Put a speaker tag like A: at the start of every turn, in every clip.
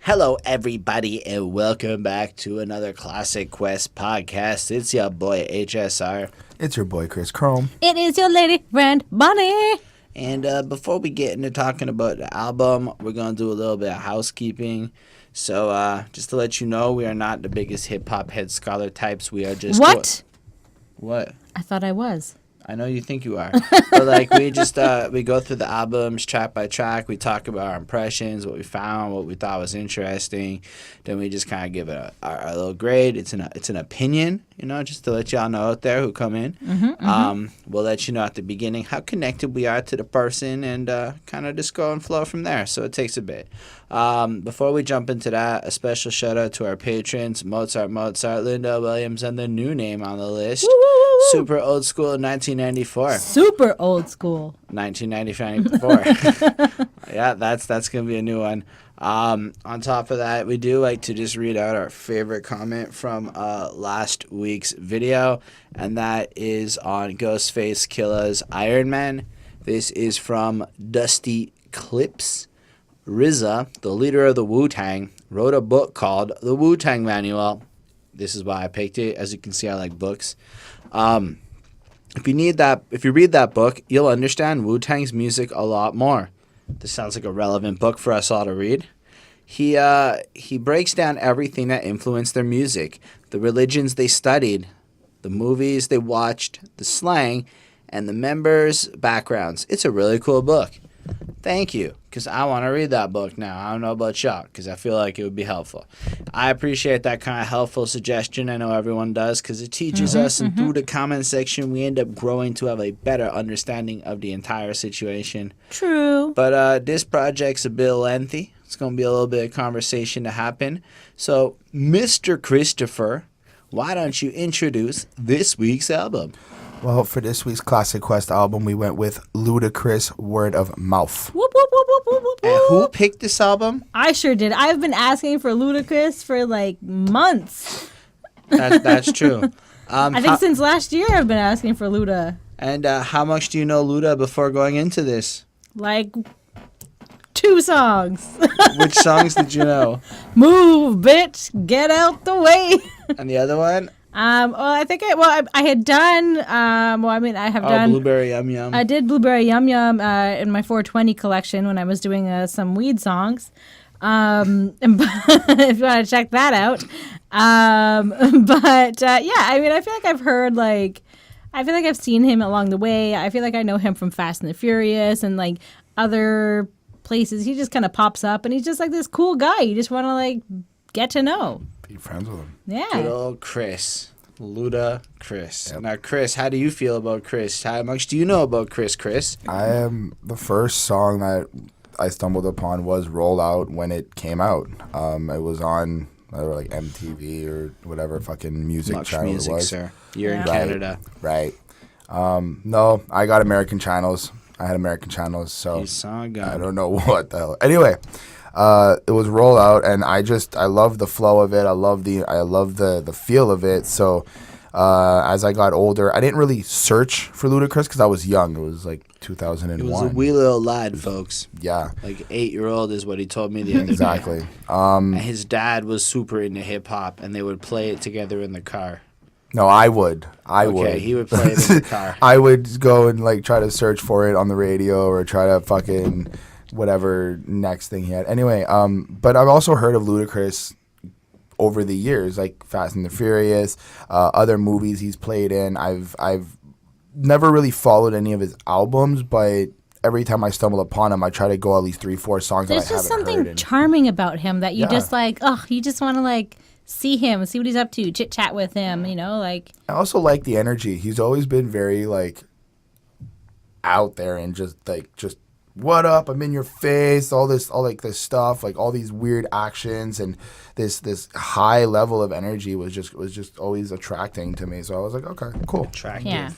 A: Hello, everybody, and welcome back to another Classic Quest podcast. It's your boy, HSR.
B: It's your boy, Chris Chrome.
C: It is your lady friend, Bonnie.
A: And before we get into talking about the album, we're going to do a little bit of housekeeping. So just to let you know, we are not the biggest hip-hop head scholar types. We are just...
C: What?
A: What?
C: I thought I was.
A: I know you think you are. But, like, we just, we go through the albums track by track. We talk about our impressions, what we found, what we thought was interesting. Then we just kind of give it our little grade. It's an opinion, you know, just to let y'all know out there who come in. We'll let you know at the beginning how connected we are to the person and kind of just go and flow from there. So it takes a bit. Before we jump into that, a special shout out to our patrons, Mozart, Linda Williams, and the new name on the list, Super Old School 1994.
C: Super old school.
A: 1994. Yeah, that's going to be a new one. On top of that, we do like to just read out our favorite comment from last week's video, and that is on Ghostface Killa's Iron Man. This is from Dusty Clips. RZA, the leader of the Wu-Tang, wrote a book called The Wu-Tang Manual. This is why I picked it. As you can see, I like books. If you read that book, you'll understand Wu-Tang's music a lot more. This sounds like a relevant book for us all to read. He breaks down everything that influenced their music, the religions they studied, the movies they watched, the slang, and the members' backgrounds. It's a really cool book. Thank you, because I want to read that book now. I don't know about y'all, because I feel like it would be helpful. I appreciate that kind of helpful suggestion. I know everyone does, because it teaches us, and through the comment section, we end up growing to have a better understanding of the entire situation.
C: True.
A: But this project's a bit lengthy. It's going to be a little bit of conversation to happen. So, Mr. Christopher, why don't you introduce this week's album?
B: Well, for this week's Classic Quest album, we went with Ludacris, Word of Mouth.
C: Whoop, whoop, whoop, whoop, whoop, whoop.
A: And who picked this album?
C: I sure did. I've been asking for Ludacris for like months.
A: That's true.
C: I think since last year I've been asking for Luda.
A: And how much do you know Luda before going into this?
C: Like 2 songs.
A: Which songs did you know?
C: Move, bitch, get out the way.
A: And the other one?
C: Well, I think I had done. I have done.
A: Blueberry Yum Yum.
C: I did Blueberry Yum Yum in my 420 collection when I was doing some weed songs. If you want to check that out. Yeah, I mean, I feel like I've heard I feel like I've seen him along the way. I feel like I know him from Fast and the Furious and like other places. He just kind of pops up and he's just like this cool guy. You just want to like get to know.
B: Be friends with him.
C: Yeah.
A: Good old Chris. Ludacris.
B: Yep.
A: Now, Chris, how do you feel about Chris? How much do you know about Chris?
B: The first song that I stumbled upon was Rollout when it came out. It was on like MTV or whatever fucking music
A: Much
B: channel
A: music,
B: it was.
A: sir. You're in
C: Yeah.
A: Canada.
B: Right. No, I got American channels. I had American channels, so
A: You saw a gun.
B: I don't know what the hell. Anyway, it was Rollout, and I love the flow of it. I love the feel of it. So as I got older, I didn't really search for Ludacris because I was young. It was like 2001.
A: He was a wee little lad, folks.
B: Yeah,
A: Like 8-year-old is what he told me the other
B: exactly.
A: day. And his dad was super into hip hop, and they would play it together in the car.
B: No, I would.
A: Okay, he would play it in the car.
B: I would go and like try to search for it on the radio or try to fucking whatever next thing he had. Anyway, but I've also heard of Ludacris over the years, like Fast and the Furious, other movies he's played in. I've never really followed any of his albums, but every time I stumble upon him, I try to go at least 3-4 songs
C: There's
B: that I
C: just
B: haven't heard.
C: something charming about him that you
B: Yeah.
C: just like, you just want to like see him, see what he's up to, chit chat with him, you know, like.
B: I also like the energy. He's always been very like out there and just what up? I'm in your face. All this stuff, like all these weird actions and this high level of energy was just always attracting to me. So I was like, okay, cool.
A: Attractive.
C: Yeah.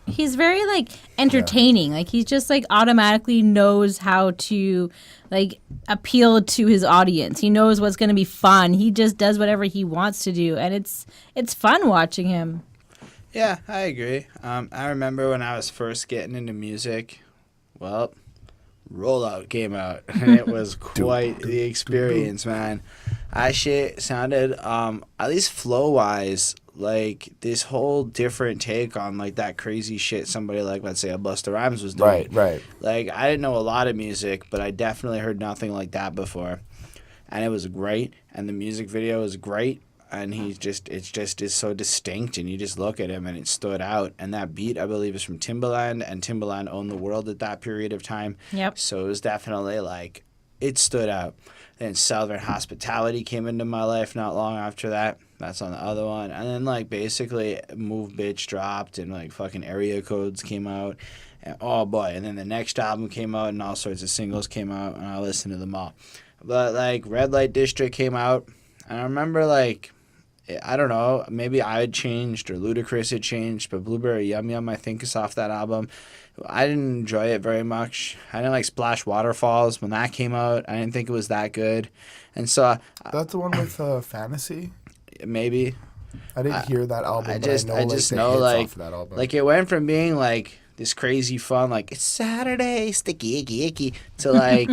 C: He's very like entertaining. Like he's just like automatically knows how to like appeal to his audience. He knows what's going to be fun. He just does whatever he wants to do, and it's fun watching him.
A: Yeah, I agree. I remember when I was first getting into music. Well, Rollout came out, and it was quite the experience, man. That shit sounded, at least flow-wise, like this whole different take on like that crazy shit somebody like, let's say, a Busta Rhymes was doing.
B: Right.
A: Like, I didn't know a lot of music, but I definitely heard nothing like that before. And it was great, and the music video was great, and it's just so distinct, and you just look at him, and it stood out. And that beat, I believe, is from Timbaland, and Timbaland owned the world at that period of time.
C: Yep.
A: So it was definitely, like, it stood out. Then Southern Hospitality came into my life not long after that. That's on the other one. And then, like, basically, Move Bitch dropped, and, like, fucking Area Codes came out. And, oh, boy. And then the next album came out, and all sorts of singles came out, and I listened to them all. But, like, Red Light District came out, and I remember, like, I don't know, maybe I had changed or Ludacris had changed, but Blueberry Yum Yum, I think, is off that album. I didn't enjoy it very much. I didn't like Splash Waterfalls when that came out. I didn't think it was that good. And so...
B: That's the one with Fantasy?
A: Maybe.
B: I didn't hear that album,
A: I just know, like, it went from being, like, this crazy fun, like, it's Saturday, sticky, icky, icky, to, like...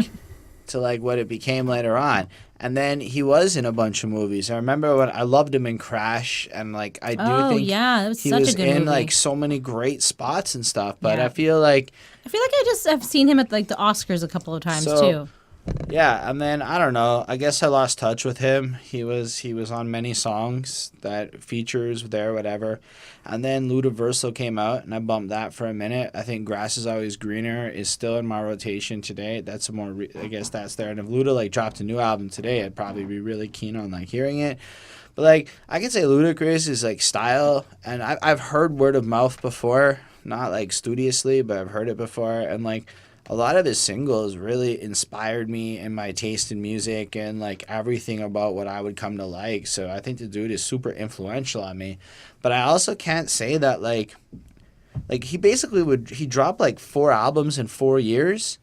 A: to like what it became later on. And then he was in a bunch of movies. I remember when I loved him in Crash, and like I do think
C: that was
A: he
C: such
A: was
C: a good
A: in
C: movie.
A: like so many great spots and stuff. But
C: Yeah.
A: I feel like
C: I just have seen him at like the Oscars a couple of times too.
A: Yeah, and then I don't know. I guess I lost touch with him. He was on many songs that features there, whatever. And then Ludaversal came out, and I bumped that for a minute. I think Grass is Always Greener is still in my rotation today. That's a more I guess that's there. And if Luda like dropped a new album today, I'd probably be really keen on like hearing it. But like I could say Ludacris is like style, and I've heard word of mouth before, not like studiously, but I've heard it before, and like. A lot of his singles really inspired me in my taste in music and like everything about what I would come to like. So I think the dude is super influential on me. But I also can't say that like he basically he dropped like 4 albums in 4 years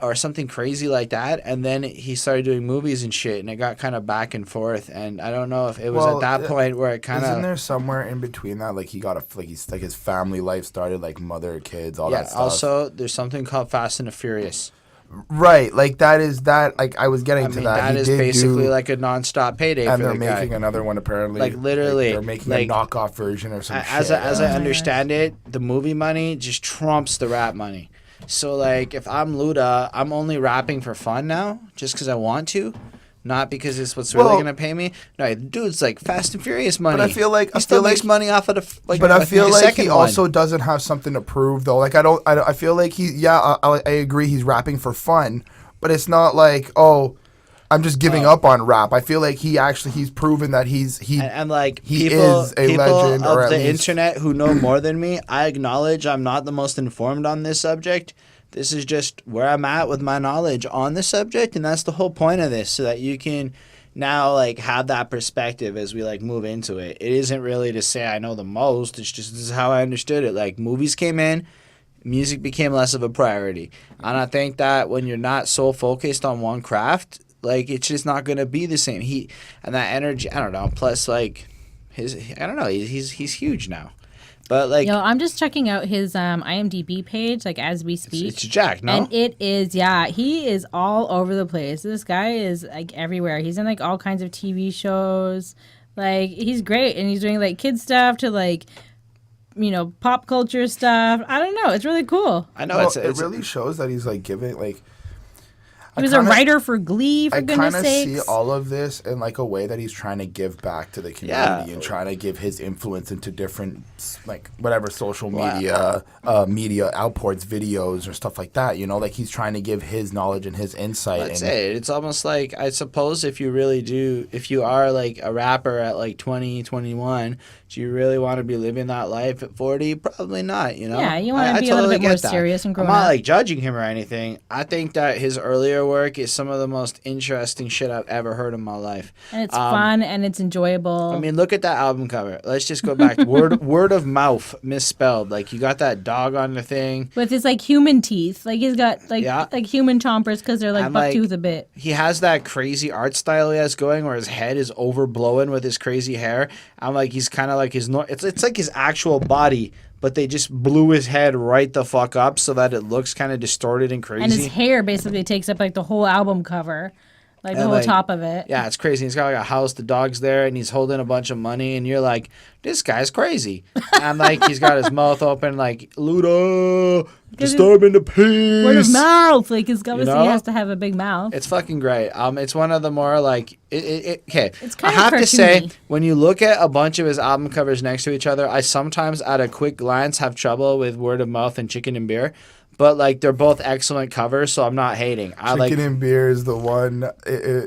A: or something crazy like that, and then he started doing movies and shit, and it got kind of back and forth, and I don't know if it was at that point where it kind of...
B: Isn't there somewhere in between that, like, he got he's, like, his family life started, like, mother, kids, all that stuff?
A: Yeah, also, there's something called Fast and the Furious.
B: Right, like, like, I was getting to that.
A: That is basically, like, a nonstop payday for the guy.
B: And they're making another one, apparently.
A: Like, literally.
B: They're making a knockoff version or some
A: shit. As I understand it, the movie money just trumps the rap money. So, like, if I'm Luda, I'm only rapping for fun now, just because I want to, not because it's what's really going to pay me. No, dude's, like, Fast and Furious money.
B: But I feel like...
A: He still makes money off of the... Like,
B: but I feel like he also doesn't have something to prove, though. Like, I feel like I agree he's rapping for fun, but it's not like, oh... I'm just giving up on rap. I feel like he's proven that he is a legend.
A: People
B: or
A: of
B: at
A: the
B: least
A: internet who know more than me, I acknowledge I'm not the most informed on this subject. This is just where I'm at with my knowledge on the subject, and that's the whole point of this, so that you can now like have that perspective as we like move into it. It isn't really to say I know the most. It's just this is how I understood it. Like movies came in. Music became less of a priority. And I think that when you're not so focused on one craft, like it's just not gonna be the same. And that energy, I don't know. Plus, like I don't know. He's huge now. But like,
C: I'm just checking out his IMDb page, like as we speak.
A: It's Jack, no?
C: And it is, he is all over the place. This guy is like everywhere. He's in like all kinds of TV shows. Like he's great, and he's doing like kid stuff to like, pop culture stuff. I don't know. It's really cool.
A: I know
B: it really shows that he's like giving like.
C: He was a writer for Glee, for goodness sakes.
B: I kind of see all of this in like a way that he's trying to give back to the community and trying to give his influence into different, like whatever social media, media outports, videos or stuff like that. Like he's trying to give his knowledge and his insight.
A: That's it. It's almost like, I suppose if you are like a rapper at like 20, 21, do you really want to be living that life at 40? Probably not,
C: Yeah, you want to be a little bit more serious and grown up.
A: I'm not like judging him or anything. I think that his earlier work is some of the most interesting shit I've ever heard in my life.
C: And it's fun and it's enjoyable.
A: I mean, look at that album cover. Let's just go back. Word of mouth misspelled. Like you got that dog on the thing
C: with his like human teeth. Like he's got like human chompers because they're like buck tooth a bit.
A: He has that crazy art style he has going where his head is overblowing with his crazy hair. I'm like, he's kind of like it's like his actual body, but they just blew his head right the fuck up so that it looks kind of distorted and crazy.
C: And his hair basically takes up like the whole album cover. Like the whole top of it.
A: Yeah, it's crazy. He's got like a house, the dog's there, and he's holding a bunch of money, and you're like, this guy's crazy. And like he's got his mouth open, like Luda, disturbing the peace.
C: Word of mouth, like his obviously he has to have a big mouth.
A: It's fucking great. It's one of the more like okay.
C: It's kind
A: I have
C: of
A: to say, when you look at a bunch of his album covers next to each other, I sometimes at a quick glance have trouble with Word of Mouth and Chicken and Beer. But like they're both excellent covers, so I'm not hating.
B: Chicken and Beer is the one.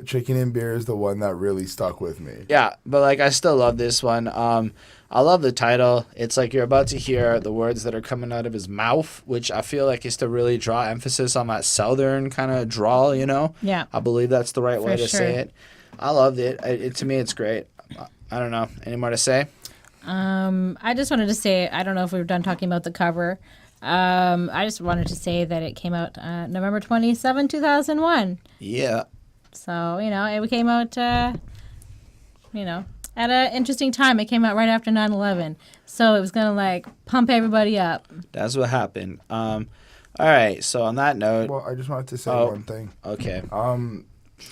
B: Chicken and Beer is the one that really stuck with me.
A: Yeah, but like I still love this one. I love the title. It's like you're about to hear the words that are coming out of his mouth, which I feel like is to really draw emphasis on that southern kind of drawl. You know?
C: Yeah.
A: I believe that's the right way to say it. I loved it. To me, it's great. I don't know. Any more to say?
C: I just wanted to say I don't know if we were done talking about the cover. I just wanted to say that it came out November 27, 2001.
A: Yeah.
C: So, it came out, at an interesting time. It came out right after 9/11. So it was going to, like, pump everybody up.
A: That's what happened. All right. So on that note.
B: Well, I just wanted to say one thing.
A: Okay.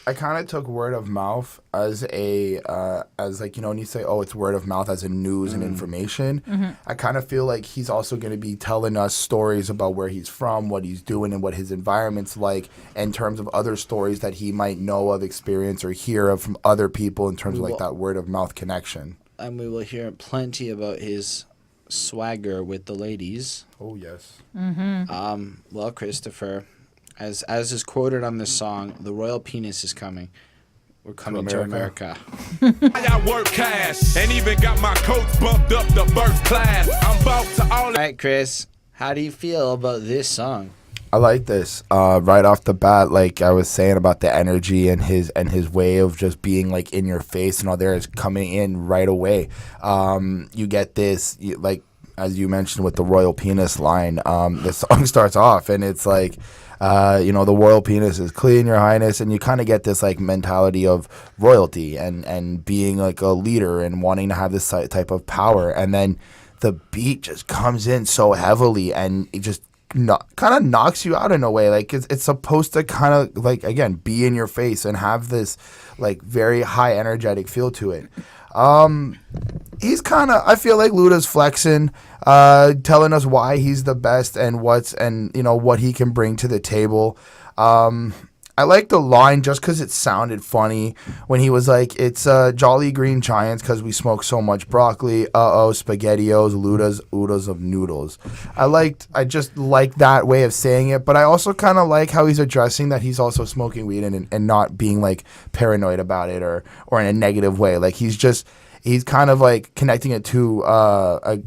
B: I kind of took word of mouth as like, when you say, oh, it's word of mouth as in news and information. Mm-hmm. I kind of feel like he's also going to be telling us stories about where he's from, what he's doing, and what his environment's like in terms of other stories that he might know of, experience, or hear of from other people in terms of like that word of mouth connection.
A: And we will hear plenty about his swagger with the ladies.
B: Oh, yes.
C: Mm-hmm.
A: Well, Christopher, as is quoted on this song, the royal penis is coming. We're coming to America.
D: I got work cash and even got my coach bumped up to first class. I'm about to all
A: right, Chris, how do you feel about this song?
B: I like this. Right off the bat, like I was saying about the energy and his way of just being like in your face and all there is coming in right away. You get this, like as you mentioned with the royal penis line, the song starts off and it's like, the royal penis is clean, your highness, and you kind of get this like mentality of royalty and being like a leader and wanting to have this type of power. And then the beat just comes in so heavily and it just kind of knocks you out in a way. Like it's supposed to kind of like, again, be in your face and have this like very high energetic feel to it. He's kind of, I feel like Luda's flexing, telling us why he's the best and what he can bring to the table. I like the line just because it sounded funny when he was like, it's Jolly Green Giants because we smoke so much broccoli. SpaghettiOs, Luda's, oodles of noodles. I just like that way of saying it, but I also kind of like how he's addressing that he's also smoking weed and not being like paranoid about it or in a negative way. Like he's kind of like connecting it to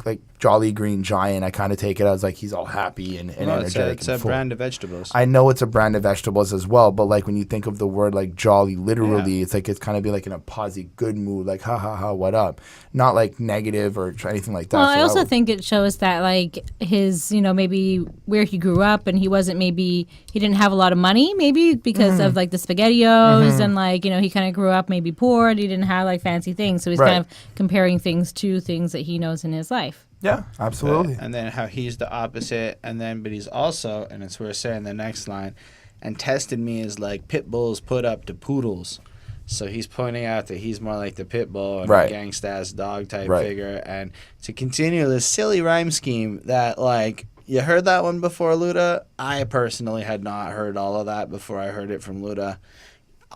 B: like Jolly Green Giant. I kind of take it as like he's all happy and energetic.
A: It's a brand of vegetables.
B: I know it's a brand of vegetables as well, but like when you think of the word like jolly, literally, it's like it's kind of be like in a positive, good mood, like ha ha ha, what up? Not like negative or anything like that.
C: Well, I also think it shows that like his, maybe where he grew up and he didn't have a lot of money, maybe because of like the SpaghettiOs and like, he kind of grew up maybe poor and he didn't have like fancy things. So he's kind of comparing things to things that he knows in his life.
B: Yeah, absolutely.
A: And then how he's the opposite, but he's also, and it's worth saying the next line, and tested me as like pit bulls put up to poodles. So he's pointing out that he's more like the pit bull and a gangsta-ass dog type figure. And to continue this silly rhyme scheme that like, you heard that one before, Luda? I personally had not heard all of that before I heard it from Luda.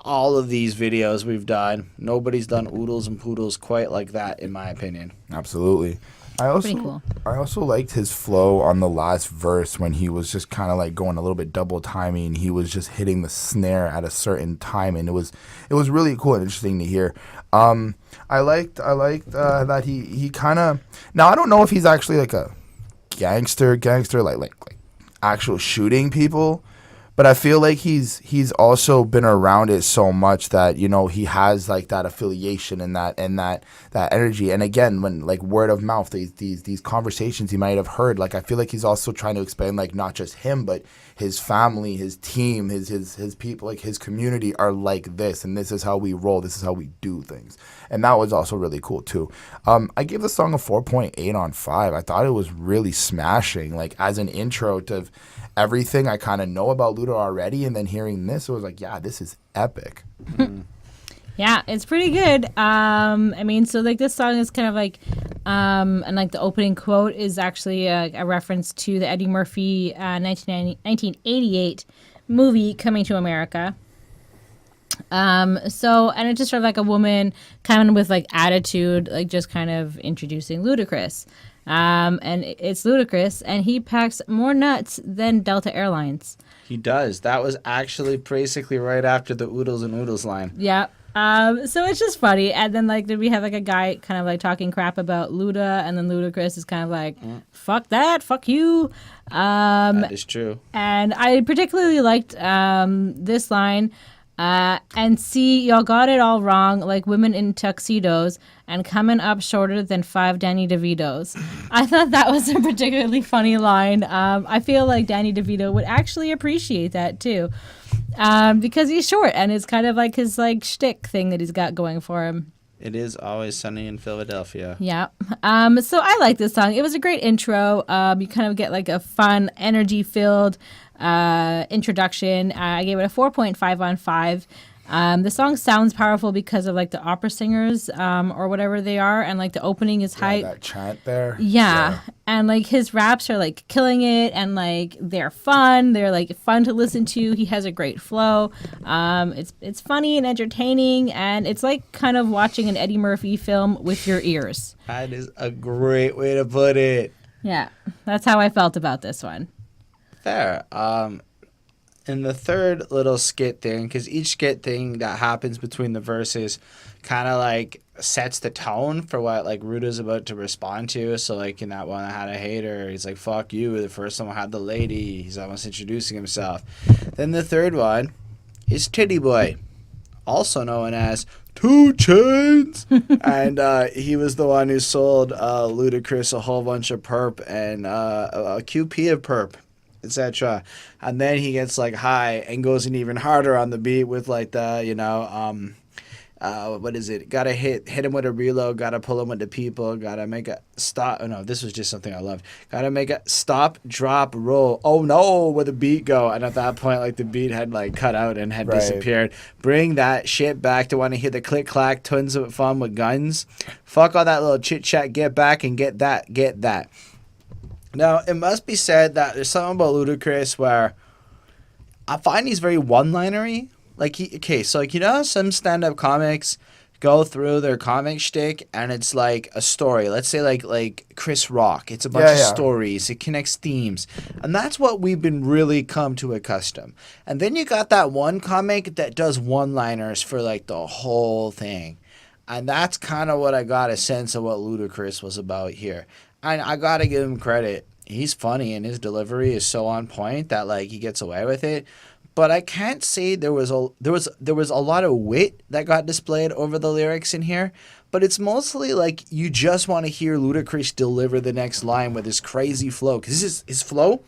A: All of these videos we've done, nobody's done oodles and poodles quite like that, in my opinion.
B: Absolutely. I also liked his flow on the last verse when he was just kind of like going a little bit double timing. He was just hitting the snare at a certain time, and it was really cool and interesting to hear. I liked that he kind of, now I don't know if he's actually like a gangster like actual shooting people, But I feel like he's also been around it so much that, you know, he has like that affiliation and that energy. And again, when like word of mouth, these conversations he might have heard, like I feel like he's also trying to explain like not just him, but his family, his team, his people, like his community are like this, and this is how we roll, this is how we do things. And that was also really cool too. I gave the song a 4.8 on 5. I thought it was really smashing, like as an intro to everything I kind of know about Luda already, and then hearing this, it was like, yeah, this is epic.
C: Yeah, it's pretty good. I mean, so like this song is kind of like, and like the opening quote is actually a reference to the Eddie Murphy 1988 movie Coming to America. And it's just sort of like a woman kind of with like attitude, like just kind of introducing Ludacris. And it's Ludacris, and he packs more nuts than Delta Airlines.
A: He does. That was actually basically right after the Oodles and Oodles line.
C: Yeah. So it's just funny. And then like we have like a guy kind of like talking crap about Luda, and then Ludacris is kind of like, fuck that, fuck you.
A: That is true.
C: And I particularly liked this line. And see, y'all got it all wrong, like women in tuxedos and coming up shorter than 5 Danny DeVitos. I thought that was a particularly funny line. I feel like Danny DeVito would actually appreciate that too, because he's short and it's kind of like his like shtick thing that he's got going for him.
A: It is always sunny in Philadelphia.
C: Yeah. So I like this song. It was a great intro. You kind of get like a fun, energy-filled introduction. I gave it a 4.5 on 5. The song sounds powerful because of like the opera singers or whatever they are, and like the opening is hype.
B: That chant there.
C: Yeah. And like his raps are like killing it, and like they're fun. They're like fun to listen to. He has a great flow. It's funny and entertaining, and it's like kind of watching an Eddie Murphy film with your ears.
A: That is a great way to put it.
C: Yeah, that's how I felt about this one.
A: Fair. In the third little skit thing, because each skit thing that happens between the verses kind of like sets the tone for what like Ruda's about to respond to. So like in that one, I had a hater. He's like, fuck you. The first one I had the lady. He's almost introducing himself. Then the third one is Titty Boy, also known as 2 Chainz. And he was the one who sold Ludacris a whole bunch of perp and a QP of perp, etc. And then he gets like high and goes in even harder on the beat with like the, you know, what is it? Gotta hit him with a reload, gotta pull him with the people, gotta make a stop. Oh no, this was just something I loved. Gotta make a stop, drop, roll. Oh no, where the beat go? And at that point, like the beat had like cut out and had disappeared. Bring that shit back to want to hear the click clack, tons of fun with guns. Fuck all that little chit chat, get back and get that. Now, it must be said that there's something about Ludacris where I find he's very one-linery. Like, so, like, you know, some stand-up comics go through their comic shtick and it's like a story. Let's say, like Chris Rock. It's a bunch of stories. It connects themes. And that's what we've been really come to accustom. And then you got that one comic that does one-liners for, like, the whole thing. And that's kind of what I got a sense of what Ludacris was about here. And I gotta give him credit. He's funny and his delivery is so on point that like he gets away with it. But I can't say there was a lot of wit that got displayed over the lyrics in here. But it's mostly like you just want to hear Ludacris deliver the next line with his crazy flow, because his flow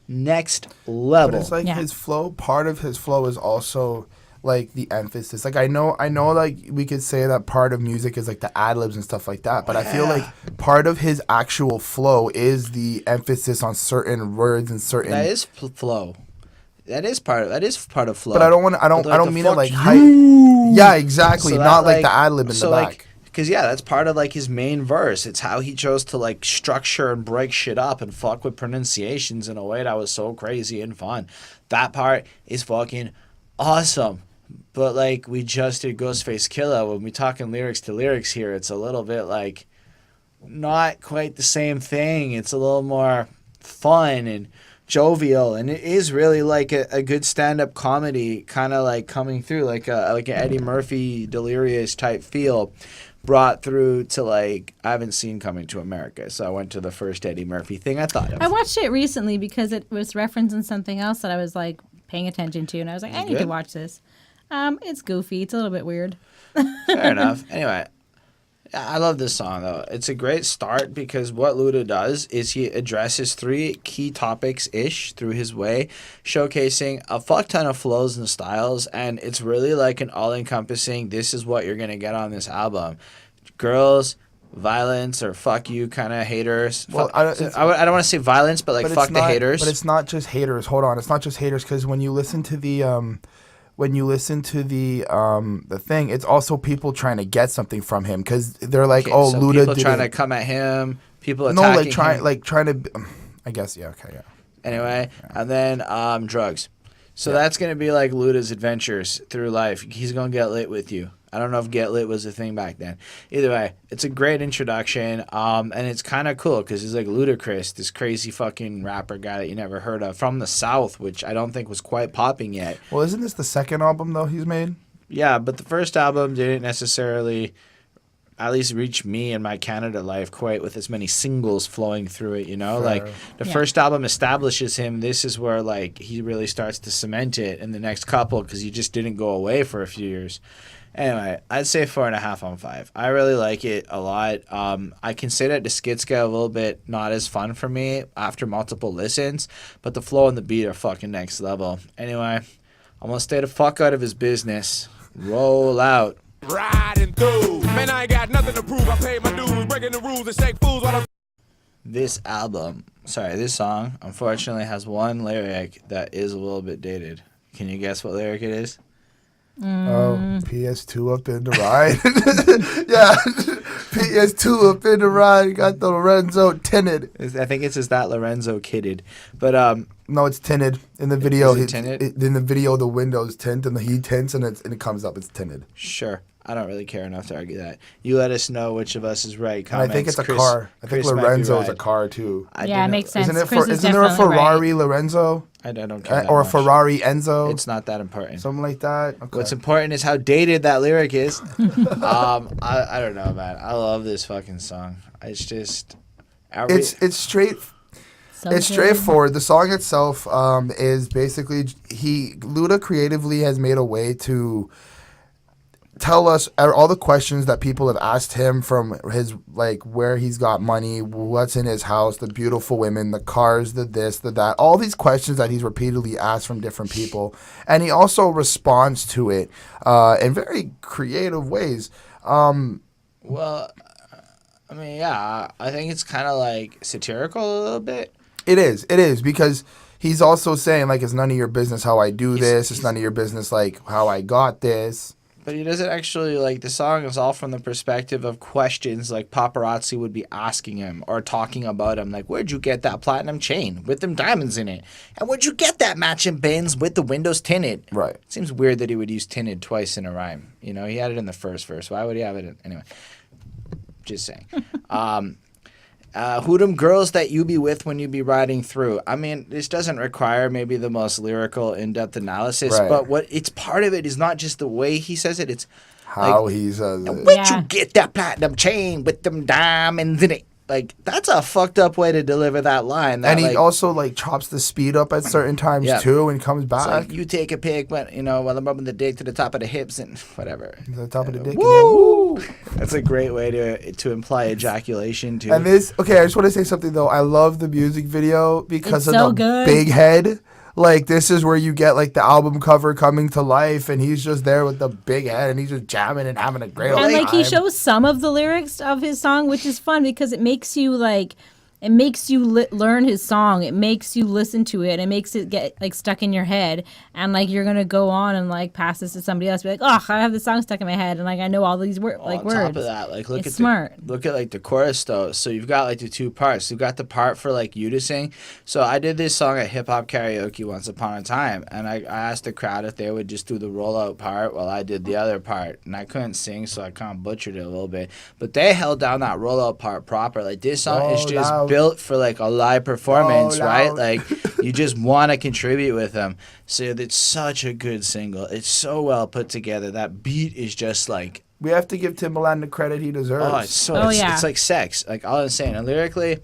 A: next level.
B: But it's like his flow. Part of his flow is also like the emphasis. Like I know like we could say that part of music is like the ad-libs and stuff like that, but I feel like part of his actual flow is the emphasis on certain words and certain
A: That is flow. That is part of flow.
B: But I don't mean it like yeah, exactly. So not like the ad-lib in the back.
A: Like, because that's part of like his main verse. It's how he chose to like structure and break shit up and fuck with pronunciations in a way that was so crazy and fun. That part is fucking awesome. But like we just did Ghostface Killah, when we talking lyrics to lyrics here, it's a little bit like not quite the same thing. It's a little more fun and jovial, and it is really like a good stand-up comedy, kind of like coming through like an Eddie Murphy delirious type feel, brought through to like I haven't seen Coming to America, so I went to the first Eddie Murphy thing. I watched
C: it recently because it was referencing something else that I was like paying attention to, and I was like, I need to watch this. It's goofy. It's a little bit weird.
A: Fair enough. Anyway, I love this song, though. It's a great start because what Luda does is he addresses 3 key topics-ish through his way, showcasing a fuck ton of flows and styles, and it's really like an all-encompassing, this is what you're going to get on this album. Girls, violence, or fuck you kind of haters.
B: Well,
A: I don't want to say violence, but like fuck the haters.
B: But it's not just haters. Hold on. It's not just haters because when you listen to the... the thing, it's also people trying to get something from him because they're like,
A: Okay,
B: oh,
A: so
B: Luda
A: people
B: did
A: trying
B: it.
A: to come at him, people attacking him.
B: trying to. I guess yeah. Okay, yeah.
A: Anyway, and then drugs. So that's gonna be like Luda's adventures through life. He's gonna get lit with you. I don't know if get lit was a thing back then. Either way, it's a great introduction, and it's kind of cool because he's like Ludacris, this crazy fucking rapper guy that you never heard of from the South, which I don't think was quite popping yet.
B: Well, isn't this the second album though he's made?
A: Yeah, but the first album didn't necessarily, at least reach me in my Canada life quite with as many singles flowing through it, you know?
B: Fair.
A: Like, the first album establishes him. This is where, like, he really starts to cement it in the next couple because he just didn't go away for a few years. Anyway, I'd say 4.5 on 5. I really like it a lot. I can say that the skits get a little bit not as fun for me after multiple listens, but the flow and the beat are fucking next level. Anyway, I'm going to stay the fuck out of his business. Roll out.
D: Riding through. Man, I ain't got nothing to prove. I paid my dues, breaking the rules and shake fools while I'm...
A: This song, unfortunately, has one lyric that is a little bit dated. Can you guess what lyric it is?
B: Oh, PS2 up in the ride. Yeah, PS2 up in the ride. Got the Lorenzo tinted.
A: I think it's just that Lorenzo kidded. But
B: no, it's tinted in the video.
A: Is it tinted?
B: In the video, the windows tint and he tints and it comes up. It's tinted.
A: Sure. I don't really care enough to argue that. You let us know which of us is right.
B: And I think it's a car. I think Lorenzo's a car too.
C: Yeah, it makes sense.
B: Isn't there a Ferrari Lorenzo?
A: I don't care.
B: Or a Ferrari Enzo?
A: It's not that important.
B: Something like that. Okay.
A: What's important is how dated that lyric is. I don't know, man. I love this fucking song. It's just...
B: It's straight... It's straightforward. The song itself is basically... Luda creatively has made a way to tell us all the questions that people have asked him from his, like, where he's got money, what's in his house, the beautiful women, the cars, the this, the that, all these questions that he's repeatedly asked from different people. And he also responds to it in very creative ways.
A: Well, I mean, yeah, I think it's kind of like satirical a little bit.
B: It is, because he's also saying, like, it's none of your business how I do this. It's none of your business, like, how I got this.
A: But he doesn't actually, like, the song is all from the perspective of questions like paparazzi would be asking him or talking about him. Like, where'd you get that platinum chain with them diamonds in it? And where'd you get that matching Benz with the windows tinted?
B: Right.
A: It seems weird that he would use tinted twice in a rhyme. You know, he had it in the first verse. Why would he have it in? Anyway, just saying. Who them girls that you be with when you be riding through? I mean, this doesn't require maybe the most lyrical, in-depth analysis,
B: right.
A: But what it's part of it is not just the way he says it, it's
B: how
A: like,
B: he says it.
A: Where'd you get that platinum chain with them diamonds in it? Like, that's a fucked up way to deliver that line.
B: And he also, like, chops the speed up at certain times, too, and comes back.
A: So, like, you take a pic, when, you know, while I'm rubbing the dick to the top of the hips and whatever.
B: To the top of the dick.
A: Woo! That's a great way to imply ejaculation, too.
B: And this, okay, I just want to say something, though. I love the music video because
C: it's
B: of
C: so
B: the
C: good.
B: big head. Like, this is where you get, like, the album cover coming to life, and he's just there with the big head, and he's just jamming and having a great old time.
C: And, like, he shows some of the lyrics of his song, which is fun because it makes you, like... It makes you learn his song. It makes you listen to it. It makes it get like stuck in your head, and like you're gonna go on and like pass this to somebody else. Be like, oh, I have this song stuck in my head, and like I know all these words.
A: On top of that, like look
C: it's
A: at
C: smart.
A: Look at like the chorus though. So you've got like the two parts. You've got the part for like you to sing. So I did this song at hip hop karaoke once upon a time, and I asked the crowd if they would just do the rollout part while I did the other part, and I couldn't sing, so I kind of butchered it a little bit. But they held down that rollout part proper. Like this song is just built for like a live performance, right? Like you just want to contribute with them. So it's such a good single. It's so well put together. That beat is just like
B: we have to give Timbaland the credit he deserves.
A: It's like sex. Like all I'm saying, and lyrically,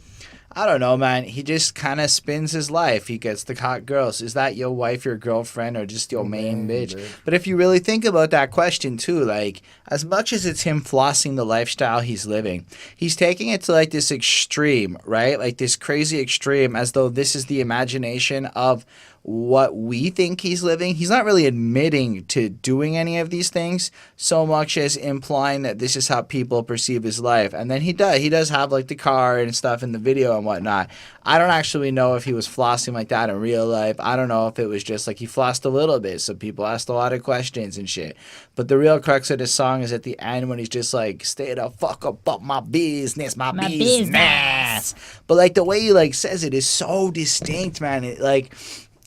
A: I don't know, man. He just kind of spins his life. He gets the hot girls. Is that your wife, your girlfriend, or just your main bitch? But if you really think about that question too, like as much as it's him flossing the lifestyle he's living, he's taking it to like this extreme, right? Like this crazy extreme, as though this is the imagination of what we think he's living. He's not really admitting to doing any of these things so much as implying that this is how people perceive his life. And then he does have like the car and stuff in the video and whatnot. I don't actually know if he was flossing like that in real life. I don't know if it was just like he flossed a little bit, so people asked a lot of questions and shit. But the real crux of this song is at the end when he's just like, stay the fuck about my business, my business. But like the way he like says it is so distinct, man.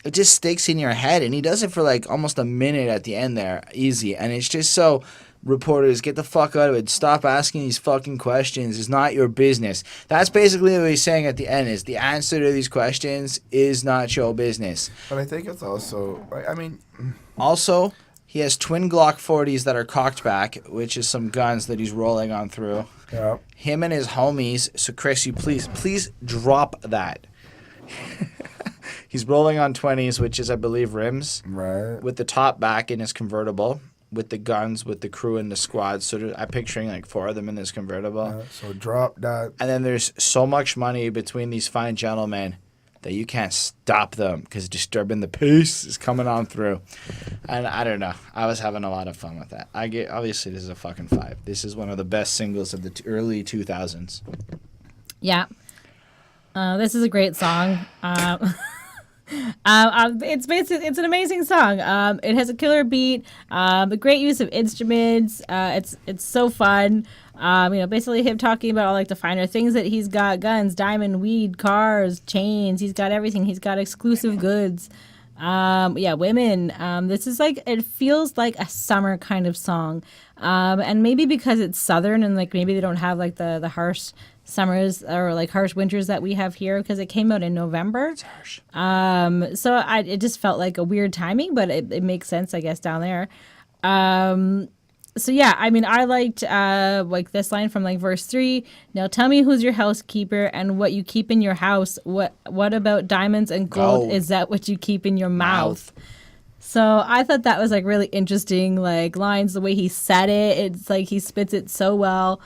A: It just sticks in your head, and he does it for like almost a minute at the end there, easy. And it's just so, reporters, get the fuck out of it. Stop asking these fucking questions. It's not your business. That's basically what he's saying at the end, is the answer to these questions is not your business.
B: But I think it's also, I mean...
A: Also, he has twin Glock 40s that are cocked back, which is some guns that he's rolling on through.
B: Yeah.
A: Him and his homies. So Chris, you please drop that. He's rolling on 20s, which is, I believe, rims.
B: Right.
A: With the top back in his convertible, with the guns, with the crew and the squad. So I'm picturing like 4 of them in this convertible.
B: So drop that.
A: And then there's so much money between these fine gentlemen that you can't stop them because disturbing the peace is coming on through. And I don't know. I was having a lot of fun with that. Obviously, this is a fucking 5. This is one of the best singles of the early 2000s.
C: Yeah. This is a great song. It's an amazing song. It has a killer beat, a great use of instruments. It's so fun. Basically him talking about all like the finer things that he's got: guns, diamond, weed, cars, chains. He's got everything. He's got exclusive goods. Women. This is like, it feels like a summer kind of song. And maybe because it's southern and like maybe they don't have like the harsh summers or like harsh winters that we have here, because it came out in November.
A: It's harsh.
C: It just felt like a weird timing, but it makes sense, I guess, down there. I liked like this line from like verse 3. Now tell me who's your housekeeper and what you keep in your house. What about diamonds and gold? Is that what you keep in your mouth? So I thought that was like really interesting, like lines, the way he said it. It's like he spits it so well.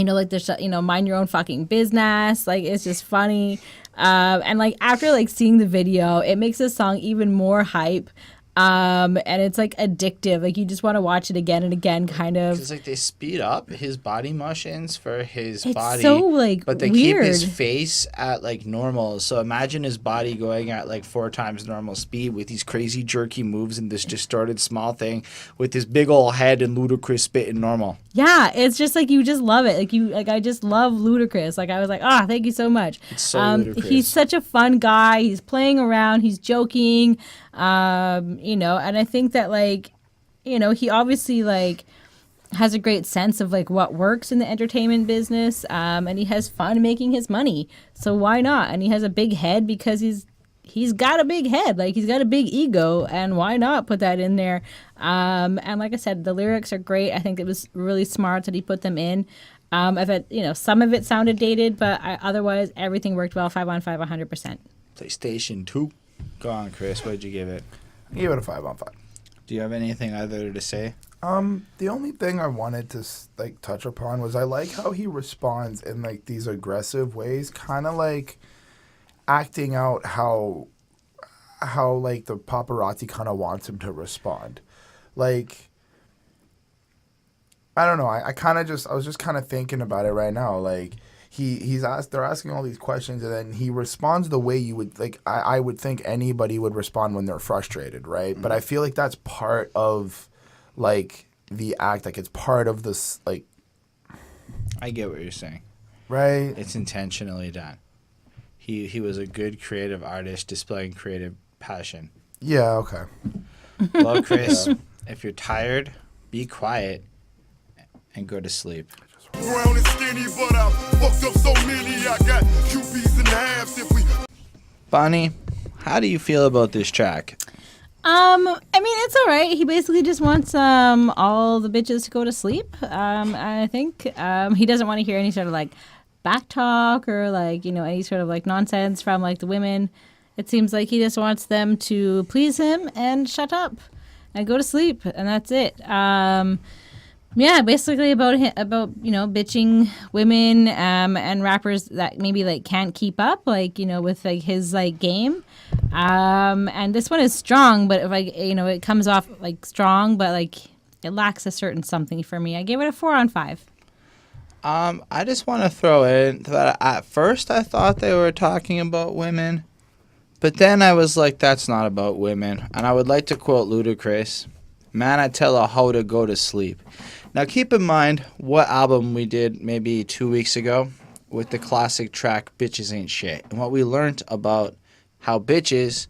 C: Like there's, mind your own fucking business. Like, it's just funny. And like after like seeing the video, it makes this song even more hype. And it's like addictive. Like you just want to watch it again and again, kind of.
A: It's like they speed up his body motions for his
C: it's
A: body.
C: So like
A: but they
C: weird.
A: keep his face at like normal. So imagine his body going at like 4 times normal speed with these crazy jerky moves and this distorted small thing with this big old head and Ludacris spitting normal.
C: Yeah, it's just like you just love it. I just love Ludacris. Like I was like, thank you so much.
A: It's so Ludacris.
C: He's such a fun guy. He's playing around. He's joking. And I think that like, he obviously like has a great sense of like what works in the entertainment business. And he has fun making his money. So why not? And he has a big head because he's got a big head. Like he's got a big ego, and why not put that in there? And like I said, the lyrics are great. I think it was really smart that he put them in. Some of it sounded dated, but otherwise everything worked well. 5 on 5, 100%.
A: PlayStation 2. Go on, Chris. What did you give it?
B: I gave it a 5 on 5.
A: Do you have anything other to say?
B: The only thing I wanted to like touch upon was I like how he responds in like these aggressive ways, kind of like acting out how like the paparazzi kind of wants him to respond. Like, I don't know. I was just kind of thinking about it right now. Like they're asking all these questions, and then he responds the way you would like. I would think anybody would respond when they're frustrated, right? Mm-hmm. But I feel like that's part of like the act. Like it's part of this. Like,
A: I get what you're saying.
B: Right.
A: It's intentionally done. He was a good creative artist displaying creative passion.
B: Yeah. Okay.
A: Well, Chris, if you're tired, be quiet and go to sleep.
D: Brown and skinny, but I fucked up so many. I got QBs and halves if we.
A: Bonnie, how do you feel about this track?
C: It's all right. He basically just wants all the bitches to go to sleep. I think he doesn't want to hear any sort of like back talk or like, you know, any sort of like nonsense from like the women. It seems like he just wants them to please him and shut up and go to sleep, and that's it. Yeah, basically about you know, bitching women and rappers that maybe like can't keep up, like, you know, with like his like game. And this one is strong, but if like, you know, it comes off like strong, but like it lacks a certain something for me. I gave it a 4 on 5.
A: I just want to throw in that at first I thought they were talking about women, but then I was like, that's not about women. And I would like to quote Ludacris, "Man, I tell a hoe to go to sleep." Now keep in mind what album we did maybe 2 weeks ago with the classic track Bitches Ain't Shit. And what we learned about how bitches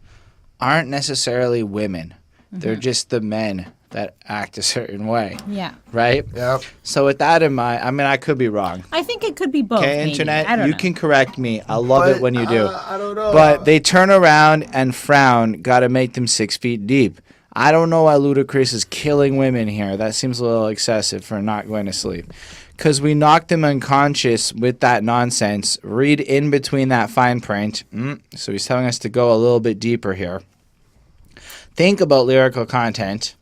A: aren't necessarily women. They're just the men that act a certain way.
C: Yeah.
A: Right?
B: Yep.
A: So with that in mind, I mean, I could be wrong.
C: I think it could be both.
A: Okay,
C: maybe.
A: Internet,
C: I don't
A: you
C: know.
A: can correct me. I love it when you do.
B: I don't know.
A: But they turn around and frown, gotta make them 6 feet deep. I don't know why Ludacris is killing women here. That seems a little excessive for not going to sleep. Because we knocked them unconscious with that nonsense. Read in between that fine print. So he's telling us to go a little bit deeper here. Think about lyrical content.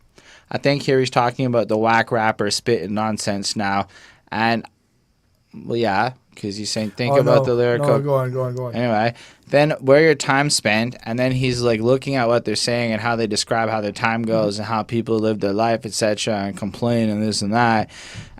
A: I think here he's talking about the whack rapper spitting nonsense now. And, well, yeah, because he's saying think about the lyrical.
B: No, go on.
A: Anyway, then where your time spent, and then he's like looking at what they're saying and how they describe how their time goes and how people live their life, etc., and complain and this and that.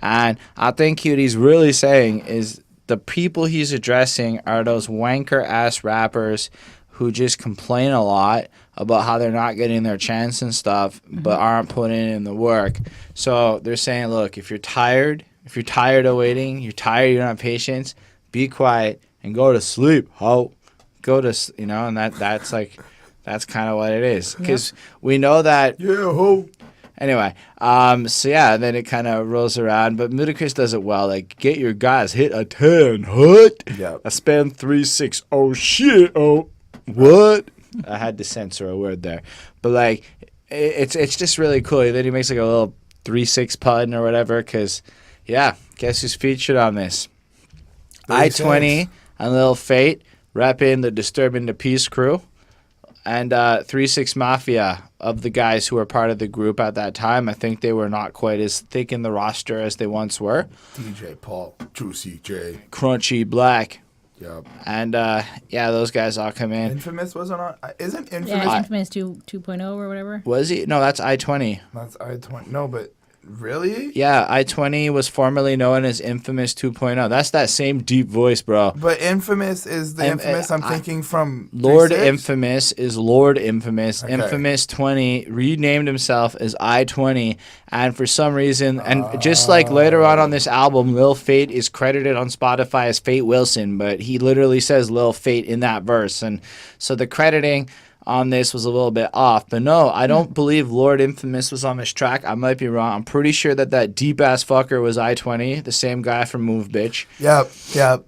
A: And I think what he's really saying is the people he's addressing are those wanker ass rappers who just complain a lot about how they're not getting their chance and stuff, but aren't putting in the work. So they're saying, look, if you're tired of waiting, you don't have patience, be quiet and go to sleep. Go to, you know, and that's kind of what it is. Because we know that.
B: Yeah, ho.
A: Anyway, so yeah, then it kind of rolls around, but Ludacris does it well. Like, get your guys, hit a 10, hut.
B: Yep.
A: I spend 3-6. Oh shit. Oh, what? I had to censor a word there, but like, it's just really cool. Then he makes like a little 3-6 pun or whatever. Cause yeah, guess who's featured on this? I-20 and Lil Fate repping the Disturbing the Peace crew, and 3-6 Mafia of the guys who were part of the group at that time. I think they were not quite as thick in the roster as they once were.
B: DJ Paul, Juicy J,
A: Crunchy Black.
B: Yep.
A: And yeah, those guys all come in.
B: Infamous wasn't on. Isn't Infamous?
C: Yeah, Infamous 2.0 or whatever.
A: Was he? No, that's I-20.
B: That's I-20. No, but really?
A: Yeah, I-20 was formerly known as Infamous 2.0. That's that same deep voice, bro.
B: But Infamous is the Infamous I'm thinking from
A: Lord
B: 3-6?
A: Infamous is Lord Infamous.
B: Okay.
A: Infamous 20 renamed himself as I-20, and for some reason, and just like later on this album, Lil Fate is credited on Spotify as Fate Wilson, but he literally says Lil Fate in that verse, and so the crediting on this was a little bit off. But no, I don't believe Lord Infamous was on this track. I might be wrong. I'm pretty sure that deep ass fucker was I-20, the same guy from Move Bitch.
B: Yep.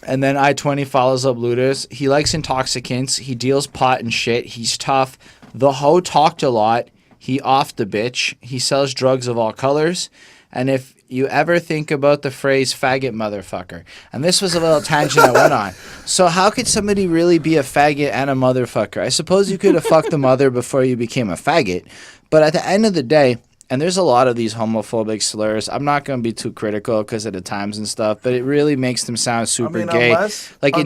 A: And then I-20 follows up Ludacris. He likes intoxicants. He deals pot and shit. He's tough. The hoe talked a lot. He off the bitch. He sells drugs of all colors. And if you ever think about the phrase faggot motherfucker, and this was a little tangent I went on. So how could somebody really be a faggot and a motherfucker? I suppose you could have fucked the mother before you became a faggot. But at the end of the day, and there's a lot of these homophobic slurs. I'm not going to be too critical because of the times and stuff, but it really makes them sound super gay. In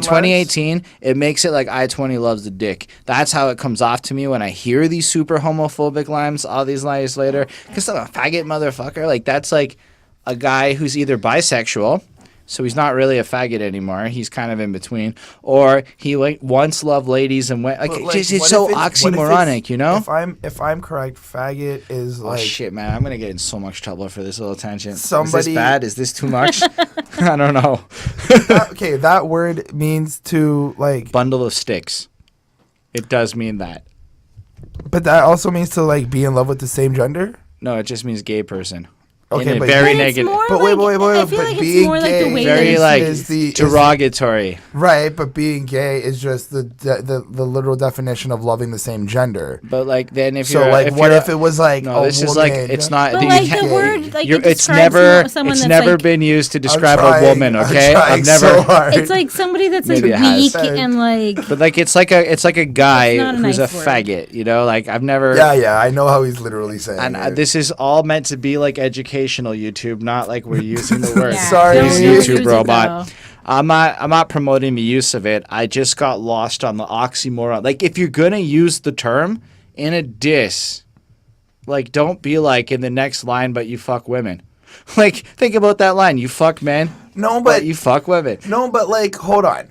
A: 2018, it makes it like I-20 loves the dick. That's how it comes off to me when I hear these super homophobic lines all these lines later. Because I'm a faggot motherfucker. Like, that's like a guy who's either bisexual, so he's not really a faggot anymore. He's kind of in between. Or he like once loved ladies and went like, it's so oxymoronic, you know?
B: If I'm correct, faggot is like,
A: oh shit, man! I'm gonna get in so much trouble for this little tangent. Is
B: Somebody-
A: this bad? Is this too much? I don't know.
B: that word means to like,
A: Bundle of sticks. It does mean that.
B: but that also means to like be in love with the same gender.
A: No, it just means gay person.
B: Okay,
A: in a
B: but
A: very
C: But it's
A: negative,
C: more
B: But
C: like,
B: wait,
C: I feel
B: but
C: like it's
B: being
C: more like
B: gay
C: the way
A: very
C: that
A: like
B: is
A: derogatory.
B: right. But being gay is just the literal definition of loving the same gender.
A: But like then if
B: So
A: you're
B: like,
A: if
B: what
A: you're,
B: if it was like
A: no,
B: a
A: this
B: woman?
A: is like it's not.
C: But
A: you
C: like
A: can't-
C: the word, like
A: you're-
C: it
A: it's
C: describes
A: never
C: someone
A: it's
C: that's
A: never
C: like,
A: been used to describe
B: trying,
A: a woman.
B: I'm
A: Okay,
B: trying
A: I've never.
B: so hard.
C: it's like somebody that's like
A: Maybe it has.
C: weak and like.
A: But like it's like a guy
C: not a
A: who's
C: nice
A: a
C: word.
A: faggot. You know, like I've never.
B: Yeah, I know how he's literally saying
A: And
B: it.
A: this is all meant to be like educational YouTube, not like we're using the word.
C: Yeah,
B: Sorry,
C: don't use
A: YouTube
C: it,
A: robot.
C: though.
A: I'm not promoting the use of it. I just got lost on the oxymoron. Like if you're gonna use the term in a diss, like don't be like in the next line, but you fuck women. Like think about that line. You fuck men.
B: No,
A: But
B: but
A: you fuck women.
B: no, but like, hold on.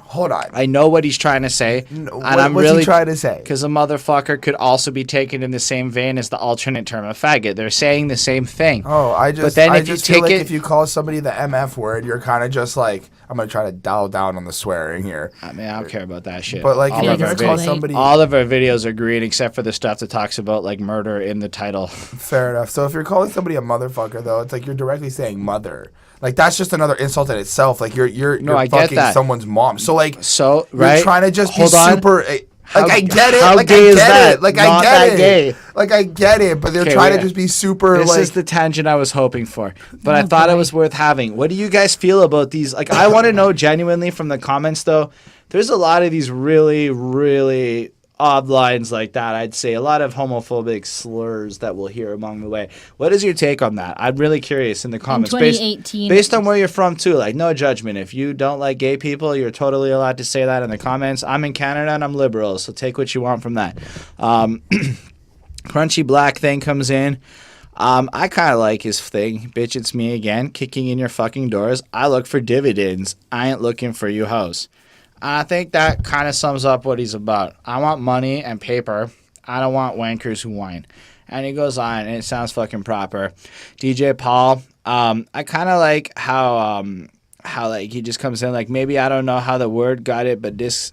A: I know what he's trying to say,
B: No,
A: and
B: what-
A: I'm
B: what's he
A: really
B: trying to say?
A: because a motherfucker could also be taken in the same vein as the alternate term of faggot. They're saying the same thing.
B: Oh, I just,
A: But then
B: I
A: if you
B: just feel
A: take
B: like
A: it-
B: if you call somebody the MF word, you're kind of just like, I'm gonna try to dial down on the swearing here.
A: I mean, I don't care about that shit.
B: But like,
A: all
B: if
A: of
B: you're
A: our
B: gonna call
C: videos-
B: somebody,
A: all of our videos are green except for the stuff that talks about like murder in the title.
B: fair enough. So if you're calling somebody a motherfucker, though, it's like you're directly saying mother. Like that's just another insult in itself. Like you're
A: I get
B: fucking
A: that.
B: someone's mom. So like,
A: So
B: you're
A: right,
B: trying to just
A: hold
B: be
A: on.
B: super.
A: How-
B: Like I get it.
A: how
B: Like
A: gay
B: I
A: is
B: get
A: that?
B: it. Like
A: Not
B: I get
A: that
B: it.
A: gay.
B: Like I get it. But they're
A: Okay,
B: trying
A: wait.
B: to just be super.
A: This
B: like
A: is the tangent I was hoping for, but I
C: Oh,
A: thought it
C: boy.
A: was worth having. What do you guys feel about these? Like, I want to know genuinely from the comments, though. There's a lot of these really, really odd lines like that. I'd say a lot of homophobic slurs that we'll hear along the way. What is your take on that? I'm really curious in the comments.
C: 2018.
A: Based on where you're from, too. Like, no judgment. If you don't like gay people, you're totally allowed to say that in the comments. I'm in Canada and I'm liberal, so take what you want from that. Crunchy Black thing comes in. I kind of like his thing. Bitch, it's me again, kicking in your fucking doors. I look for dividends. I ain't looking for you hoes. I think that kind of sums up what he's about. I want money and paper. I don't want wankers who whine. And he goes on, and it sounds fucking proper. DJ Paul, I kind of like how like he just comes in like, maybe I don't know how the word got it, but this...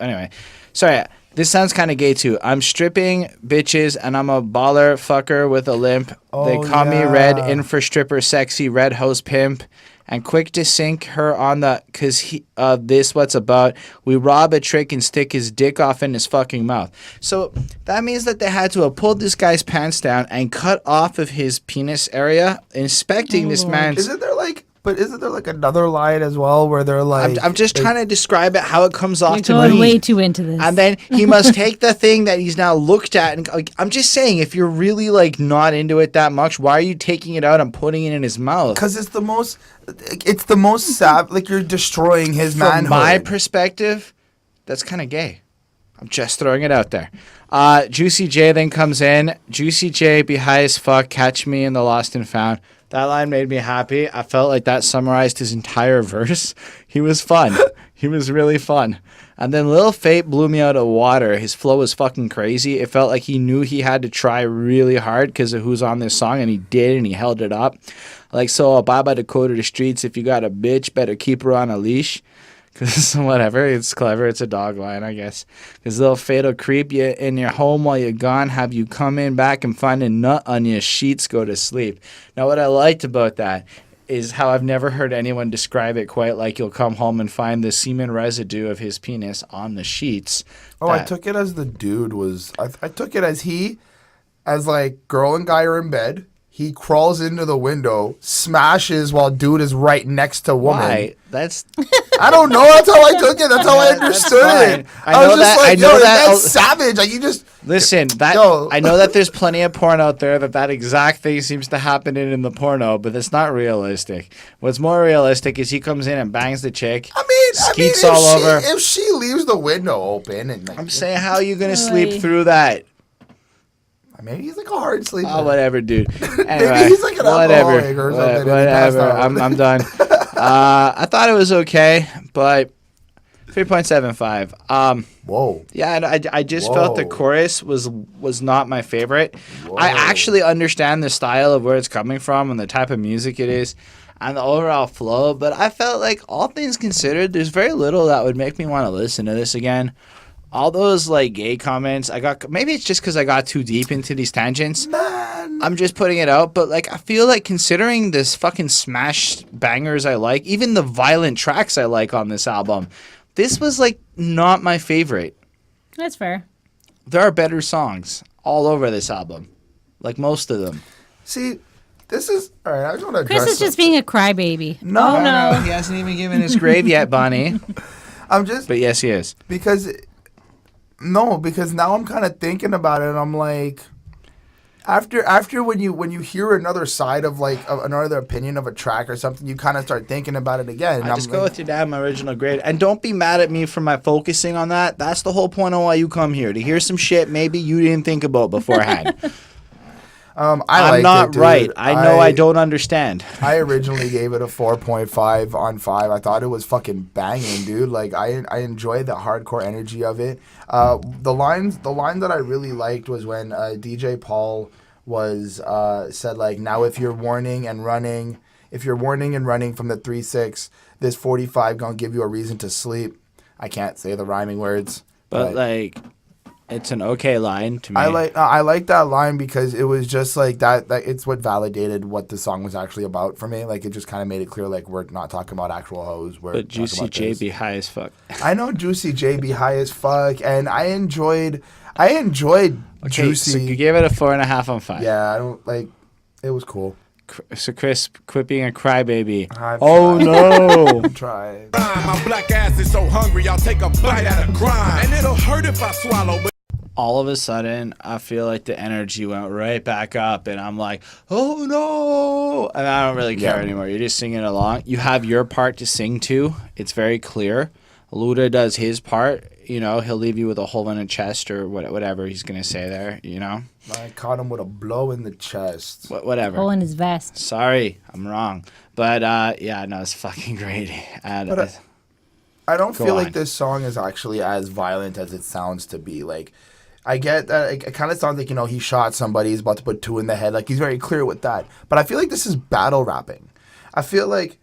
A: Anyway, sorry. This sounds kind of gay too. I'm stripping bitches and I'm a baller fucker with a limp. They
B: Oh,
A: call me
B: yeah.
A: red in for stripper sexy red hose pimp and quick to sink her on the cause this what's about. We rob a trick and stick his dick off in his fucking mouth. So that means that they had to have pulled this guy's pants down and cut off of his penis area, inspecting this man's.
B: Isn't there like another line as well where they're like?
A: I'm just trying to describe it how it comes off
C: You're
A: to
C: going
A: me.
C: way too into this.
A: And then he must take the thing that he's now looked at and like, I'm just saying, if you're really like not into it that much, why are you taking it out and putting it in his mouth?
B: Because it's the most sad. Like you're destroying his
A: From
B: manhood.
A: my perspective, that's kind of gay. I'm just throwing it out there. Juicy J then comes in. Juicy J, be high as fuck, catch me in the lost and found. That line made me happy. I felt like that summarized his entire verse. He was fun. He was really fun. And then Lil Fate blew me out of water. His flow was fucking crazy. It felt like he knew he had to try really hard because of who's on this song, and he did, and he held it up. Like, so bye bye to code of the streets. If you got a bitch, better keep her on a leash. Because whatever, it's clever. It's a dog line, I guess. Because Lil Fate will creep you in your home while you're gone, have you come in back and find a nut on your sheets, go to sleep. Now, what I liked about that is how I've never heard anyone describe it quite like you'll come home and find the semen residue of his penis on the sheets.
B: Oh, I took it as the dude was. I took it as like girl and guy are in bed. He crawls into the window, smashes while dude is right next to woman.
A: Why? That's
B: I don't know. That's how I took it. That's how I
A: Yeah, that's
B: understood
A: fine.
B: it.
A: I know
B: was just
A: that- I
B: like,
A: know
B: yo,
A: that-
B: that's savage. Like you just
A: listen. That
B: Yo.
A: I know that there's plenty of porn out there that exact thing seems to happen in the porno, but it's not realistic. What's more realistic is he comes in and bangs the chick. Skeets
B: if
A: all
B: she,
A: over.
B: If she leaves the window open and like,
A: I'm saying, how are you gonna
C: Oy.
A: sleep through that?
B: maybe he's like a hard sleeper.
A: Oh, whatever, dude. Anyway,
B: he's like an alcoholic or something and he passed
A: Whatever.
B: out.
A: I'm done. I thought it was okay, but 3.75.
B: Whoa.
A: Yeah, I just felt the
B: Whoa.
A: chorus was not my favorite. I actually understand the style of where it's coming from and the type of music it is and the overall flow, but I felt like all things considered, there's very little that would make me want to listen to this again. all those like gay comments, maybe it's just because I got too deep into these tangents.
B: Man.
A: I'm just putting it out, but like I feel like considering this fucking smash bangers I like, even the violent tracks I like on this album, this was like not my favorite.
C: That's fair.
A: There are better songs all over this album, like most of them.
B: See, this is all right. I just want to address.
C: Chris is just being a crybaby.
B: No,
C: no.
A: He hasn't even given his grade yet, Bonnie.
B: I'm just.
A: But yes, he is.
B: Because now I'm kind of thinking about it, and I'm like, after when you hear another side of like another opinion of a track or something, you kind of start thinking about it again.
A: I just go with your dad, my original grade, and don't be mad at me for my focusing on that. That's the whole point of why you come here, to hear some shit maybe you didn't think about beforehand. I'm not right. I know I don't understand.
B: I originally gave it a 4.5 on 5. I thought it was fucking banging, dude. Like I enjoyed the hardcore energy of it. The line that I really liked was when DJ Paul was said like, now if you're warning and running from the 3-6, this 45 gonna give you a reason to sleep. I can't say the rhyming words,
A: but like. It's an okay line to me.
B: I like that line because it was just like that it's what validated what the song was actually about for me. Like it just kind of made it clear like we're not talking about actual hoes.
A: But Juicy J be high as fuck.
B: I know Juicy J be high as fuck, and I enjoyed Juicy.
A: So you gave it a 4.5 on 5.
B: Yeah, I don't like. It was cool.
A: So Chris, quit being a crybaby.
B: Oh
A: no!
B: Try.
D: My black ass is so hungry, I'll take a bite out of crime, and it'll hurt if I swallow. But
A: all of a sudden, I feel like the energy went right back up, and I'm like, oh no! And I don't really care anymore. You're just singing along. You have your part to sing to. It's very clear. Luda does his part. You know, he'll leave you with a hole in the chest or whatever he's going to say there, you know?
B: I caught him with a blow in the chest.
A: Whatever.
C: Hole in his vest.
A: Sorry, I'm wrong. But, yeah, no, it's fucking great.
B: I don't feel like this song is actually as violent as it sounds to be. Like, I get that it kind of sounds like, you know, he shot somebody, he's about to put 2 in the head. Like, he's very clear with that. But I feel like this is battle rapping. I feel like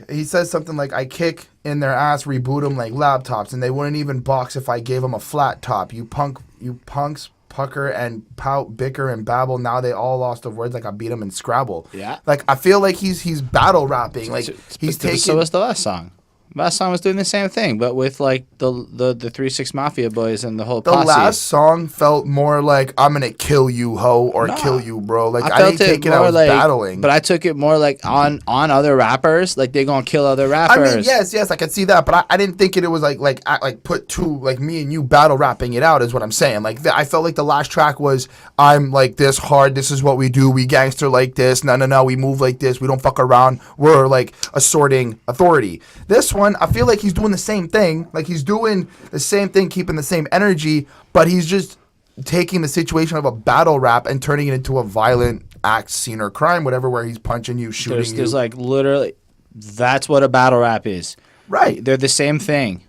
B: he says something like, I kick in their ass, reboot them like laptops, and they wouldn't even box if I gave them a flat top. You punks pucker and pout, bicker and babble. Now they all lost of words like I beat them in Scrabble.
A: Yeah.
B: Like, I feel like he's battle rapping. Like, he's taking...
A: So was the last song. Last song was doing the same thing, but with like the 3-6 Mafia boys and the whole posse.
B: The last song felt more like I'm gonna kill you, ho, or kill you, bro. Like I didn't take it I was like, battling,
A: but I took it more like on other rappers, like they gonna kill other rappers.
B: I mean, yes, I could see that, but I didn't think it was like put 2 like me and you battle rapping it out is what I'm saying. Like I felt like the last track was I'm like this hard. This is what we do. We gangster like this. No. We move like this. We don't fuck around. We're like assorting authority. This one. I feel like he's doing the same thing. Like he's doing the same thing, keeping the same energy, but he's just taking the situation of a battle rap and turning it into a violent act, scene, or crime, whatever, where he's punching you, shooting you.
A: There's like literally, that's what a battle rap is.
B: Right.
A: They're the same thing.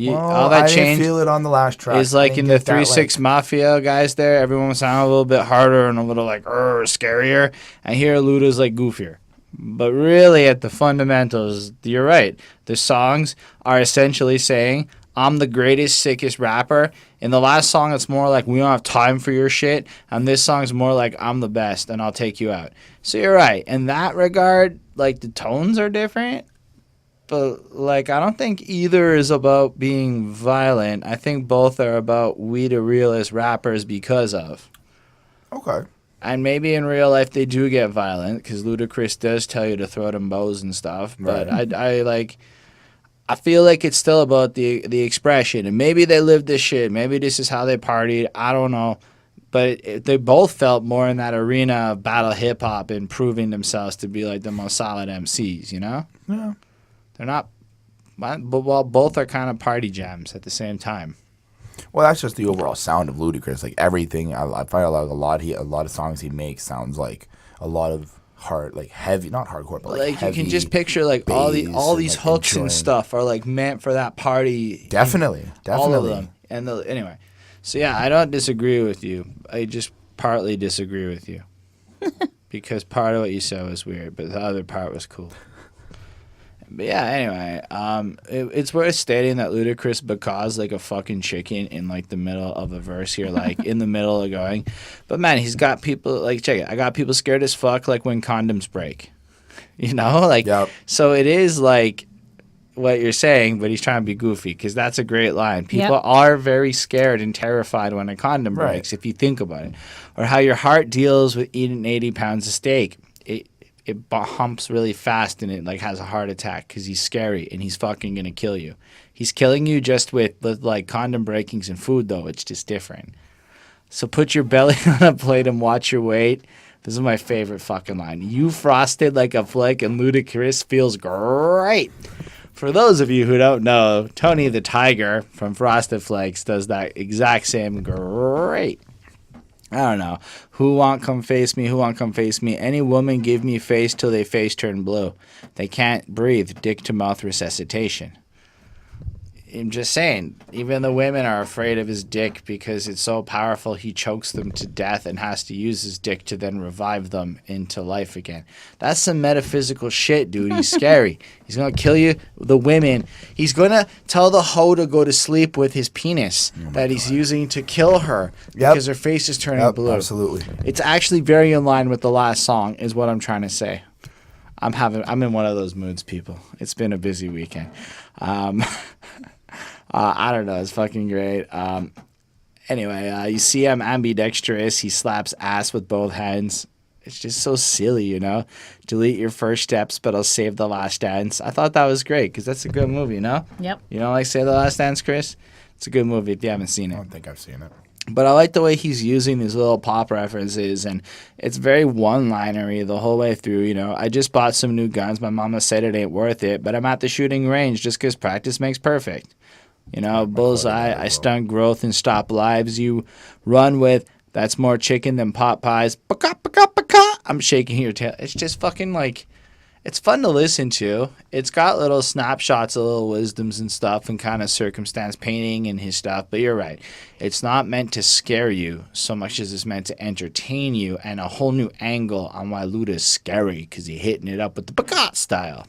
B: All that change. I didn't feel it on the last track.
A: Is like in the 3-6 Mafia guys there, everyone was sounding a little bit harder and a little like scarier, and here Luda's like goofier. But really, at the fundamentals, you're right. The songs are essentially saying, I'm the greatest, sickest rapper. In the last song, it's more like, we don't have time for your shit. And this song's more like, I'm the best, and I'll take you out. So you're right. In that regard, like, the tones are different. But, like, I don't think either is about being violent. I think both are about we the realest rappers because of.
B: Okay.
A: And maybe in real life they do get violent because Ludacris does tell you to throw them bows and stuff. But I feel like it's still about the expression. And maybe they lived this shit. Maybe this is how they partied. I don't know. But they both felt more in that arena of battle hip hop and proving themselves to be like the most solid MCs, you know?
B: Yeah.
A: They're not, but both are kind of party jams at the same time.
B: Well, that's just the overall sound of Ludacris. Like everything, I find like a lot of songs he makes sounds like a lot of hard, like heavy, not hardcore, but like heavy
A: you can just picture like all these like hooks and stuff are like meant for that party.
B: Definitely.
A: All of them. And anyway, so yeah, I don't disagree with you. I just partly disagree with you because part of what you said was weird, but the other part was cool. But yeah, anyway, it's worth stating that Ludacris because like a fucking chicken in like the middle of a verse here, like in the middle of going. But man, he's got people like check it. I got people scared as fuck like when condoms break. You know, like
B: Yep.
A: so it is like what you're saying, but he's trying to be goofy because that's a great line. People
C: Yep.
A: are very scared and terrified when a condom breaks, if you think about it, or how your heart deals with eating 80 pounds of steak. It humps really fast and it like has a heart attack because he's scary and he's fucking gonna kill you. He's killing you just with like condom breakings and food though. It's just different. So put your belly on a plate and watch your weight. This is my favorite fucking line. You frosted like a flake and Ludacris feels great. For those of you who don't know, Tony the Tiger from Frosted Flakes does that exact same great. I don't know. Who want come face me? Who want come face me? Any woman give me face till they face turn blue. They can't breathe. Dick to mouth resuscitation. I'm just saying, even the women are afraid of his dick because it's so powerful he chokes them to death and has to use his dick to then revive them into life again. That's some metaphysical shit, dude. He's scary. He's going to kill you, the women. He's going to tell the hoe to go to sleep with his penis that he's using to kill her because her face is turning blue.
B: Absolutely.
A: It's actually very in line with the last song is what I'm trying to say. I'm in one of those moods, people. It's been a busy weekend. I don't know. It's fucking great. Anyway, you see him ambidextrous. He slaps ass with both hands. It's just so silly, you know? Delete your first steps, but I'll save the last dance. I thought that was great because that's a good movie, you know?
C: Yep.
A: You don't like Save the Last Dance, Chris? It's a good movie if you haven't seen
B: I
A: it.
B: don't think I've seen it.
A: But I like the way he's using these little pop references, and it's very one-linery the whole way through, you know. I just bought some new guns. My mama said it ain't worth it, but I'm at the shooting range just because practice makes perfect. You know, bullseye, I stunt growth and stop lives. You run with, that's more chicken than pot pies. Baka, baka, baka. I'm shaking your tail. It's just fucking like, it's fun to listen to. It's got little snapshots of little wisdoms and stuff and kind of circumstance painting and his stuff. But you're right. It's not meant to scare you so much as it's meant to entertain you and a whole new angle on why Luda's scary because he's hitting it up with the Baka style.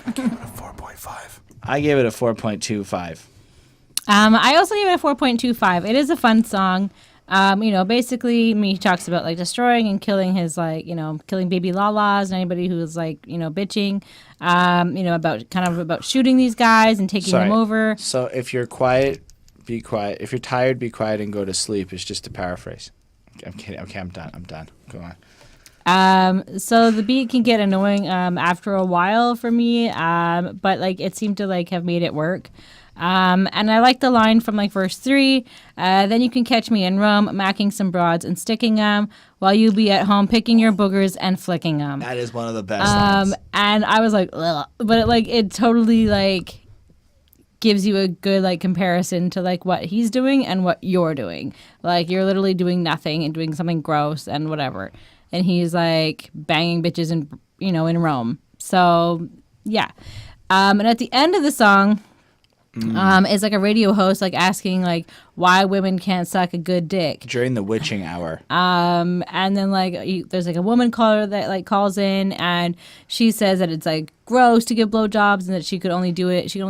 B: I gave it a 4.5.
A: I gave it a 4.25.
C: I also gave it a 4.25. It is a fun song. You know, basically, he talks about like destroying and killing his like, you know, killing baby lalas and anybody who's like, you know, bitching. You know, about shooting these guys and taking them over.
A: So if you're quiet, be quiet. If you're tired, be quiet and go to sleep. It's just a paraphrase. I'm kidding. Okay, I'm done. Go on.
C: So the beat can get annoying after a while for me, but like it seemed to like have made it work. And I like the line from like verse 3. Then you can catch me in Rome, macking some broads and sticking them, while you be at home picking your boogers and flicking them.
A: That is one of the best lines.
C: And I was like, ugh. But it totally like gives you a good like comparison to like what he's doing and what you're doing. Like you're literally doing nothing and doing something gross and whatever. And he's like banging bitches in Rome. So yeah. And at the end of the song, is like a radio host like asking like why women can't suck a good dick
A: during the witching hour.
C: And then like there's like a woman caller that like calls in and she says that it's like gross to give blowjobs and that she could only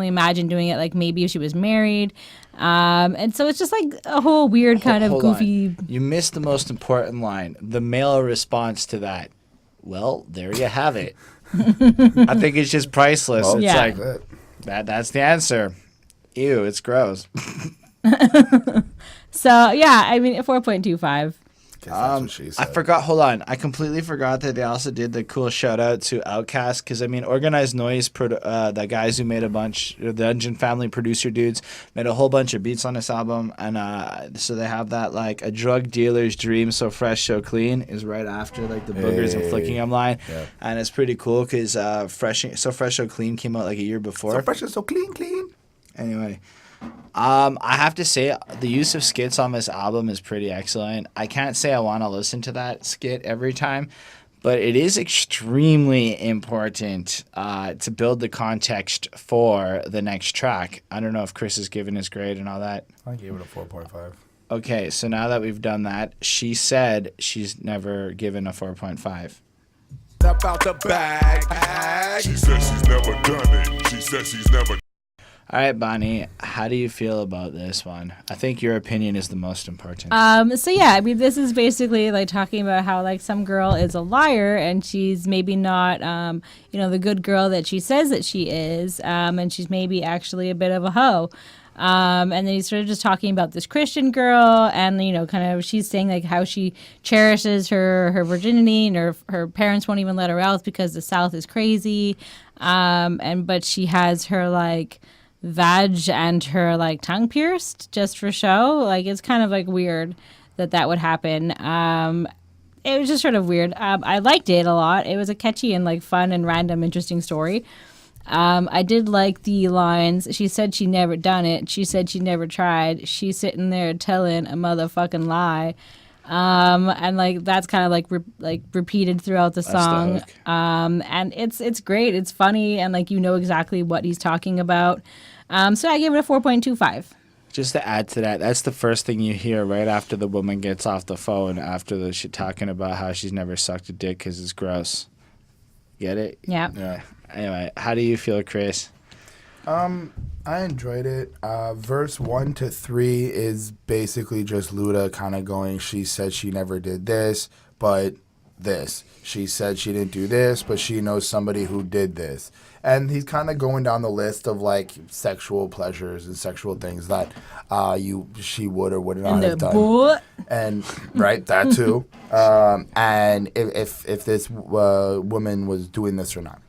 C: imagine doing it like maybe if she was married. And so it's just like a whole weird kind of goofy.
A: On. You missed the most important line. The male response to that. Well, there you have it. I think it's just priceless.
B: Well,
A: it's
C: yeah.
A: like that's the answer. Ew, it's gross.
C: So yeah, I mean 4.25.
B: That's what she said.
A: I forgot. Hold on, I completely forgot that they also did the cool shout out to Outkast because I mean, Organized Noise, the guys who made a bunch, the Dungeon Family producer dudes made a whole bunch of beats on this album, and so they have that like a drug dealer's dream, so fresh, so clean is right after like the boogers and flicking them line, and it's pretty cool because fresh, so clean came out like a year before.
B: So fresh and so clean.
A: Anyway. I have to say the use of skits on this album is pretty excellent. I can't say I want to listen to that skit every time, but it is extremely important to build the context for the next track. I don't know if Chris has given his grade and all that.
B: I gave it a 4.5.
A: Okay, so now that we've done that, she said she's never given a 4.5.
D: Step out the bag. She says she's never done it. She says she's never.
A: All right, Bonnie, how do you feel about this one? I think your opinion is the most important.
C: So yeah, I mean, this is basically like talking about how like some girl is a liar and she's maybe not, the good girl that she says that she is, and she's maybe actually a bit of a hoe. And then he's sort of just talking about this Christian girl, and kind of she's saying like how she cherishes her virginity, and her parents won't even let her out because the South is crazy, but she has her like vag and her like tongue pierced just for show. Like it's kind of like weird that would happen. It was just sort of weird. I liked it a lot. It was a catchy and like fun and random interesting story. I did like the lines. She said she never done it. She said she never tried. She's sitting there telling a motherfucking lie. And like that's kind of like repeated throughout the song. And it's great. It's funny and like exactly what he's talking about. So I gave it a 4.25.
A: Just to add to that, that's the first thing you hear right after the woman gets off the phone after the shit talking about how she's never sucked a dick because it's gross. Get it?
C: Yeah.
A: Anyway, how do you feel, Chris?
B: I enjoyed it. Verse 1 to 3 is basically just Luda kind of going, she said she never did this, but this. She said she didn't do this, but she knows somebody who did this. And he's kind of going down the list of like sexual pleasures and sexual things that she would or would not have done. And right, that too. And if this woman was doing this or not.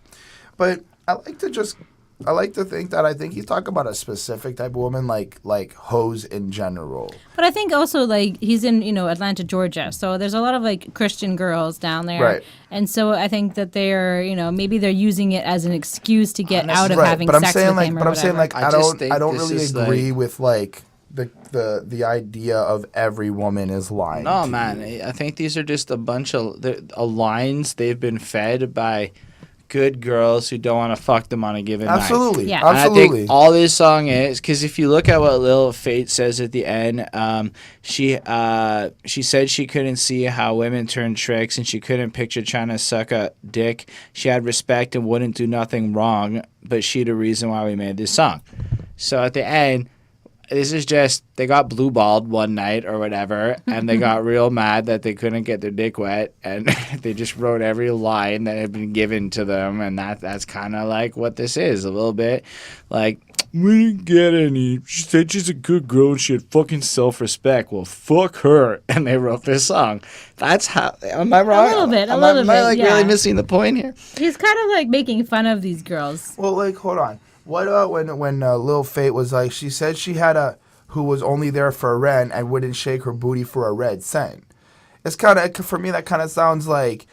B: But I like to think that I think he's talking about a specific type of woman, like hoes in general.
C: But I think also like he's in Atlanta, Georgia, so there's a lot of like Christian girls down there,
B: right?
C: And so I think that they're maybe they're using it as an excuse to get out of having sex with him.
B: But I'm saying like I don't really agree
A: like,
B: with like the idea of every woman is lying.
A: No, man, I think these are just a bunch of lines they've been fed by good girls who don't want to fuck them on a given night.
B: Absolutely.
C: Yeah.
B: Absolutely.
A: And I think all this song is, because if you look at what Lil Fate says at the end, she said she couldn't see how women turn tricks and she couldn't picture trying to suck a dick. She had respect and wouldn't do nothing wrong, but she the reason why we made this song. So at the end, this is just, they got blue-balled one night or whatever, and they got real mad that they couldn't get their dick wet, and they just wrote every line that had been given to them, and that's kind of like what this is, a little bit. Like, we didn't get any. She said she's a good girl and she had fucking self-respect. Well, fuck her. And they wrote this song. That's how, am I wrong?
C: A little bit,
A: Am I really missing the point here?
C: He's kind of like making fun of these girls.
B: Well, like, hold on. What when Lil Fate was like, she said she had who was only there for a rent and wouldn't shake her booty for a red cent. It's kind of, for me, that kind of sounds like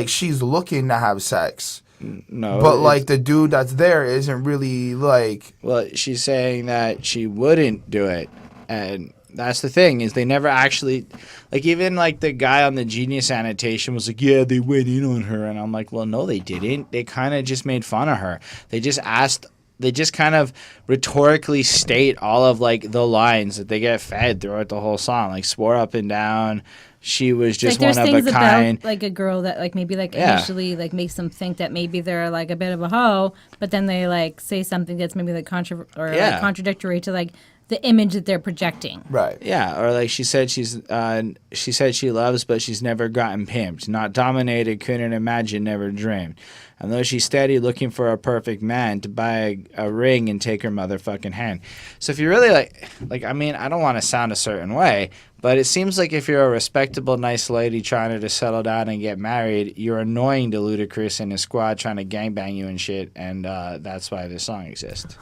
B: she's looking to have sex.
A: No.
B: But like the dude that's there isn't really like.
A: Well, she's saying that she wouldn't do it, and that's the thing is they never actually, like even like the guy on the Genius annotation was like, yeah, they went in on her, and I'm like, well, no, they didn't. They kind of just made fun of her. They just kind of rhetorically state all of like the lines that they get fed throughout the whole song, like swore up and down. She was just
C: like,
A: one of a kind.
C: About, like a girl that like maybe like initially like makes them think that maybe they're like a bit of a hoe, but then they like say something that's maybe like like contradictory to like the image that they're projecting.
B: Right.
A: Yeah, or like she said she loves, but she's never gotten pimped, not dominated, couldn't imagine, never dreamed. And though she's steady looking for a perfect man to buy a ring and take her motherfucking hand. So if you really like, I mean, I don't want to sound a certain way, but it seems like if you're a respectable, nice lady trying to settle down and get married, you're annoying to Ludacris and his squad trying to gangbang you and shit, and that's why this song exists.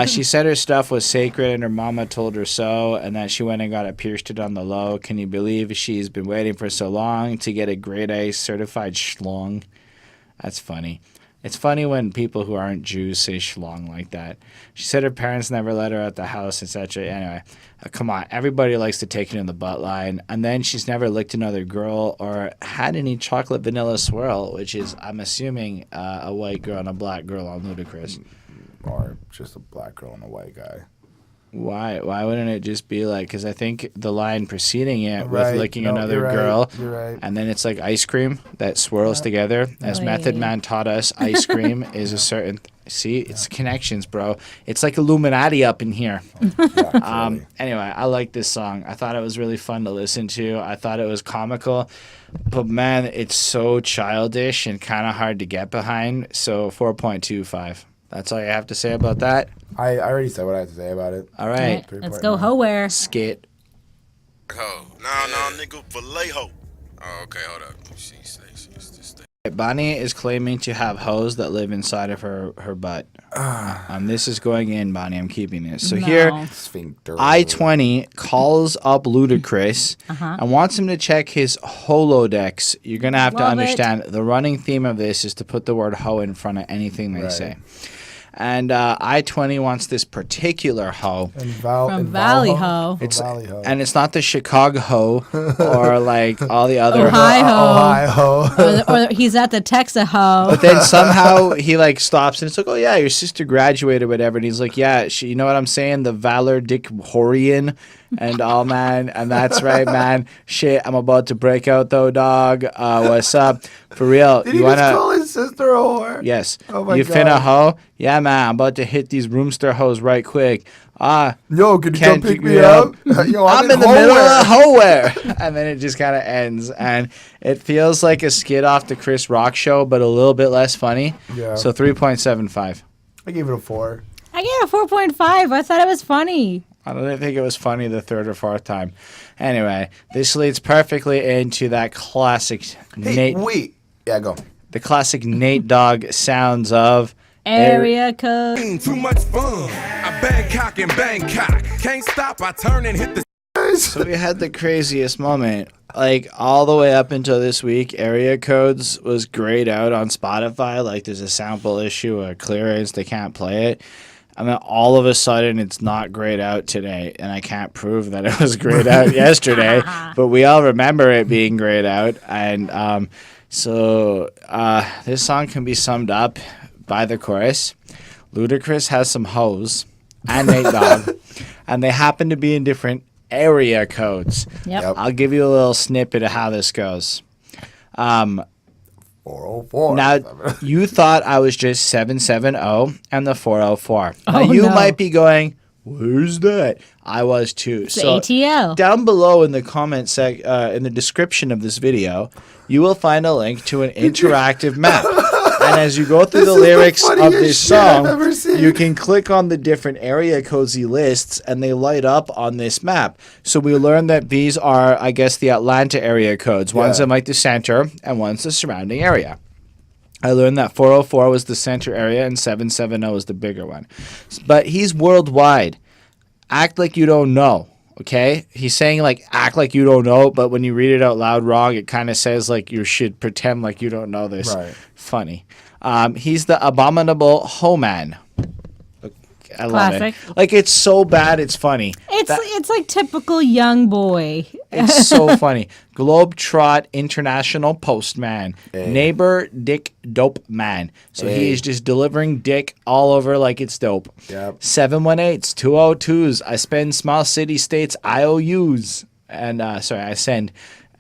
A: She said her stuff was sacred and her mama told her so, and that she went and got it pierced on the low. Can you believe she's been waiting for so long to get a grade A certified schlong? That's funny. It's funny when people who aren't Jews say schlong like that. She said her parents never let her out the house, etc. Anyway, come on. Everybody likes to take it in the butt line. And then she's never licked another girl or had any chocolate vanilla swirl, which is, I'm assuming, a white girl and a black girl on Ludacris.
B: Or just a black girl and a white guy.
A: Why? Why wouldn't it just be like? Because I think the line preceding it
B: Right.
A: with licking
B: No,
A: another
B: you're right.
A: girl,
B: You're right.
A: and then it's like ice cream that swirls together. As Method
C: Oy.
A: Man taught us, ice cream is a certain. See, it's connections, bro. It's like Illuminati up in here.
B: Yeah,
A: Anyway, I like this song. I thought it was really fun to listen to. I thought it was comical, but man, it's so childish and kind of hard to get behind. So 4.25. That's all you have to say about that.
B: I already said what I had to say about it.
A: All right,
C: Let's go Howhere.
A: Skit.
E: Ho. No, nigga, Vallejo. Oh, okay, hold up. She
A: Bonnie is claiming to have hoes that live inside of her butt. This is going in, Bonnie. I'm keeping this. So here,
B: Sphincter.
A: I-20 calls up Ludacris and wants him to check his holodex. You're going to have to
C: Love it.
A: understand the running theme of this is to put the word hoe in front of anything they
B: Right.
A: say. And I-20 wants this particular hoe.
C: From Valley Ho.
A: It's
B: Valley Ho.
A: and it's not the Chicago hoe or like all the other
C: Ohio.
B: Ohio.
C: Or he's at the Texas Ho.
A: But then somehow he like stops and it's like, oh yeah, your sister graduated, whatever. And he's like, yeah, you know what I'm saying? The Valor Dick Horian and all, man. And that's right, man. Shit, I'm about to break out though, dog. What's up? For real,
B: Did
A: you
B: he
A: wanna?
B: just call his sister a whore?
A: Yes.
B: Oh my
A: you
B: God.
A: finna hoe? Yeah, man. I'm about to hit these roomster hoes right quick.
B: Yo, could you
A: Can't
B: come pick me up? Yo,
A: I'm in the middle of
B: Howhere.
A: Howhere. And then it just kind of ends. And it feels like a skit off the Chris Rock show, but a little bit less funny.
B: Yeah.
A: So 3.75.
B: I gave it a 4.
C: I gave it a 4.5. I thought it was funny.
A: I don't think it was funny the third or fourth time. Anyway, this leads perfectly into that classic
B: Hey,
A: Nate.
B: wait. Yeah, go.
A: The classic Nate Dogg sounds of
C: Area code.
D: Too much fun. I Bangkok and Bangkok. Can't stop. I turn and hit the.
A: So we had the craziest moment. Like all the way up until this week, area codes was grayed out on Spotify. Like there's a sample issue, a clearance, they can't play it. And then all of a sudden it's not grayed out today. And I can't prove that it was grayed out yesterday. But we all remember it being grayed out. And so this song can be summed up by the chorus. Ludacris has some hoes and Nate Dogg. And they happen to be in different area codes.
C: Yep.
A: I'll give you a little snippet of how this goes.
B: 404.
A: Now, you thought I was just 770 and the 404. Now,
C: Oh,
A: you
C: no.
A: might be going, where's that? I was too.
C: It's ATL.
A: Down below in the comment in the description of this video, you will find a link to an interactive map. And as you go through
B: This
A: the
B: is the
A: lyrics of
B: funniest
A: this
B: shit I've
A: song,
B: ever seen.
A: you can click on the different area codes he lists, and they light up on this map. So we learned that these are, I guess, the Atlanta area codes. One's
B: Yeah.
A: in like the center, and one's the surrounding area. I learned that 404 was the center area, and 770 was the bigger one. But he's worldwide. Act like you don't know. Okay, he's saying like act like you don't know, but when you read it out loud wrong, it kind of says like you should pretend like you don't know this.
B: Right.
A: Funny. He's the abominable homan. I love
C: Classic.
A: it. Like it's so bad, it's funny.
C: It's like typical young boy.
A: It's so funny. Globetrot International Postman. Neighbor Dick Dope Man. So he
B: Hey.
A: is just delivering dick all over like it's dope.
B: Yep.
A: 718s, 202s. I spend small city states IOUs. And I send.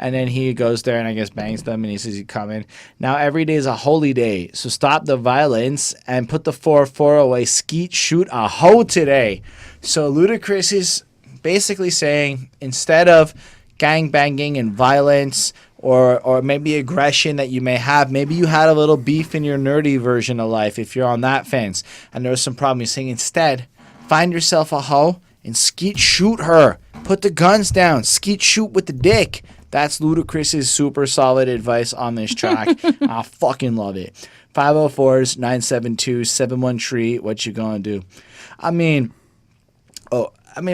A: And then he goes there and I guess bangs them and he says he's coming. Now every day is a holy day. So stop the violence and put the 4-4 away. Skeet shoot a hoe today. So Ludacris is basically saying instead of gang banging and violence or maybe aggression that you may have, maybe you had a little beef in your nerdy version of life if you're on that fence and there was some problem. He's saying instead, find yourself a hoe and skeet shoot her. Put the guns down. Skeet shoot with the dick. That's Ludacris's super solid advice on this track. I fucking love it. 504s, 972, 713, what you gonna do? I mean,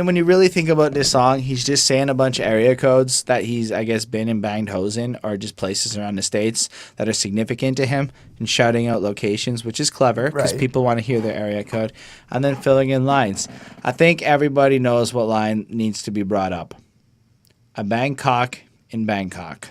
A: when you really think about this song, he's just saying a bunch of area codes that he's, I guess, been and banged hoes in, or just places around the states that are significant to him, and shouting out locations, which is clever because
B: Right.
A: people want to hear their area code, and then filling in lines. I think everybody knows what line needs to be brought up. A Bangkok in Bangkok.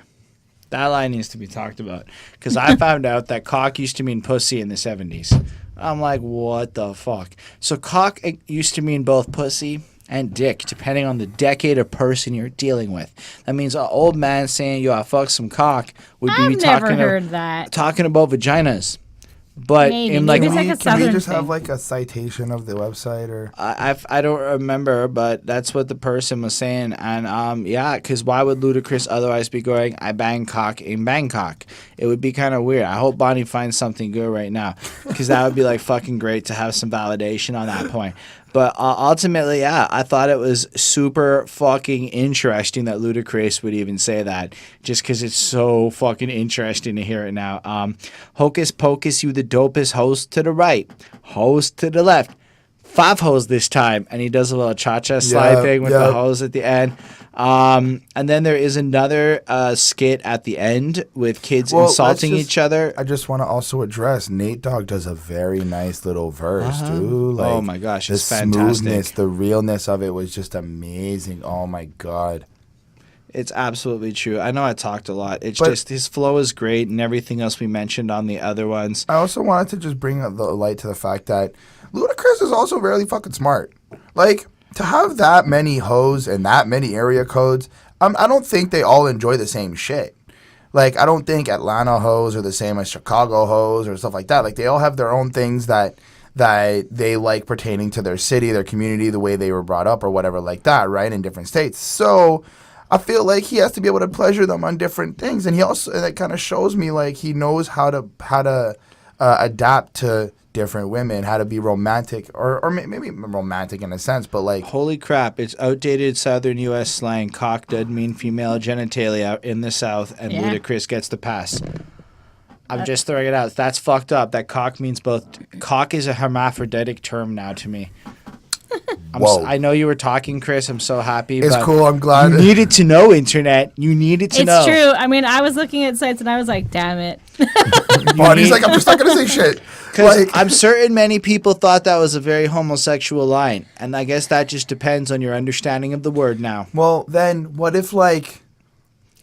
A: That line needs to be talked about because I found out that cock used to mean pussy in the 70s. I'm like, what the fuck? So cock used to mean both pussy and dick, depending on the decade of person you're dealing with. That means an old man saying, yo, I fuck some cock would be
C: I've never
A: talking,
C: heard that.
A: talking about vaginas. But
C: Maybe.
A: in like,
C: Maybe it's like a
B: Can we
C: southern
B: just have
C: thing.
B: like a citation of the website or?
A: I don't remember, but that's what the person was saying. And yeah, because why would Ludacris otherwise be going, I bang cock in Bangkok? It would be kind of weird. I hope Bonnie finds something good right now, because that would be like fucking great to have some validation on that point. But ultimately, yeah, I thought it was super fucking interesting that Ludacris would even say that, just because it's so fucking interesting to hear it now. Hocus pocus, you the dopest host to the right, host to the left. 5 hoes this time. And he does a little cha-cha slide thing with the hoes at the end. And then there is another skit at the end with kids insulting each other.
B: I just want to also address Nate Dogg does a very nice little verse, dude. Like,
A: oh my gosh, it's
B: the
A: fantastic.
B: Smoothness, the realness of it was just amazing. Oh my god.
A: It's absolutely true. I know I talked a lot. It's just his flow is great and everything else we mentioned on the other ones.
B: I also wanted to just bring the light to the fact that Ludacris is also really fucking smart. Like, to have that many hoes and that many area codes, I don't think they all enjoy the same shit. Like, I don't think Atlanta hoes are the same as Chicago hoes or stuff like that. Like, they all have their own things that they like pertaining to their city, their community, the way they were brought up or whatever like that, right, in different states. So I feel like he has to be able to pleasure them on different things. And he also, that kind of shows me, like, he knows how to adapt to different women, how to be romantic, or maybe romantic in a sense, but like,
A: holy crap, it's outdated southern U.S. slang. Cock does mean female genitalia in the South, and Ludacris gets the pass. I'm just throwing it out. That's fucked up. That cock means both. Cock is a hermaphroditic term now to me. I know you were talking, Chris. I'm so happy.
B: It's
A: but
B: cool. I'm glad.
A: You needed to know, internet. You needed to know.
C: It's true. I mean, I was looking at sites and I was like, damn it.
B: He's like, I'm just not going to say shit.
A: Because I'm certain many people thought that was a very homosexual line. And I guess that just depends on your understanding of the word now.
B: Well, then what if, like,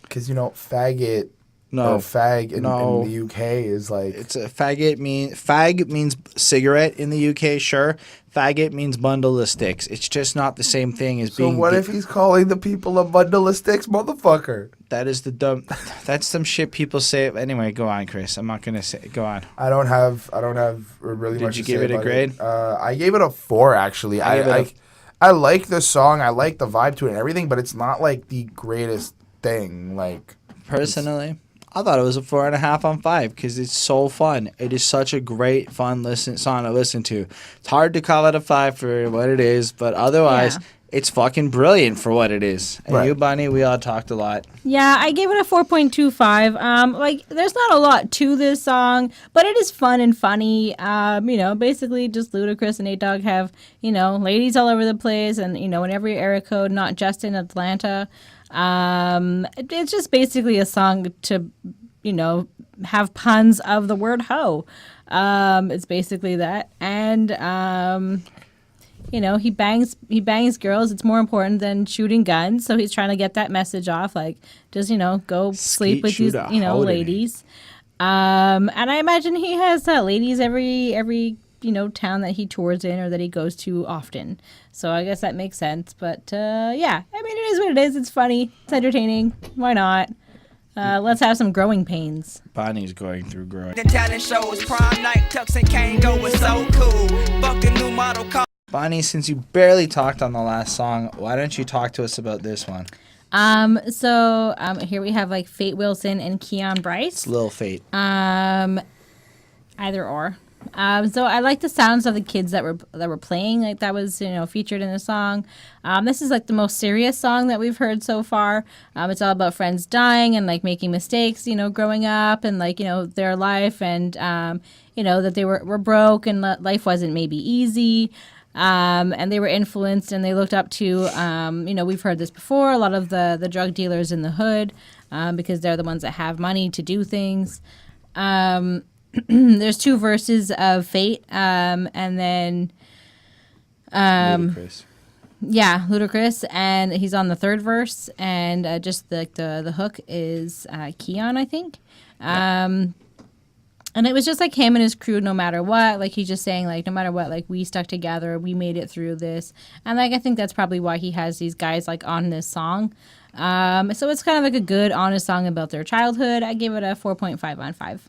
B: because, you know, faggot or fag in the UK is like...
A: It's a faggot fag means cigarette in the UK, sure. Faggot means bundle of sticks. It's just not the same thing as being...
B: So what if he's calling the people a bundle of sticks, motherfucker?
A: That is the dumb... That's some shit people say. Anyway, go on, Chris. I'm not going to say... Go on.
B: I don't have really much to say.
A: Did you give it a grade?
B: I gave it a 4, actually. I like the song. I like the vibe to it and everything, but it's not like the greatest thing. Like,
A: personally, I thought it was a 4.5 on 5 because it's so fun. It is such a great, fun song to listen to. It's hard to call it a 5 for what it is, but otherwise, it's fucking brilliant for what it is. And you, Bonnie, we all talked a lot.
C: Yeah, I gave it a 4.25. Like, there's not a lot to this song, but it is fun and funny. You know, basically just Ludacris and Nate Dogg have, you know, ladies all over the place and, you know, in every area code, not just in Atlanta. It's just basically a song to, you know, have puns of the word hoe. It's basically that. And, you know, he bangs girls. It's more important than shooting guns. So he's trying to get that message off. Like, just, you know, go sleep with these, you know, ladies. And I imagine he has ladies every, you know, town that he tours in or that he goes to often. So I guess that makes sense. But, yeah, I mean, it is what it is. It's funny. It's entertaining. Why not? Let's have some growing pains.
A: Bonnie's going through growing.
F: The talent shows prom night, Tux and Kango was so cool. Fucking new model car.
A: Bonnie, since you barely talked on the last song, why don't you talk to us about this one?
C: So here we have like Fate Wilson and Keon Bryce.
A: It's Lil Fate.
C: Either or. So I like the sounds of the kids that were playing, like that was, you know, featured in the song. This is like the most serious song that we've heard so far. It's all about friends dying and like making mistakes, you know, growing up and like, you know, their life and, you know, that they were broke and life wasn't maybe easy. And they were influenced and they looked up to, you know, we've heard this before, a lot of the drug dealers in the hood, because they're the ones that have money to do things. There's 2 verses of Fate, and then
A: Ludacris.
C: Yeah, Ludacris, and he's on the 3rd verse, and just the hook is Keon, I think. And it was just like him and his crew, no matter what. Like he's just saying, like no matter what, like we stuck together, we made it through this, and like I think that's probably why he has these guys like on this song. So it's kind of like a good, honest song about their childhood. I give it a 4.5 on 5.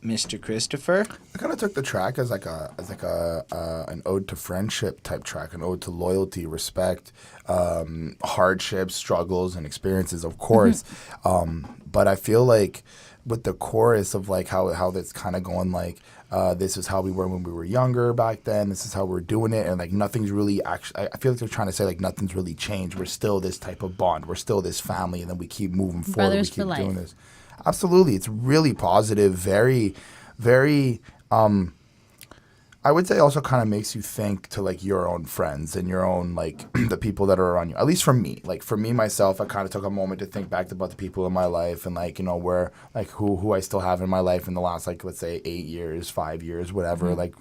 A: Mr. Christopher.
B: I kind of took the track as like an ode to friendship type track, an ode to loyalty, respect, hardships, struggles, and experiences, of course. But I feel like with the chorus of like how that's kind of going like, this is how we were when we were younger back then. This is how we're doing it, and like nothing's really actually. I feel like they're trying to say like nothing's really changed. We're still this type of bond. We're still this family, and then we keep moving forward.
C: Brothers
B: We keep
C: for
B: doing
C: life.
B: this. Absolutely, it's really positive. Very, very. I would say also kind of makes you think to like your own friends and your own like the people that are around you. At least for me, like for me myself, I kind of took a moment to think back about the people in my life and like where like who I still have in my life in the last like let's say 8 years, 5 years, whatever. Like,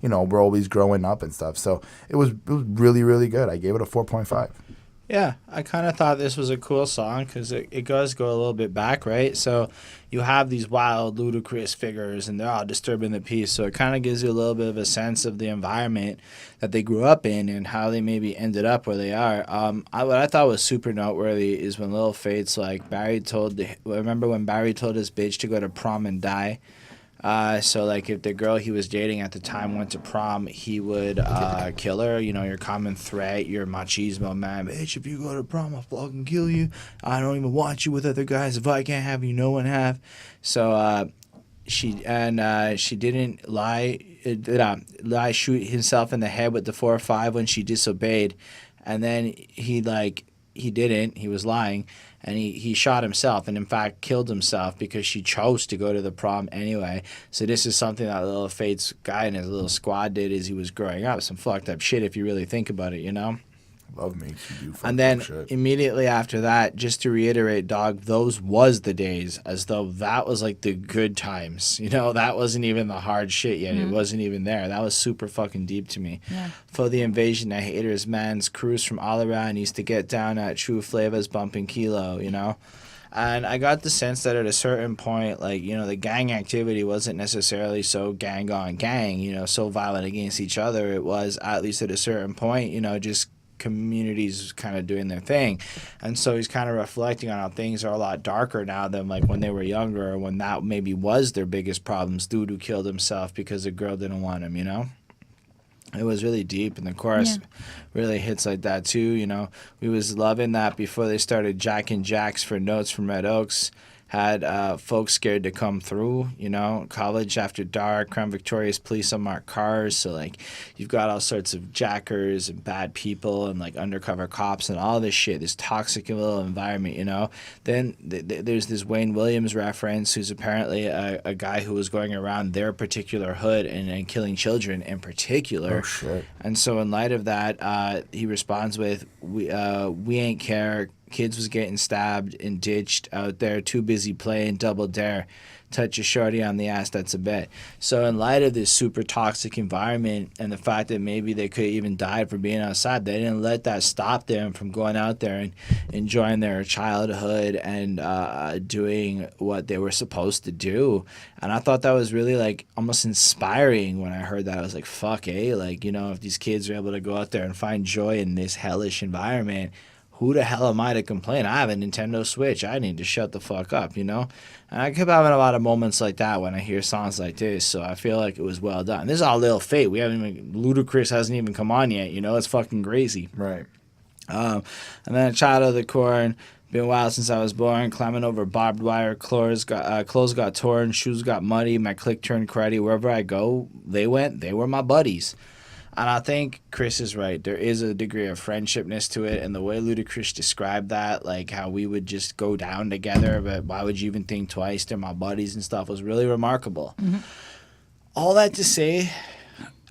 B: we're always growing up and stuff. So it was really really good. I gave it a 4.5.
A: Yeah, I kind of thought this was a cool song because it does go a little bit back, right? So you have these wild, ludicrous figures, and they're all disturbing the peace. So it kind of gives you a little bit of a sense of the environment that they grew up in and how they maybe ended up where they are. What I thought was super noteworthy is when Lil Fate's like, remember when Barry told his bitch to go to prom and die? So, like, if the girl he was dating at the time went to prom, he would kill her. Your common threat, your machismo man. Bitch, if you go to prom, I'll fucking kill you. I don't even want you with other guys. If I can't have you, no one have. So, she didn't shoot himself in the head with the 4-5 when she disobeyed. And then he didn't. He was lying. And he shot himself and, in fact, killed himself because she chose to go to the prom anyway. So this is something that Lil Fate's guy and his little squad did as he was growing up. Some fucked up shit if you really think about it,
B: Love makes you do fucked
A: And then
B: up shit.
A: immediately after that, just to reiterate, Dogg, those was the days, as though that was like the good times. That wasn't even the hard shit yet. It wasn't even there. That was super fucking deep to me.
C: Yeah.
A: For the invasion of haters, man's crews from all around used to get down at True Flavors bumping Kilo, And I got the sense that at a certain point, like, the gang activity wasn't necessarily so gang on gang, so violent against each other. It was, at least at a certain point, just communities kind of doing their thing. And so he's kind of reflecting on how things are a lot darker now than like when they were younger, or when that maybe was their biggest problems. Dude who killed himself because a girl didn't want him, It was really deep, and the chorus really hits like that too, We was loving that before they started jacking jacks for notes from Red Oaks. Had folks scared to come through, college after dark, Crown Victoria's police unmarked cars. So, like, you've got all sorts of jackers and bad people and, like, undercover cops and all this shit, this toxic little environment, Then there's this Wayne Williams reference, who's apparently a guy who was going around their particular hood and killing children in particular.
B: Oh, shit.
A: And so in light of that, he responds with, we ain't care. Kids was getting stabbed and ditched out there, too busy playing double dare. Touch a shorty on the ass, that's a bet. So in light of this super toxic environment and the fact that maybe they could even die for being outside, they didn't let that stop them from going out there and enjoying their childhood and doing what they were supposed to do. And I thought that was really like almost inspiring when I heard that. I was like, fuck, like, if these kids are able to go out there and find joy in this hellish environment, who the hell am I to complain? I have a Nintendo Switch. I need to shut the fuck up, And I keep having a lot of moments like that when I hear songs like this, so I feel like it was well done. This is all Lil Fate. Ludacris hasn't even come on yet, It's fucking crazy.
B: Right.
A: And then a child of the corn. Been a while since I was born. Climbing over barbed wire. Clothes got torn. Shoes got muddy. My clique turned cruddy. Wherever I go, they went. They were my buddies. And I think Chris is right. There is a degree of friendshipness to it. And the way Ludacris described that, like how we would just go down together, but why would you even think twice? They're my buddies and stuff, was really remarkable. Mm-hmm. All that to say,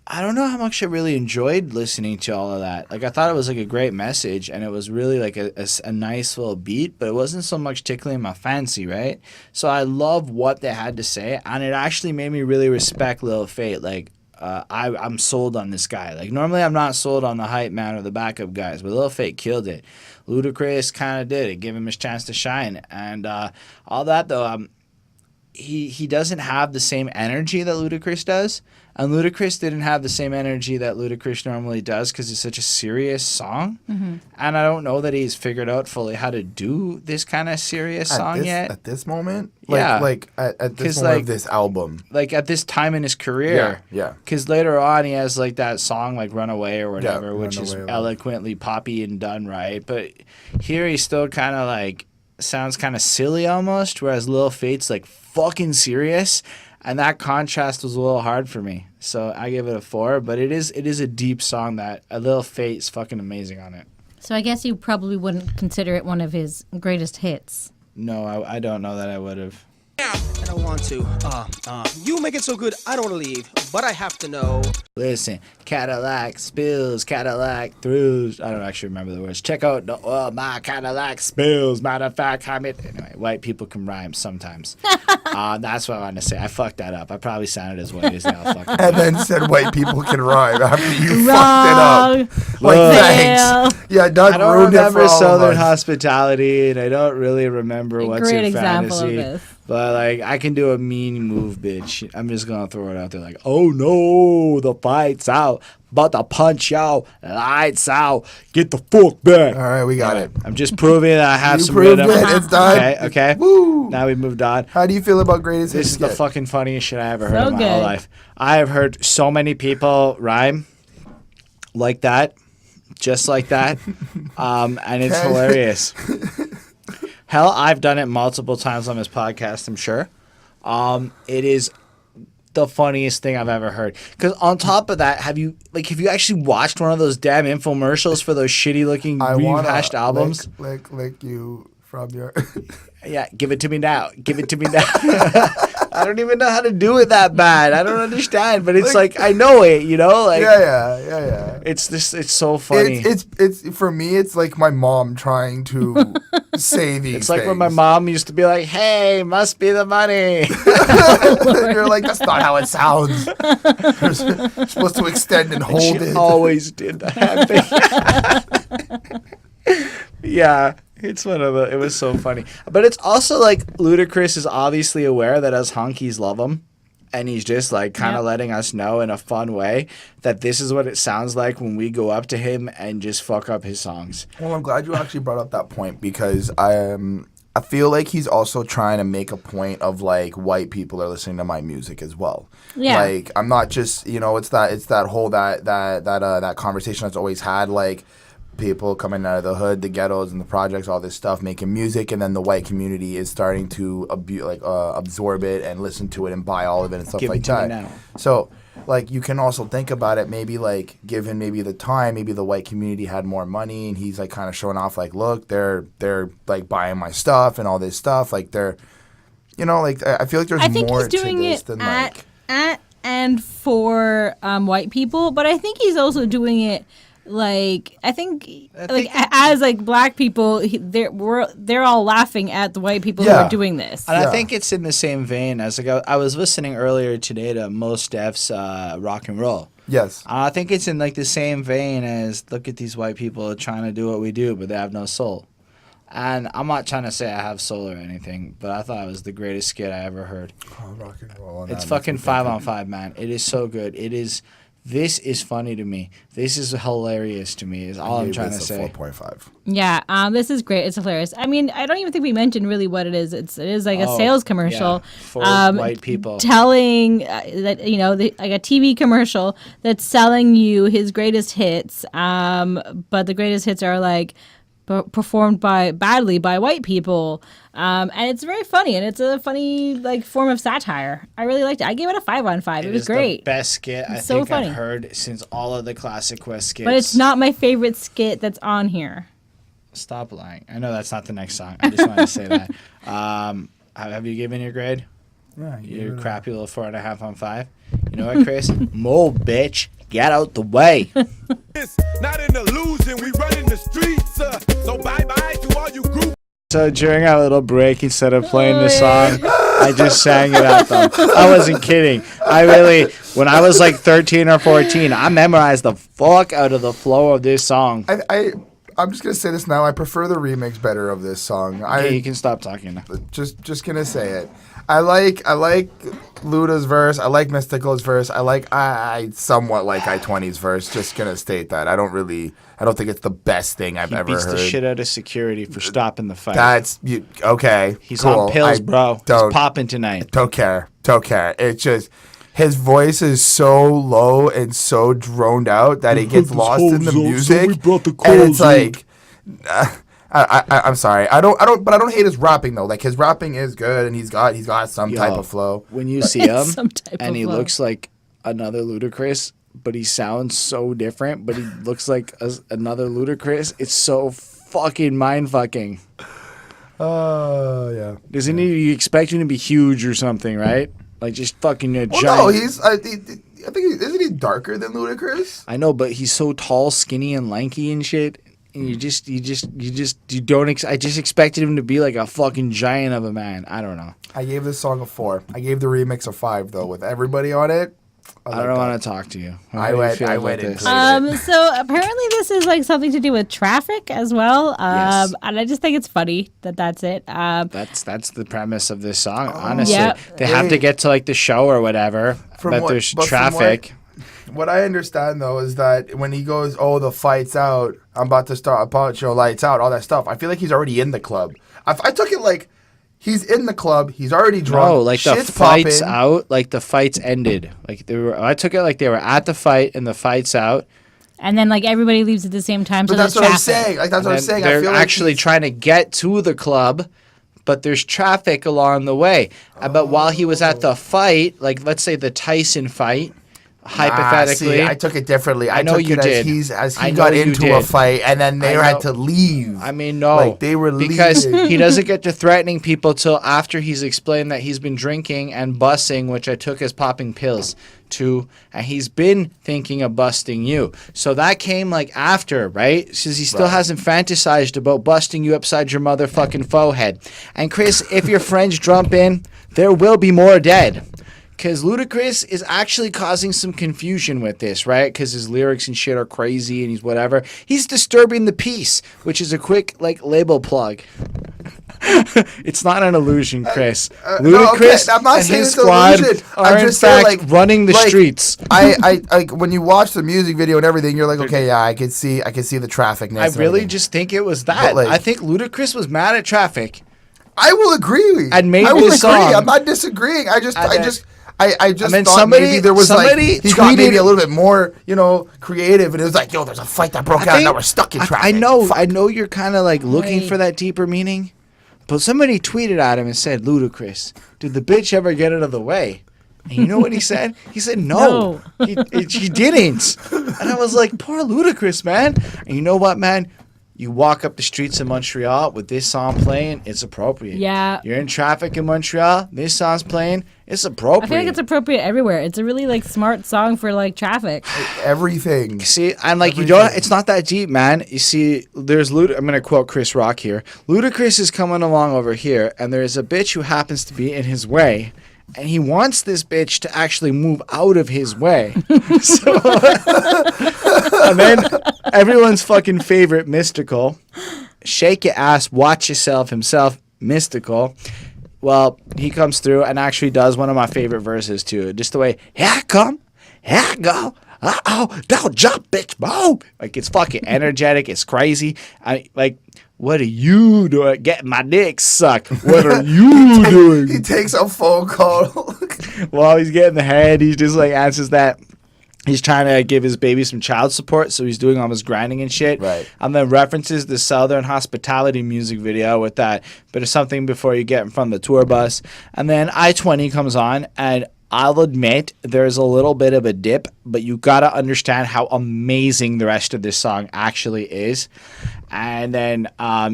A: I don't know how much I really enjoyed listening to all of that. Like, I thought it was like a great message, and it was really like a nice little beat, but it wasn't so much tickling my fancy, right? So I love what they had to say, and it actually made me really respect Lil Fate. Like, I'm sold on this guy. Like, normally I'm not sold on the hype man or the backup guys, but Lil Fate killed it. Ludacris kind of did it, give him his chance to shine. And all that, though, he doesn't have the same energy that Ludacris does. And Ludacris didn't have the same energy that Ludacris normally does because it's such a serious song.
C: Mm-hmm.
A: And I don't know that he's figured out fully how to do this kind of serious song yet.
B: At this moment?
A: Yeah.
B: At this moment of this album.
A: Like at this time in his career.
B: Yeah.
A: Because later on he has like that song like Runaway or whatever,
B: Yeah,
A: which is
B: Runaway.
A: eloquently poppy and done right. But here he's still kind of like, sounds kind of silly almost, whereas Lil Fate's like fucking serious. And that contrast was a little hard for me. So I give it a 4, but it is a deep song that a Lil Fate's fucking amazing on it.
C: So I guess you probably wouldn't consider it one of his greatest hits.
A: No, I don't know that I would have.
G: I don't want to. You make it so good, I don't want to leave, but I have to know.
A: Listen, Cadillac spills, Cadillac throughs. I don't actually remember the words. Check out the oil, my Cadillac spills. Matter of fact, anyway, white people can rhyme sometimes. That's what I wanted to say. I fucked that up. I probably sounded as white as hell. Fucking
B: And then said white people can rhyme after you
C: Wrong.
B: fucked it up. Like, thanks. Yeah, Doug
A: I don't
B: ruined it for
A: remember
B: all
A: Southern
B: of us.
A: hospitality, and I don't really remember what's
C: Great
A: in
C: example
A: fantasy.
C: of this.
A: But like, I can do a mean move, bitch. I'm just gonna throw it out there, like, oh no, the fight's out, about to punch out, lights out, get the fuck back.
B: All right, we got it.
A: I'm just proving that I have
B: You
A: some
B: proved
A: rhythm.
B: it. It's done.
A: Okay.
B: Woo.
A: Now we moved on.
B: How do you feel about greatest
A: This
B: hits?
A: is the
B: Skit?
A: fucking funniest shit I ever heard
C: So
A: in my whole
C: good.
A: life. I have heard so many people rhyme like that, just like that, and it's
B: Okay.
A: hilarious. Hell, I've done it multiple times on this podcast, I'm sure. It is the funniest thing I've ever heard. Because on top of that, have you actually watched one of those damn infomercials for those shitty looking
B: I wanna
A: rehashed albums?
B: lick you from your.
A: Yeah, give it to me now. Give it to me now. I don't even know how to do it that bad. I don't understand, but it's like I know it, you know? Like
B: Yeah.
A: it's just it's so funny.
B: It's for me. It's like my mom trying to say these.
A: It's like when
B: things.
A: my mom used to be like, "Hey, must be the money."
B: You're like, that's not how it sounds. You're supposed to extend and hold
A: She
B: it.
A: always did that. Yeah, it's one of the. It was so funny, but it's also like Ludacris is obviously aware that us honkies love him, and he's just like kind of
C: Yep.
A: letting us know in a fun way that this is what it sounds like when we go up to him and just fuck up his songs.
B: Well, I'm glad you actually brought up that point because I feel like he's also trying to make a point of like white people are listening to my music as well.
C: Yeah.
B: Like I'm not just it's that whole that conversation that's always had like people coming out of the hood, the ghettos, and the projects, all this stuff, making music, and then the white community is starting to absorb it and listen to it and buy all of it and stuff
A: Give it
B: like
A: to me
B: that.
A: now.
B: So, like, you can also think about it, maybe like given maybe the time, maybe the white community had more money, and he's like kind of showing off, like, look, they're like buying my stuff and all this stuff, like they're, like I feel like there's
C: I think
B: more
C: he's doing
B: to this
C: it
B: than
C: at
B: like.
C: and for white people, but I think he's also doing it like as like black people. They're all laughing at the white people who
B: Yeah.
C: are doing this.
A: And
B: Yeah.
A: I think it's in the same vein as like I was listening earlier today to Mos Def's Rock and Roll.
B: Yes.
A: I think it's in like the same vein as look at these white people trying to do what we do, but they have no soul. And I'm not trying to say I have soul or anything, but I thought it was the greatest skit I ever heard.
B: Oh, rock and roll on
A: It's
B: that
A: fucking
B: makes me think
A: 5-on-5, man. It is so good. This is funny to me. This is hilarious to me. Is all I'm
B: Gave
A: trying to
B: this a
A: say.
B: 4.5.
C: Yeah, this is great. It's hilarious. I mean, I don't even think we mentioned really what it is. It is like a sales commercial
A: Yeah, for white people.
C: telling that like a TV commercial that's selling you his greatest hits. But the greatest hits are like performed badly by white people. And it's very funny, and it's a funny like form of satire. I really liked it. I gave it a 5-on-5. It was
A: is
C: great.
A: the best skit I
C: so
A: think
C: funny.
A: I've heard since all of the Classic Quest skits.
C: But it's not my favorite skit that's on here.
A: Stop lying. I know that's not the next song. I just wanted to say that. Have you given your grade?
B: Yeah,
A: Your crappy little 4.5 on 5. You know what, Chris? Mo, bitch, get out the way.
D: Not in the illusion, we run in the streets. So bye-bye to all you group.
A: So during our little break, instead of playing the song, I just sang it at them. I wasn't kidding. When I was like 13 or 14, I memorized the fuck out of the flow of this song.
B: I I'm just gonna say this now. I prefer the remix better of this song.
A: Okay, you can stop talking now.
B: Just gonna say it. I like Luda's verse. I like Mystikal's verse. I somewhat like I-20's verse. Just gonna state that. I don't think it's the best thing I've ever
A: Beats
B: heard.
A: the shit out of security for stopping the fight.
B: That's okay.
A: He's
B: cool.
A: on pills, bro. He's
B: Don't
A: popping tonight.
B: Don't care. It's just his voice is so low and so droned out that it gets lost in the music. And it's like, I'm sorry. I don't hate his rapping though. Like his rapping is good, and he's got some type of flow.
A: When you see him,
C: Some type
A: and
C: of
A: he
C: flow.
A: looks like another Ludacris, but he sounds so different. But he looks like another Ludacris. It's so fucking mind fucking.
B: Oh yeah.
A: Doesn't he? You expect him to be huge or something, right? Like just fucking a giant.
B: No, I think isn't he darker than Ludacris?
A: I know, but he's so tall, skinny, and lanky and shit. And I just expected him to be like a fucking giant of a man. I don't know.
B: I gave this song a 4. I gave the remix a 5 though, with everybody on it.
A: I don't want to talk to you.
B: I went and
C: So apparently this is like something to do with traffic as well.
A: Yes.
C: And I just think it's funny that's it.
A: That's the premise of this song. Honestly,
C: Yeah.
A: they have to get to like the show or whatever, but there's traffic.
B: What I understand though is that when he goes, "Oh, the fight's out. I'm about to start a pot show, lights out," all that stuff. I feel like he's already in the club. I took it like he's in the club. He's already drunk.
A: No, like the
B: shit's
A: fight's
B: popping.
A: out. Like the fight's ended. Like they were. I took it like they were at the fight and the fight's out.
C: And then like everybody leaves at the same time.
B: But
C: So
B: that's
C: there's
B: what I'm
C: traffic.
B: saying. Like that's what I'm
A: And
B: saying.
A: They're
B: I feel like
A: actually trying to get to the club, but there's traffic along the way. But while he was at the fight, like let's say the Tyson fight, hypothetically,
B: I took it differently. I
A: know
B: took
A: you
B: it
A: did.
B: as
A: I
B: he
A: know
B: got
A: you
B: into a
A: did.
B: fight, and then they
A: I
B: had
A: know.
B: to leave.
A: I mean, no,
B: Like, they were
A: because
B: leaving.
A: he doesn't get to threatening people till after he's explained that he's been drinking and busing, which I took as popping pills too, and he's been thinking of busting you. So that came like after, right? Because he still hasn't fantasized about busting you upside your motherfucking forehead. And Chris, if your friends jump in, there will be more dead. Because Ludacris is actually causing some confusion with this, right? Because his lyrics and shit are crazy and he's whatever. He's disturbing the peace, which is a quick like label plug. It's not an illusion, Chris. Ludacris
B: I'm not
A: and
B: saying
A: his
B: it's an
A: squad
B: illusion.
A: are
B: I'm
A: in
B: just saying,
A: fact
B: like,
A: running the streets.
B: I like when you watch the music video and everything, you're like, okay, yeah, I can see the trafficness.
A: I
B: and
A: really
B: everything.
A: just think it was that.
B: But, like-
A: I think Ludacris was mad at traffic.
B: I will agree.
A: And made
B: I will
A: this
B: agree.
A: song.
B: I'm not disagreeing. I just
A: And then
B: thought
A: somebody-
B: maybe there was
A: somebody
B: like he got maybe
A: tweeted-
B: a little bit more, creative, and it was like, yo, there's a fight that broke out, and now we're stuck in traffic.
A: I know.
B: Fuck.
A: I know you're kind of like looking
C: Right.
A: for that deeper meaning, but somebody tweeted at him and said, "Ludacris, did the bitch ever get out of the way?" And you know what he said? He said, "No, he didn't." And I was like, "Poor Ludacris, man." And you know what, man? You walk up the streets of Montreal with this song playing, it's appropriate.
C: Yeah.
A: You're in traffic in Montreal, this song's playing, it's appropriate.
C: I feel like it's appropriate everywhere. It's a really like smart song for like traffic.
B: Everything.
A: See, and like you don't, it's not that deep, man. You see, there's I'm gonna quote Chris Rock here. Ludacris is coming along over here, and there's a bitch who happens to be in his way, and he wants this bitch to actually move out of his way. So, and then everyone's fucking favorite Mystikal, shake your ass, watch yourself himself, Mystikal. Well, he comes through and actually does one of my favorite verses too. Just the way, here I come, here I go. Uh-oh, don't jump, bitch, move. Like, it's fucking energetic. It's crazy. What are you doing? Getting my dick sucked. What are you doing?
B: He takes a phone call.
A: While he's getting the head, he just like answers that. He's trying to give his baby some child support, so he's doing all his grinding and shit.
B: Right.
A: And then references the Southern Hospitality music video with that bit of something before you get from the tour bus. And then I-20 comes on, and I'll admit there's a little bit of a dip, but you got to understand how amazing the rest of this song actually is. And then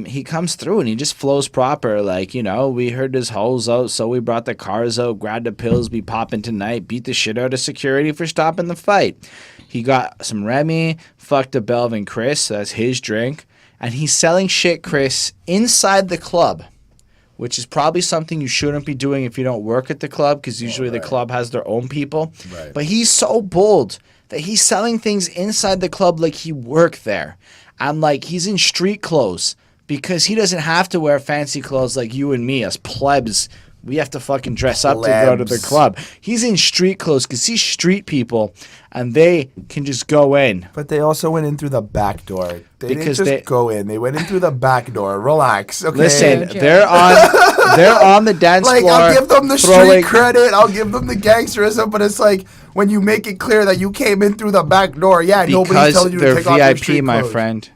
A: he comes through and he just flows proper. Like, we heard his hoes out, so we brought the cars out, grabbed the pills, be popping tonight, beat the shit out of security for stopping the fight. He got some Remy, fucked a Belvin Chris, that's his drink. And he's selling shit, Chris, inside the club, which is probably something you shouldn't be doing if you don't work at the club, because usually the club has their own people.
B: Right.
A: But he's so bold that he's selling things inside the club like he worked there. and like he's in street clothes because he doesn't have to wear fancy clothes like you and me as plebs. We have to fucking dress up to go to the club. He's in street clothes because he's street people, and they can just go in.
B: But they also went in through the back door. They
A: Because
B: didn't just go in. They went in through the back door. Relax, okay?
A: Listen, they're on the dance
B: like,
A: floor.
B: I'll give them the street credit. I'll give them the gangsterism. But it's like when you make it clear that you came in through the back door. Yeah, nobody's telling you to take off your street
A: VIP, my
B: clothes.
A: friend.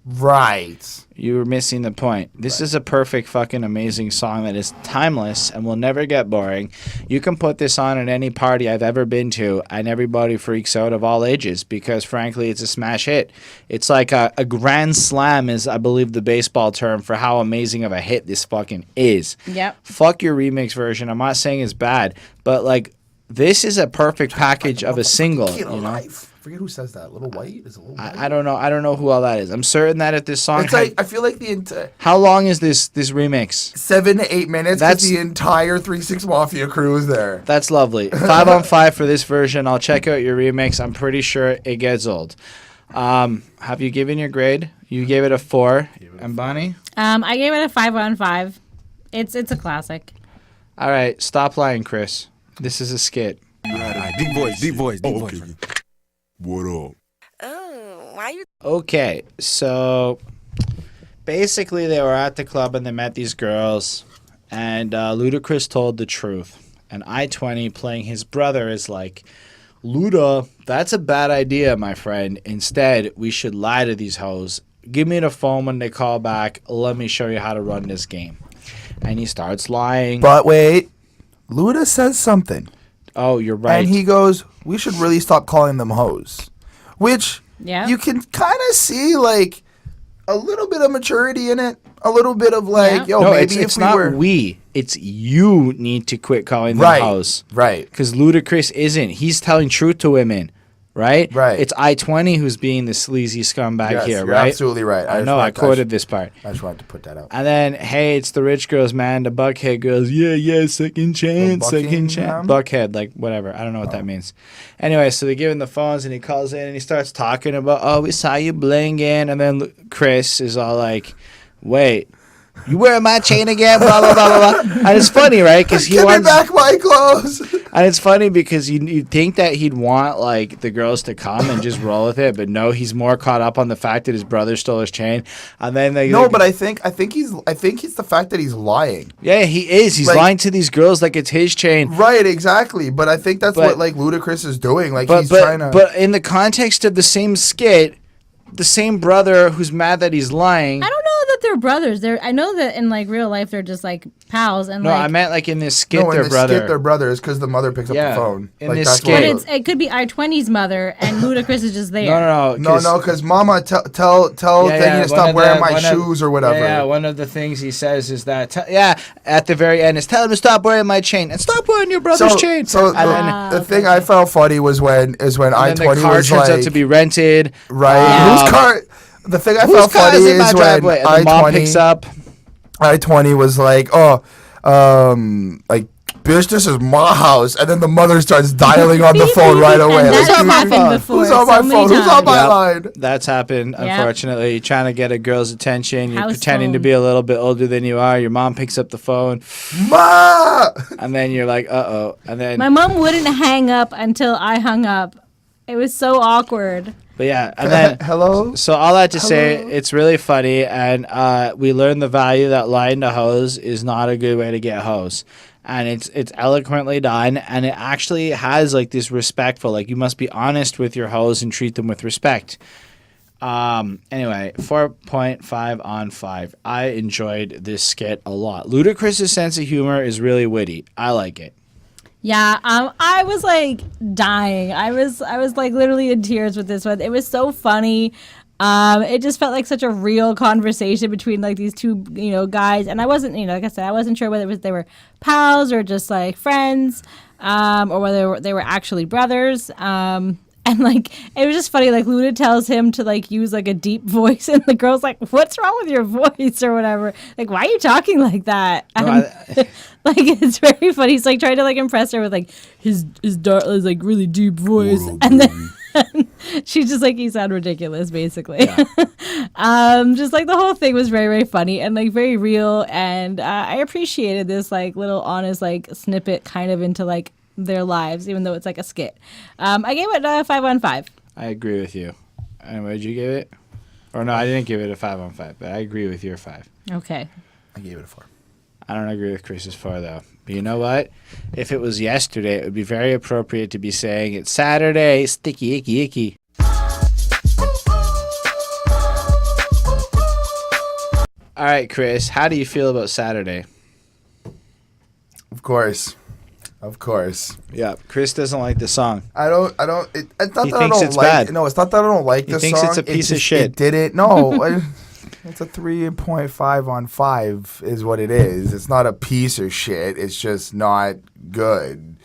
B: Right.
A: You were missing the point. This is a perfect fucking amazing song that is timeless and will never get boring. You can put this on at any party I've ever been to, and everybody freaks out of all ages because, frankly, it's a smash hit. It's like a grand slam is, I believe, the baseball term for how amazing of a hit this fucking is.
C: Yep.
A: Fuck your remix version. I'm not saying it's bad, but, like, this is a perfect package of a single, you know?
B: I forget who says that. Little White? Is it Little White?
A: I don't know. I don't know who all that is. I'm certain that if this song
B: It's like, I feel like the entire...
A: How long is this remix?
B: 7 to 8 minutes because the entire 3-6 Mafia crew is there.
A: That's lovely. 5 on 5 for this version. I'll check out your remix. I'm pretty sure it gets old. Have you given your grade? You gave it a 4. And Bonnie?
C: I gave it a 5 on 5. It's a classic.
A: All right. Stop lying, Chris. This is a skit.
D: Deep voice. Okay. What up?
H: Oh, why you?
A: Okay, so basically they were at the club and they met these girls, and Ludacris told the truth. And I-20 playing his brother is like, Luda, that's a bad idea, my friend. Instead, we should lie to these hoes. Give me the phone when they call back. Let me show you how to run this game. And he starts lying.
B: But wait, Luda says something.
A: Oh, you're right.
B: And he goes, we should really stop calling them hoes. Which you can kind of see, like, a little bit of maturity in it. A little bit of, like, yo,
A: no,
B: maybe
A: it's
B: if
A: not
B: were...
A: It's you need to quit calling them hoes.
B: Right.
A: Because Ludacris isn't. He's telling truth to women. Right?
B: Right.
A: It's I-20 who's being the sleazy scumbag here,
B: you're
A: right?
B: absolutely right.
A: I know, I quoted this part.
B: I just wanted to put that out.
A: And then, hey, it's the rich girls, man. The Buckhead girls, yeah, second chance. Buckhead, like, whatever. I don't know what that means. Anyway, so they give him the phones, and he calls in, and he starts talking about, oh, we saw you blinging. And then Chris is all like, wait, you wearing my chain again? Blah, blah, blah, blah, blah. And it's funny, right? Because he
B: Give
A: wants...
B: me back my clothes.
A: And it's funny because you'd think that he'd want, like, the girls to come and just roll with it, but no, he's more caught up on the fact that his brother stole his chain. And then they...
B: No, but I think he's the fact that he's lying.
A: Yeah, he is. He's
B: like,
A: lying to these girls like it's his chain.
B: Right, exactly. But I think that's what, like, Ludacris is doing. Like, he's trying to...
A: But in the context of the same skit, the same brother who's mad that he's lying...
C: I don't know that they're brothers. I know that in, like, real life they're just, like, pals. And
A: no,
C: like,
A: I meant, like, in this skit,
B: no,
A: they're brothers.
B: Skit, they're brothers because the mother picks up the phone.
A: In
B: like,
A: this
B: that's
A: skit.
C: But it could be I-20's mother, and Ludacris is just there.
A: No,
B: because Mama tell Thangy to stop wearing my shoes or whatever.
A: Yeah, one of the things he says is that, at the very end, is tell him to stop wearing my chain and stop wearing your brother's chain.
B: So the thing I found funny was when I-20
A: the car
B: was
A: turns
B: like...
A: out to be rented.
B: Right. Whose car... The thing I found funny is when
A: driveway? And the mom picks up.
B: I-20 was like, like, bitch, this is my house. And then the mother starts dialing on the phone right away.
C: And
B: Like,
C: that's happened before.
B: Who's on my phone? Who's on my line?
A: That's happened, unfortunately. You're trying to get a girl's attention. You're
C: House
A: pretending to
C: phone.
A: be a little bit older than you are. Your mom picks up the phone.
B: Ma!
A: And then you're like, uh-oh. And then...
C: My mom wouldn't hang up until I hung up. It was so awkward.
A: But yeah, and then...
B: Hello?
A: So all that to say, it's really funny, and we learned the value that lying to hoes is not a good way to get hoes. And it's eloquently done, and it actually has, like, this respectful, like, you must be honest with your hoes and treat them with respect. Anyway, 4.5 on 5. I enjoyed this skit a lot. Ludacris' sense of humor is really witty. I like it.
C: Yeah, I was like dying. I was like literally in tears with this one. It was so funny. It just felt like such a real conversation between like these two, guys. And I wasn't, like I said, I wasn't sure whether they were pals or just like friends, or whether they were actually brothers. And like it was just funny. Like Luda tells him to like use like a deep voice, and the girl's like, "What's wrong with your voice?" or whatever. Like, why are you talking like that? Like it's very funny. He's like trying to like impress her with like his dark, like really deep voice, and then She's just like, you sound ridiculous, basically. Just like the whole thing was very, very funny and like very real. And I appreciated this like little honest like snippet kind of into like their lives, even though it's like a skit. I gave it a 5 on 5.
A: I agree with you. And what did you give it? Or no, I didn't give it a 5 on 5, but I agree with your 5.
C: Okay.
B: I gave it a 4.
A: I don't agree with Chris's 4 though. But you know what? If it was yesterday, it would be very appropriate to be saying it's Saturday, sticky, icky, icky. All right, Chris, how do you feel about Saturday?
B: Of course.
A: Yeah, Chris doesn't like the song.
B: It's not
A: He
B: that I
A: thinks
B: don't
A: it's
B: like.
A: bad.
B: No, it's not that I don't like
A: He
B: the
A: thinks
B: song.
A: it's a piece of
B: just,
A: shit.
B: It didn't. No, it's a 3.5 on 5 is what it is. It's not a piece of shit. It's just not good.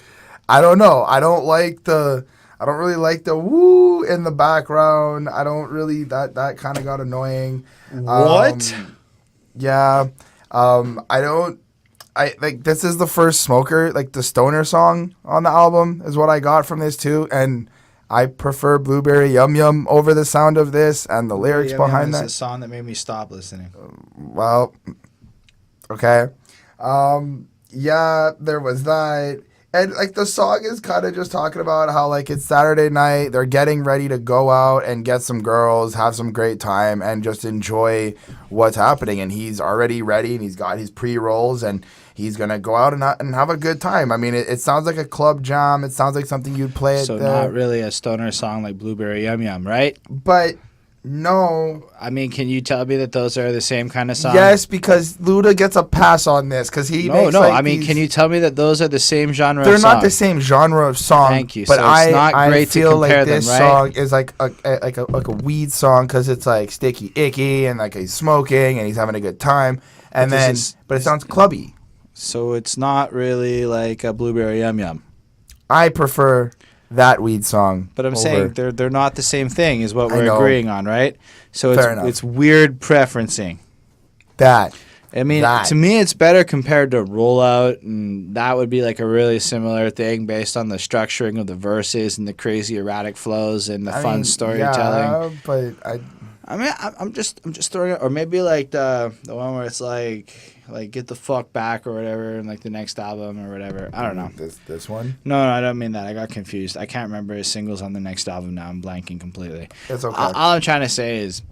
B: I don't know. I don't really like the woo in the background. I don't really. That kind of got annoying.
A: What?
B: Yeah. I like this is the first Smoker, like the stoner song on the album is what I got from this too, and I prefer Blueberry Yum Yum over the sound of this and the lyrics behind that.
A: It's a song that made me stop listening.
B: Well, okay. Yeah, there was that. And like the song is kind of just talking about how like it's Saturday night, they're getting ready to go out and get some girls, have some great time, and just enjoy what's happening. And he's already ready, and he's got his pre-rolls, and he's gonna go out and have a good time. I mean, it sounds like a club jam. It sounds like something you'd play at
A: So
B: the...
A: not really a stoner song like Blueberry Yum Yum, right?
B: But no.
A: I mean, can you tell me that those are the same kind of song?
B: Yes, because Luda gets a pass on this because he makes like
A: I mean, can you tell me that those are the same genre?
B: They're
A: of
B: not
A: song?
B: the same genre of song.
A: Thank you.
B: But
A: So it's not
B: I
A: great to
B: feel
A: compare
B: like
A: them,
B: this
A: right?
B: song is like a weed song because it's like sticky, icky, and like he's smoking and he's having a good time. And
A: But
B: then,
A: this is-
B: but it sounds clubby.
A: So it's not really like a Blueberry Yum Yum.
B: I prefer that weed song.
A: But I'm
B: over-
A: saying they're not the same thing, is what
B: I
A: we're
B: know.
A: agreeing on, right? So
B: Fair enough.
A: it's weird preferencing.
B: that.
A: I mean,
B: That.
A: to me, it's better compared to Rollout, and that would be like a really similar thing based on the structuring of the verses and the crazy erratic flows and the fun storytelling.
B: Yeah, but
A: I mean, I'm just throwing it, or maybe like the one where it's like get the fuck back or whatever, and like the next album or whatever. I don't know.
B: this one.
A: No, I don't mean that. I got confused. I can't remember his singles on the next album now. I'm blanking completely.
B: It's okay.
A: All I'm trying to say is,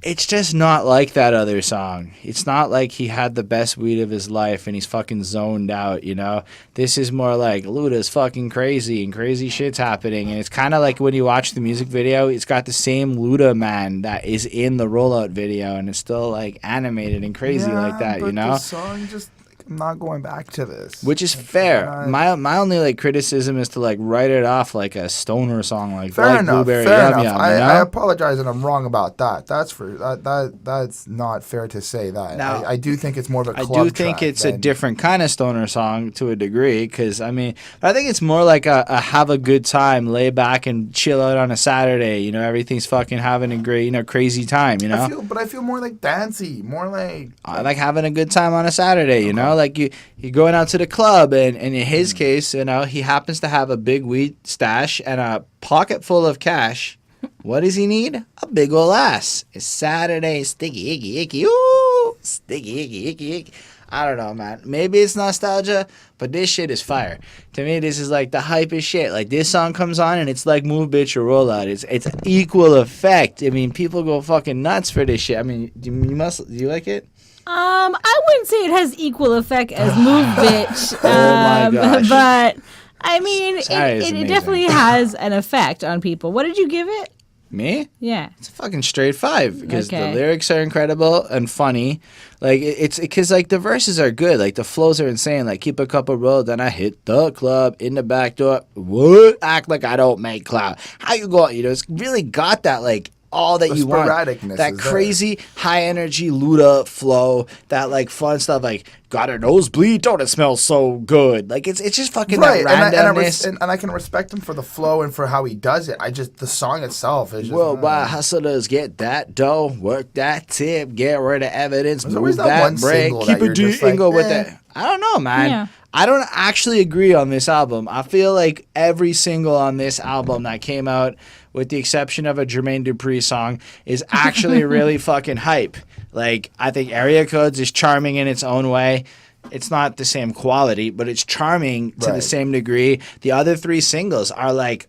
A: it's just not like that other song. It's not like he had the best weed of his life and he's fucking zoned out, you know? This is more like Luda's fucking crazy and crazy shit's happening. And it's kind of like when you watch the music video, it's got the same Luda man that is in the Rollout video and it's still like animated and crazy like that,
B: but
A: you know?
B: The song just, I'm not going back to this.
A: Which is fair. My only like criticism is to like write it off like a stoner song like Blueberry Yum Yum.
B: I apologize and I'm wrong about that. That's not fair to say that.
A: Now,
B: I do think it's more of a club
A: I do think
B: track
A: it's a
B: than-
A: different kind of stoner song to a degree because I mean I think it's more like a have a good time, lay back and chill out on a Saturday. You know, everything's fucking having a great, you know, crazy time. You know,
B: I feel more like dancey, more like
A: I like having a good time on a Saturday. You know, like you're going out to the club and in his case, you know, he happens to have a big weed stash and a pocket full of cash. What does he need? A big ol' ass. It's Saturday, sticky, icky, icky, ooh, sticky, icky, icky, icky. I don't know, man. Maybe it's nostalgia, but this shit is fire. To me, this is like the hypest shit. Like this song comes on and it's like Move Bitch or Rollout. It's equal effect. I mean, people go fucking nuts for this shit. I mean, do you like it?
C: I wouldn't say it has equal effect as Move Bitch.
A: Oh my gosh.
C: But I mean,
A: Saturday is
C: it
A: amazing.
C: definitely has an effect on people. What did you give it?
A: Me?
C: Yeah.
A: It's a fucking straight 5 because
C: Okay.
A: the lyrics are incredible and funny. Like it's because like the verses are good. Like the flows are insane. Like keep a couple rolls, then I hit the club in the back door. What? Act like I don't make clout. How you going? You know, it's really got that like all that
B: The
A: you want.
B: sporadicness
A: That
B: is there.
A: crazy high energy Luda flow. That like fun stuff. Like got a nosebleed. Don't it smell so good? Like it's just fucking
B: right,
A: that
B: and
A: randomness.
B: and I can respect him for the flow and for how he does it. The song itself is just
A: Worldwide hustlers get that dough, work that tip, get rid of evidence,
B: There's
A: move
B: always that
A: that
B: one
A: break,
B: single
A: keep
B: that
A: a
B: you're
A: D
B: just like,
A: and go with
B: eh.
A: that. I don't know, man.
C: Yeah.
A: I don't actually agree on this album. I feel like every single on this album that came out, with the exception of a Jermaine Dupri song, is actually really fucking hype. Like, I think Area Codes is charming in its own way. It's not the same quality, but it's charming to the same degree. The other 3 singles are like,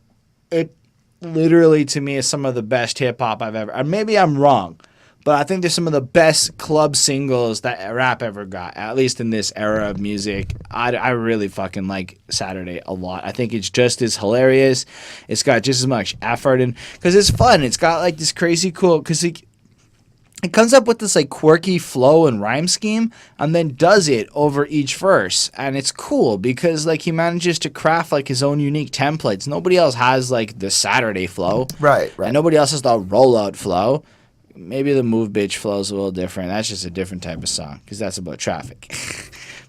A: it literally to me is some of the best hip hop I've ever. Maybe I'm wrong, but I think they're some of the best club singles that rap ever got, at least in this era of music. I really fucking like Saturday a lot. I think it's just as hilarious. It's got just as much effort, and because it's fun. It's got like this crazy cool, because it comes up with this like quirky flow and rhyme scheme and then does it over each verse. And it's cool because like he manages to craft like his own unique templates. Nobody else has like the Saturday flow.
B: Right.
A: And nobody else has the Rollout flow. Maybe the Move Bitch flow is a little different. That's just a different type of song because that's about traffic.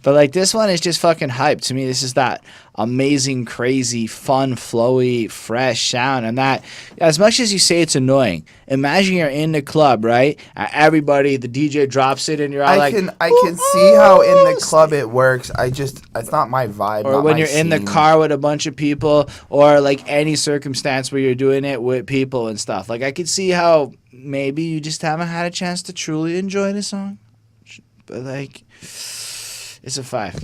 A: But like this one is just fucking hype. To me, this is that amazing, crazy, fun, flowy, fresh sound. And that, as much as you say it's annoying, imagine you're in the club, right? Everybody, the DJ drops it and you're all I can
B: see how in the club it works. It's not my vibe.
A: Or when you're in the car with a bunch of people, or like any circumstance where you're doing it with people and stuff. Like I could see how maybe you just haven't had a chance to truly enjoy the song. But like, it's a 5.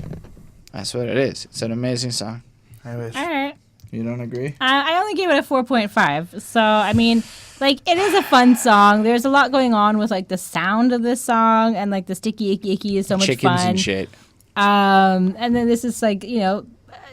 A: That's what it is. It's an amazing song.
B: I wish.
C: All right.
A: You don't agree?
C: I only gave it a 4.5. So, I mean, like, it is a fun song. There's a lot going on with, like, the sound of this song, and, like, the sticky icky icky is so much
A: Chickens
C: fun.
A: and shit.
C: And then this is, like, it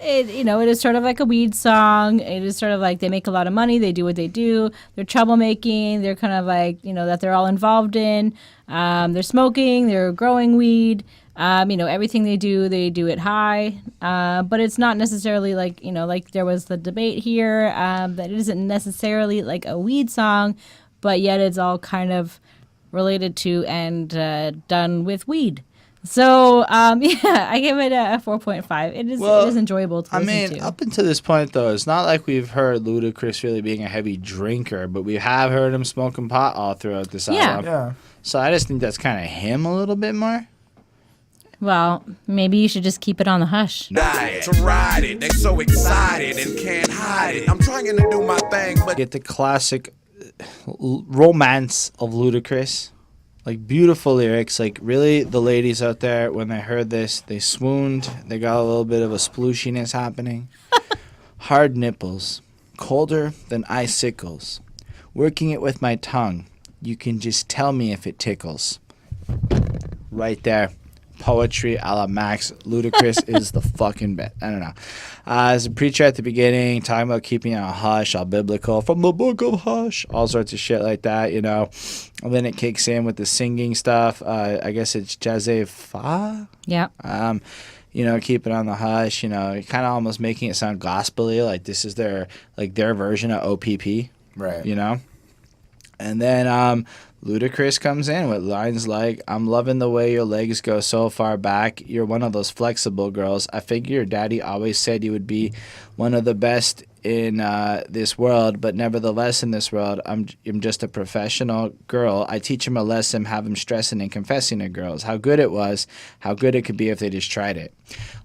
C: is sort of like a weed song. It is sort of like they make a lot of money. They do what they do. They're troublemaking. They're kind of like, that they're all involved in. They're smoking. They're growing weed. Everything they do it high. But it's not necessarily like, like there was the debate here, that it isn't necessarily like a weed song, but yet it's all kind of related to and done with weed. So, I give it a 4.5. It is enjoyable to listen to.
A: Up until this point, though, it's not like we've heard Ludacris really being a heavy drinker, but we have heard him smoking pot all throughout this album.
B: Yeah.
A: So I just think that's kind of him a little bit more.
C: Well, maybe you should just keep it on the hush.
D: Night to ride it, they so excited and can't hide it. I'm trying to do my thing, but
A: Get the classic romance of Ludacris. Like, beautiful lyrics. Like, really, the ladies out there, when they heard this, they swooned. They got a little bit of a splooshiness happening. Hard nipples, colder than icicles. Working it with my tongue. You can just tell me if it tickles. Right there. Poetry a la Max. Ludacris is the fucking best. I don't know. As a preacher at the beginning, talking about keeping it a hush, all biblical, from the book of Hush, all sorts of shit like that, And then it kicks in with the singing stuff. I guess it's Jazze Fa.
C: Yeah.
A: Keep it on the hush. Kind of almost making it sound gospel-y, like this is their version of OPP.
B: Right.
A: And then Ludacris comes in with lines like, I'm loving the way your legs go so far back. You're one of those flexible girls. I figure your daddy always said you would be one of the best in this world, but nevertheless in this world, I'm just a professional girl. I teach him a lesson, have him stressing and confessing to girls. How good it was, how good it could be if they just tried it.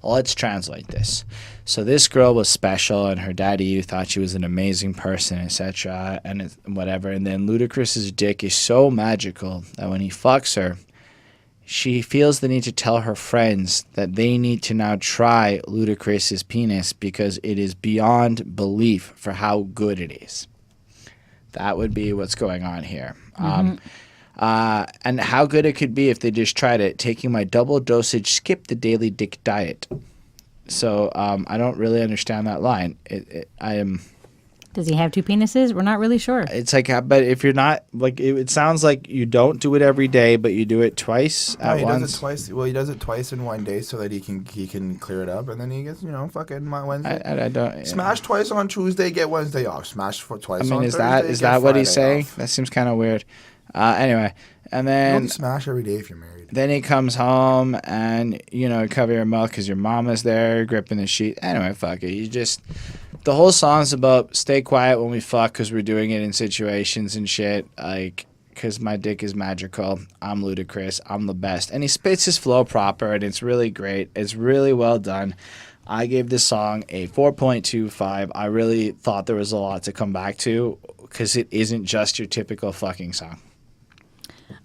A: Well, let's translate this. So this girl was special, and her daddy thought she was an amazing person, etc., and whatever. And then Ludacris's dick is so magical that when he fucks her, she feels the need to tell her friends that they need to now try Ludacris's penis because it is beyond belief for how good it is. That would be what's going on here. And how good it could be if they just tried it, taking my double dosage, skip the daily dick diet. So I don't really understand that line.
C: Does he have 2 penises? We're not really sure.
A: It's like, but if you're not, like, it sounds like you don't do it every day, but you do it twice at once.
B: Does it twice. Well, he does it twice in one day so that he can clear it up, and then he gets fucking Wednesday.
A: I don't
B: smash twice on Tuesday, get Wednesday off. Smash for twice. On Thursday,
A: is that what he's saying?
B: Off.
A: That seems kind of weird. Anyway, and then
B: you don't smash every day if you're married.
A: Then he comes home and cover your mouth because your mama's there gripping the sheet. Anyway, fuck it. The whole song's about stay quiet when we fuck because we're doing it in situations and shit. Like, because my dick is magical. I'm Ludacris. I'm the best. And he spits his flow proper, and it's really great. It's really well done. I gave this song a 4.25. I really thought there was a lot to come back to because it isn't just your typical fucking song.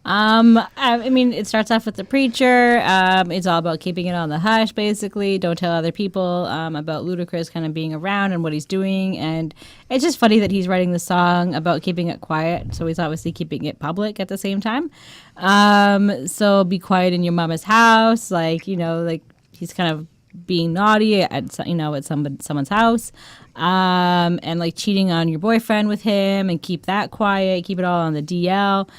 C: I mean, it starts off with the preacher. It's all about keeping it on the hush, basically. Don't tell other people about Ludacris kind of being around and what he's doing. And it's just funny that he's writing the song about keeping it quiet. So he's obviously keeping it public at the same time. So be quiet in your mama's house. Like, you know, like he's kind of being naughty at, you know, at someone's house. And like cheating on your boyfriend with him, and keep that quiet. Keep it all on the DL.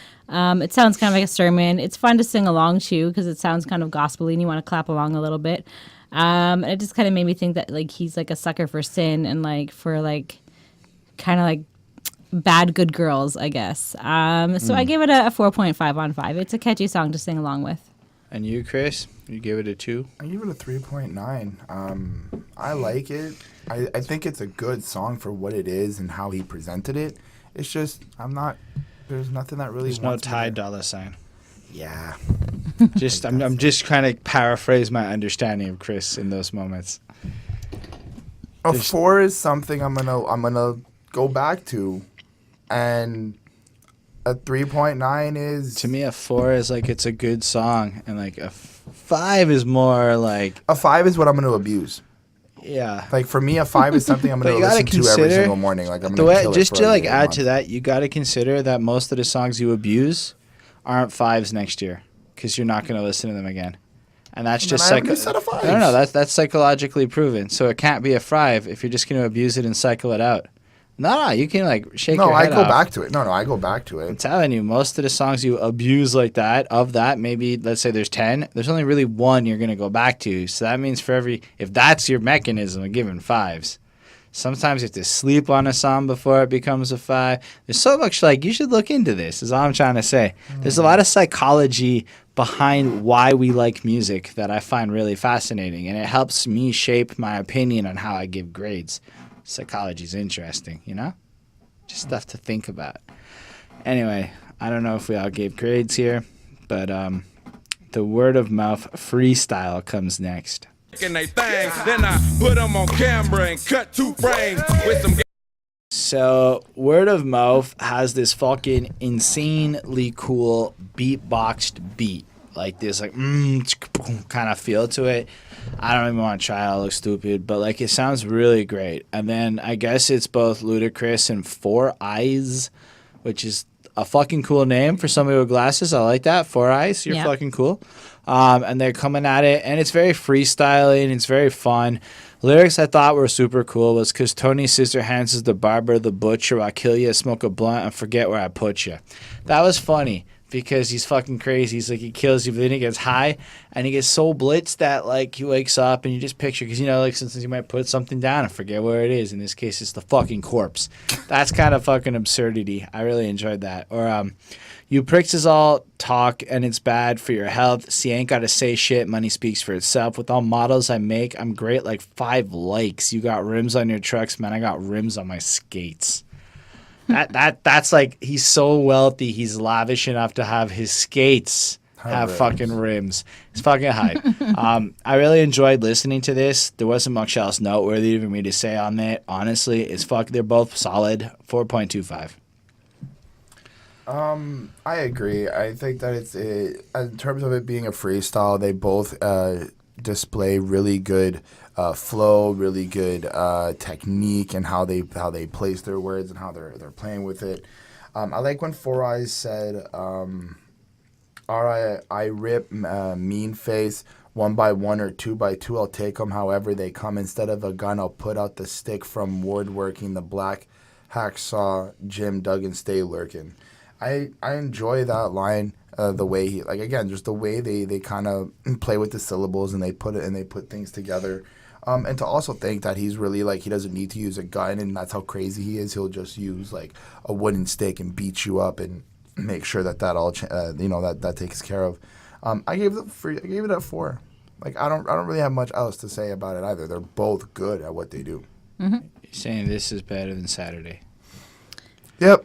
C: It sounds kind of like a sermon. It's fun to sing along to because it sounds kind of gospel-y and you want to clap along a little bit. It just kind of made me think that like he's like a sucker for sin and like for like kind of like bad good girls, I guess. So I gave it a 4.5 on 5. It's a catchy song to sing along with.
A: And you, Chris? You give it a 2?
B: I give it a 3.9. I like it. I think it's a good song for what it is and how he presented it. It's just, there's nothing that really.
A: There's no Ty Dolla $ign.
B: Yeah.
A: Just I'm just trying to paraphrase my understanding of Chris in those moments.
B: A 4 is something I'm gonna go back to, and a 3.9 is,
A: to me, a 4 is like it's a good song, and like a 5 is more like
B: a 5 is what I'm gonna abuse.
A: Yeah.
B: Like for me, a 5 is something I'm gonna listen to every single morning. Like I'm gonna kill
A: just
B: it
A: to
B: for
A: like
B: a
A: add
B: month.
A: to that, you got to consider that most of the songs you abuse aren't 5s next year because you're not going to listen to them again, and that's just
B: set of 5s.
A: No, that's psychologically proven. So it can't be a 5 if you're just going to abuse it and cycle it out. No, you can like shake your head
B: I go
A: off.
B: back to it. No, I go back to
A: I'm
B: it.
A: telling you, most of the songs you abuse like that, of that, maybe let's say there's 10, there's only really 1 you're going to go back to. So that means for if that's your mechanism of giving 5s, sometimes you have to sleep on a song before it becomes a 5. There's so much, like, you should look into this, is all I'm trying to say. There's a lot of psychology behind why we like music that I find really fascinating, and it helps me shape my opinion on how I give grades. Psychology is interesting, you know? Just stuff to think about. Anyway, I don't know if we all gave grades here, but the word of mouth freestyle comes next.
D: And they Thangs, then I put them on camera and cut 2 frames with some.
A: So, word of mouth has this fucking insanely cool beatboxed beat. Like this, like, kind of feel to it. I don't even want to try it. It looks stupid, but like it sounds really great. And then I guess it's both Ludacris and 4 Eyes, which is a fucking cool name for somebody with glasses. I like that. 4 Eyes, you're fucking cool. And they're coming at it, and it's very freestyling. It's very fun. Lyrics I thought were super cool was because Tony Scissorhands is the barber, the butcher. I kill you, smoke a blunt, and forget where I put you. That was funny. Because he's fucking crazy. He's like, he kills you, but then he gets high, and he gets so blitzed that, like, he wakes up, and you just picture, because, you know, like, sometimes you might put something down and forget where it is. In this case, it's the fucking corpse. That's kind of fucking absurdity. I really enjoyed that. Or, you pricks is all talk, and it's bad for your health. See, I ain't got to say shit. Money speaks for itself. With all models I make, I'm great like 5 likes. You got rims on your trucks, man. I got rims on my skates. That's like, he's so wealthy, he's lavish enough to have his skates have fucking rims. It's fucking hype. I really enjoyed listening to this. There wasn't much else noteworthy for me to say on it. Honestly, they're both solid. 4.25.
B: I agree. I think that it's in terms of it being a freestyle, they both display really good flow, really good technique, and how they place their words and how they're playing with it. I like when 4 Eyes said, I rip mean face 1 by 1 or 2 by 2. I'll take them however they come. Instead of a gun, I'll put out the stick from woodworking. The black hacksaw Jim Duggan stay lurking. I enjoy that line. The way he, like, again, just the way they kind of play with the syllables and they put things together. And to also think that he's really, like, he doesn't need to use a gun, and that's how crazy he is. He'll just use, like, a wooden stick and beat you up and make sure that all that takes care of. I gave it a 4. Like, I don't really have much else to say about it either. They're both good at what they do.
A: You're saying this is better than Saturday.
B: Yep.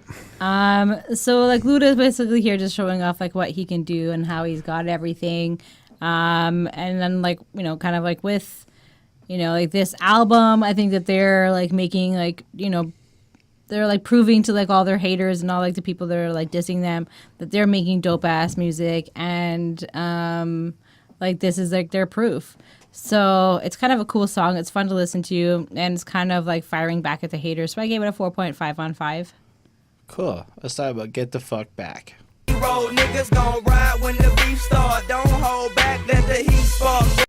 C: So like Luda is basically here just showing off like what he can do and how he's got everything. And then like, you know, kind of like with, you know, like this album, I think that they're like making like, you know, they're like proving to like all their haters and all like the people that are like dissing them that they're making dope ass music, and like this is like their proof. So it's kind of a cool song. It's fun to listen to, and it's kind of like firing back at the haters. So I gave it a 4.5 on 5.
A: Cool. Let's talk about Get the Fuck Back.
F: Road niggas gon' ride when the beef start. Don't hold back, let the heat spark.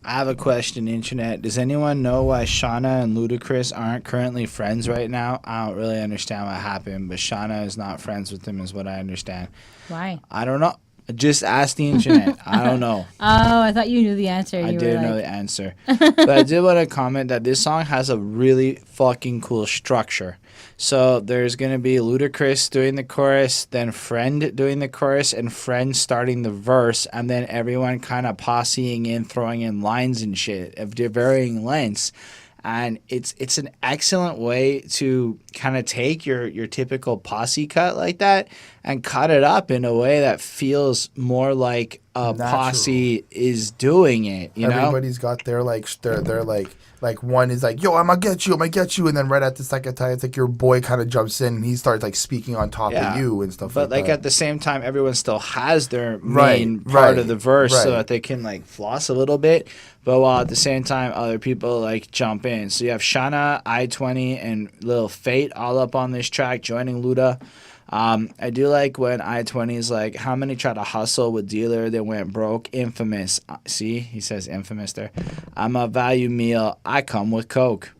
A: I have a question, Internet. Does anyone know why Shawnna and Ludacris aren't currently friends right now? I don't really understand what happened, but Shawnna is not friends with him is what I understand.
C: Why?
A: I don't know. Just ask the Internet. I don't know.
C: Oh, I thought you knew the answer.
A: I didn't know the answer. But I did want to comment that this song has a really fucking cool structure. So there's going to be Ludacris doing the chorus, then Friend doing the chorus, and Friend starting the verse, and then everyone kind of posseing in, throwing in lines and shit of varying lengths. And it's an excellent way to kind of take your typical posse cut like that and cut it up in a way that feels more like a posse is doing it. You know,
B: everybody's got their like they're like one is like, yo, I'm gonna get you, and then right at the second time it's like your boy kind of jumps in and he starts like speaking on top of you and stuff.
A: But
B: like that.
A: At the same time, everyone still has their main part of the verse so that they can like floss a little bit. But while at the same time, other people like jump in. So you have Shawnna, I-20, and Lil Fate all up on this track, joining Luda. I do like when I-20 is like, how many try to hustle with dealer that went broke? Infamous. See, he says infamous there. I'm a value meal. I come with Coke.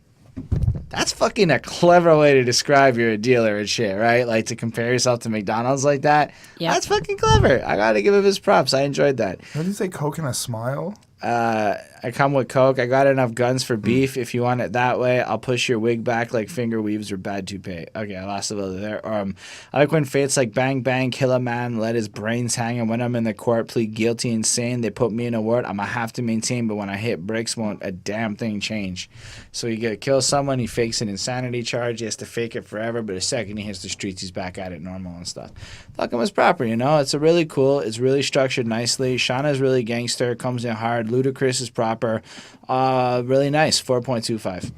A: That's fucking a clever way to describe you're a dealer and shit, right? Like to compare yourself to McDonald's like that. Yeah, that's fucking clever. I gotta give him his props. I enjoyed that.
B: What did you say? Coke and a smile?
A: I come with Coke. I got enough guns for beef. If you want it that way, I'll push your wig back like finger weaves or bad toupee. Okay, I lost a little there. I like when Fate's like bang bang, kill a man, let his brains hang, and when I'm in the court, plead guilty, insane. They put me in a ward I'ma have to maintain, but when I hit bricks, won't a damn thing change. So you gotta kill someone, he fakes an insanity charge. He has to fake it forever, but the second he hits the streets, he's back at it normal and stuff. Fuck him as proper, you know. It's a really cool. It's really structured nicely. Shawnna's really gangster, comes in hard. Ludacris is proper. Really nice. 4.25.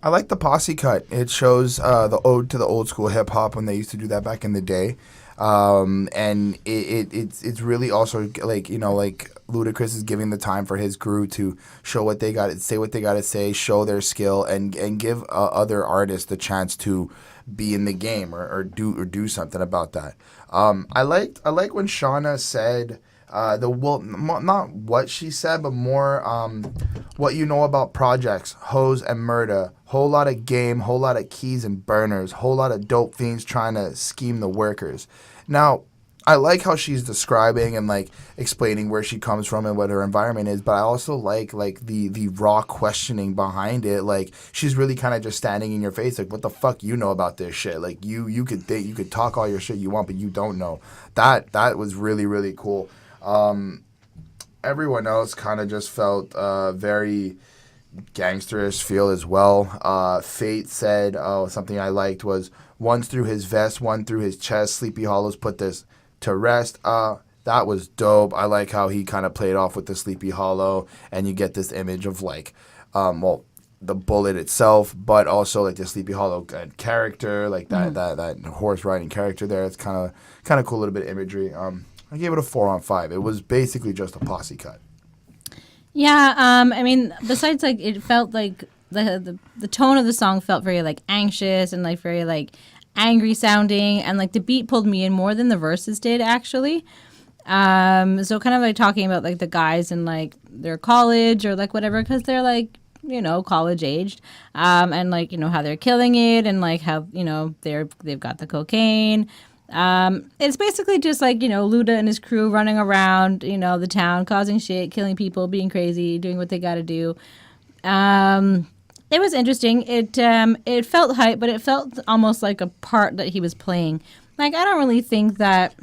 B: I like the posse cut. It shows the ode to the old school hip hop when they used to do that back in the day. And it's really also like, you know, like Ludacris is giving the time for his crew to show what they got, say what they got to say, show their skill, and give other artists the chance to be in the game or do something about that. I like when Shawnna said. Not what she said, but more what you know about projects, hoes and murder, whole lot of game, whole lot of keys and burners, whole lot of dope fiends trying to scheme the workers. Now, I like how she's describing and like explaining where she comes from and what her environment is, but I also like the raw questioning behind it. Like she's really kind of just standing in your face, like, what the fuck you know about this shit? Like you could talk all your shit you want, but you don't know. That was really, really cool. Everyone else kind of just felt very gangsterish feel as well. Fate said, something I liked was, one's through his vest, one through his chest. Sleepy Hollow's put this to rest. That was dope. I like how he kind of played off with the Sleepy Hollow, and you get this image of like, the bullet itself, but also like the Sleepy Hollow character, like that horse riding character there. It's kind of cool little bit of imagery. I gave it a 4 on 5. It was basically just a posse cut.
C: Yeah, I mean, besides like it felt like the tone of the song felt very like anxious and like very like angry sounding, and like the beat pulled me in more than the verses did actually. So kind of like talking about like the guys in like their college or like whatever, because they're like, you know, college aged, and like, you know, how they're killing it, and like how, you know, they've got the cocaine. It's basically just like, you know, Luda and his crew running around, you know, the town, causing shit, killing people, being crazy, doing what they got to do. It was interesting. It felt hype, but it felt almost like a part that he was playing. Like, I don't really think that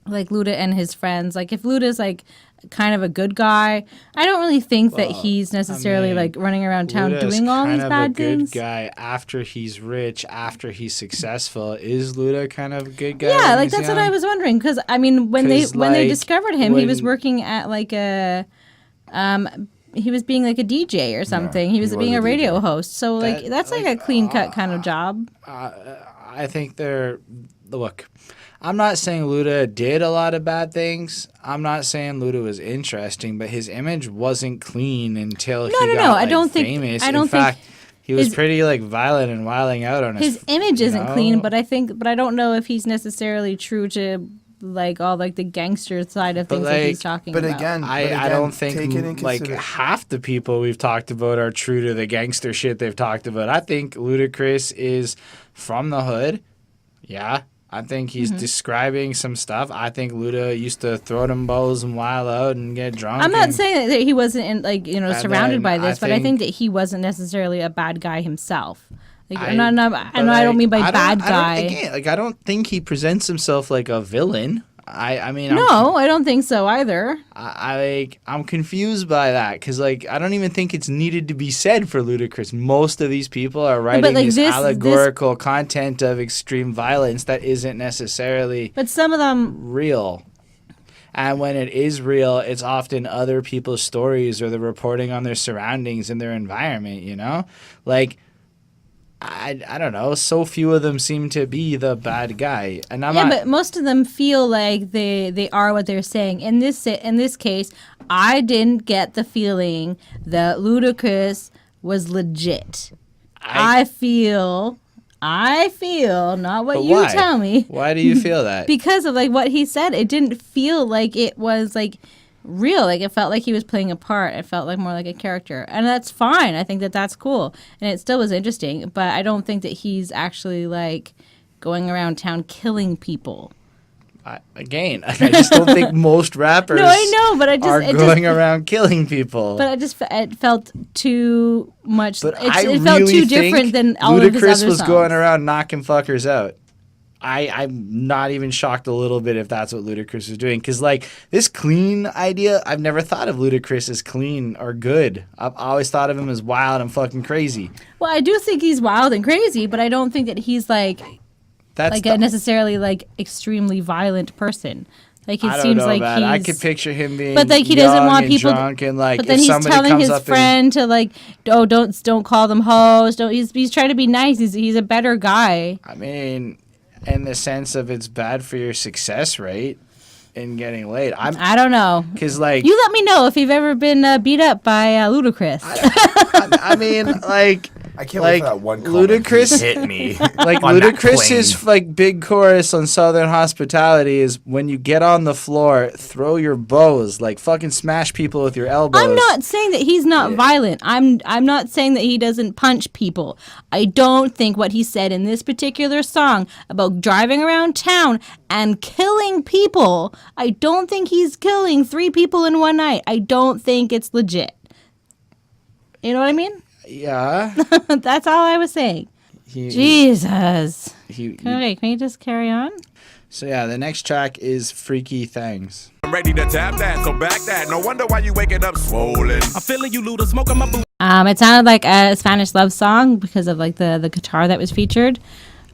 C: like Luda and his friends, like if Luda's like kind of a good guy. I don't really think that he's necessarily like running around town
A: Luda's
C: doing all
A: kind
C: these
A: of
C: bad
A: a good
C: things.
A: guy after he's rich, after he's successful. Is Luda kind of a good guy?
C: Yeah,
A: when
C: like
A: he's
C: that's what
A: young?
C: I was wondering, because I mean, when they
A: 'Cause,
C: discovered him, he was
A: when-
C: working at like a he was being like a DJ or something. He was being a radio host. So like that's like a clean cut kind of job.
A: I think look, I'm not saying Luda did a lot of bad things. I'm not saying Luda was interesting, but his image wasn't clean until he got
C: no. I
A: like,
C: don't think-
A: famous.
C: I don't
A: In fact,
C: think
A: he was
C: his-
A: pretty like violent and wilding out on
C: His image isn't clean,
A: know?
C: but I don't know if he's necessarily true to like all like the gangster side of
A: But,
C: things that he's
A: like-
C: talking
B: But
C: about.
B: again,
A: I don't think
B: take it in
A: like
B: consider-
A: half the people we've talked about are true to the gangster shit they've talked about. I think Ludacris is from the hood. Yeah. I think he's
C: Mm-hmm.
A: describing some stuff. I think Luda used to throw them bows and wild out and get drunk.
C: I'm not
A: and-
C: saying that he wasn't in, like, you know,
A: And
C: surrounded
A: then
C: by this, but I think
A: think-
C: that he wasn't necessarily a bad guy himself. Like,
A: I-
C: I don't mean by bad guy.
A: Again, like I don't think he presents himself like a villain. I mean,
C: No, I don't think so either.
A: I'm confused by that because like I don't even think it's needed to be said for Ludacris. Most of these people are writing
C: like,
A: this
C: this-
A: allegorical content of extreme violence that isn't necessarily
C: But some of them,
A: real. And when it is real, it's often other people's stories or the reporting on their surroundings and their environment. You know, like. I don't know. So few of them seem to be the bad guy, and I'm not.
C: but most of them feel like they are what they're saying. In this case, I didn't get the feeling that Ludacris was legit. I feel, not what
A: But
C: you
A: why?
C: tell me.
A: Why do you feel that?
C: Because of like what he said, it didn't feel like it was like real. Like it felt like he was playing a part. It felt like more like a character, and that's fine. I think that that's cool, and it still was interesting. But I don't think that he's actually like going around town killing people.
A: I just don't think most rappers
C: No, I know, but
A: are going around killing people.
C: But it felt too much.
A: But
C: it
A: I
C: felt
A: really
C: too different
A: think
C: than all of his
A: Ludacris
C: other
A: was
C: songs.
A: going around knocking fuckers out. I'm not even shocked a little bit if that's what Ludacris is doing. Because, like, this clean idea, I've never thought of Ludacris as clean or good. I've always thought of him as wild and fucking crazy.
C: Well, I do think he's wild and crazy, but I don't think that he's like a necessarily like extremely violent person. Like it
A: I don't
C: seems
A: know,
C: like
A: man. I
C: he's.
A: could picture him being
C: But like he doesn't
A: young
C: want
A: and
C: people.
A: drunk and, like,
C: but then
A: if
C: he's
A: somebody
C: telling
A: comes
C: his
A: up and-
C: friend to like, oh, don't call them hoes. Don't. He's trying to be nice. He's a better guy.
A: I mean, in the sense of it's bad for your success rate in getting laid.
C: I don't know.
A: Because, like...
C: You let me know if you've ever been beat up by Ludacris.
A: I mean, like...
B: I can't wait for that one comment.
A: Ludacris
B: Hit me.
A: Like
B: on that
A: Ludacris's
B: plane.
A: like big chorus on Southern Hospitality is when you get on the floor, throw your bows, like fucking smash people with your elbows.
C: I'm not saying that he's not violent. I'm not saying that he doesn't punch people. I don't think what he said in this particular song about driving around town and killing people, I don't think he's killing 3 people in one night. I don't think it's legit. You know what I mean?
A: Yeah.
C: That's all I was saying. Jesus. Okay, can you just carry on?
A: So yeah, the next track is Freaky Thangs.
D: I'm ready to tap that, so back that. No wonder why you waking up swollen. I'm feeling you, Luda, smoking my boot.
C: It sounded like a Spanish love song because of like the guitar that was featured.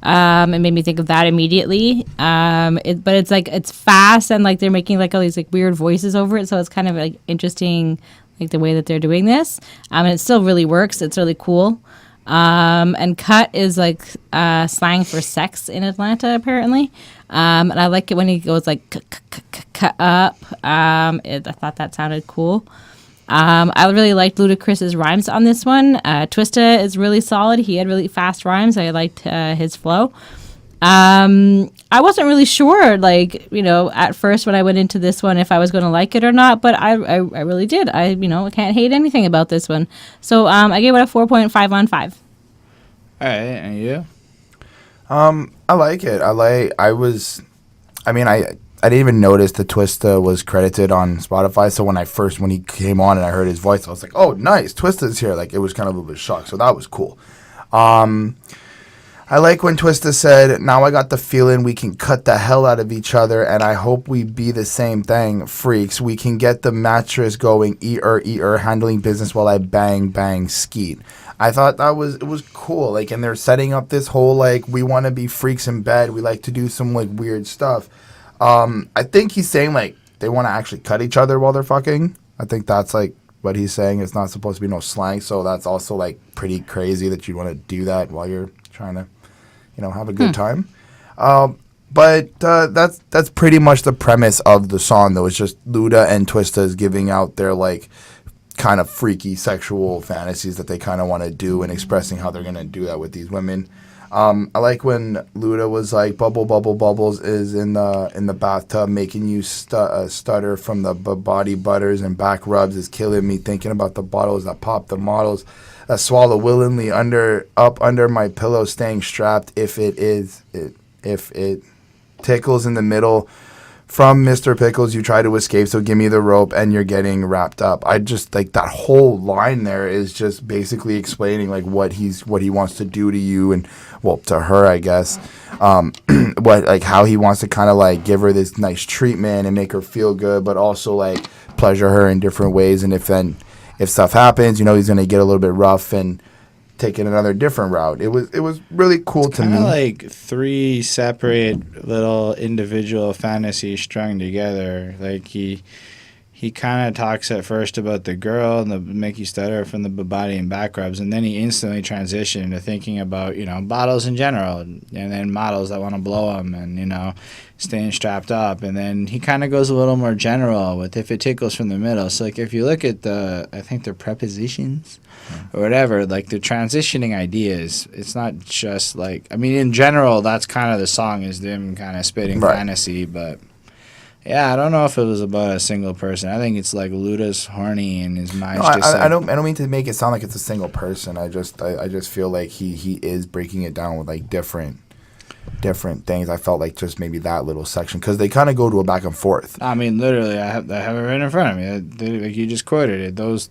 C: It made me think of that immediately. But it's like it's fast and like they're making like all these like weird voices over it, so it's kind of like interesting, like the way that they're doing this. And it still really works. It's really cool. And cut is like slang for sex in Atlanta apparently. And I like it when he goes like cut up. I thought that sounded cool. I really liked Ludacris's rhymes on this one. Twista is really solid. He had really fast rhymes. I liked his flow. I wasn't really sure, like, you know, at first when I went into this one if I was going to like it or not, but I really did. I can't hate anything about this one. So I gave it a 4.5 on 5.
A: All right, and you?
B: I like it. I didn't even notice that Twista was credited on Spotify. So when he came on and I heard his voice, I was like, oh, nice, Twista's here. Like, it was kind of a bit shocked. So that was cool. I I like when Twista said, now I got the feeling we can cut the hell out of each other, and I hope we be the same thing, freaks. We can get the mattress going, eat-er, handling business while I bang, skeet. I thought it was cool. Like, and they're setting up this whole, like, we want to be freaks in bed. We like to do some, like, weird stuff. I think he's saying, like, they want to actually cut each other while they're fucking. I think that's, like, what he's saying. It's not supposed to be no slang, so that's also, like, pretty crazy that you'd want to do that while you're trying to, have a good time. But that's pretty much the premise of the song, though. It's just Luda and Twista is giving out their, like, kind of freaky sexual fantasies that they kind of want to do and expressing how they're going to do that with these women. I like when Luda was like, bubbles is in the bathtub making you stutter from the body butters and back rubs is killing me thinking about the bottles that pop the models that swallow willingly up under my pillow staying strapped if it tickles in the middle. From Mr. Pickles, you try to escape, so give me the rope, and you're getting wrapped up. I just, like, that whole line there is just basically explaining, like, what he wants to do to you, and, well, to her, I guess. How he wants to kind of, like, give her this nice treatment and make her feel good, but also, like, pleasure her in different ways. And if stuff happens, he's going to get a little bit rough and taking another different route. It was really cool to me.
A: Like 3 separate little individual fantasies strung together. Like he kind of talks at first about the girl and the make you stutter from the body and back rubs, and then he instantly transitioned into thinking about bottles in general, and then models that want to blow them, and staying strapped up, and then he kind of goes a little more general with if it tickles from the middle. So like if you look at I think they're prepositions or whatever, like the transitioning ideas, it's not just like, I mean, in general, that's kind of the song is them kind of spitting fantasy, but yeah, I don't know if it was about a single person. I think it's like Luda's horny and his mind's just
B: I don't mean to make it sound like it's a single person. I just feel like he is breaking it down with like different things. I felt like just maybe that little section because they kind of go to a back and forth.
A: I mean, literally, I have it right in front of me. Like you just quoted it. Those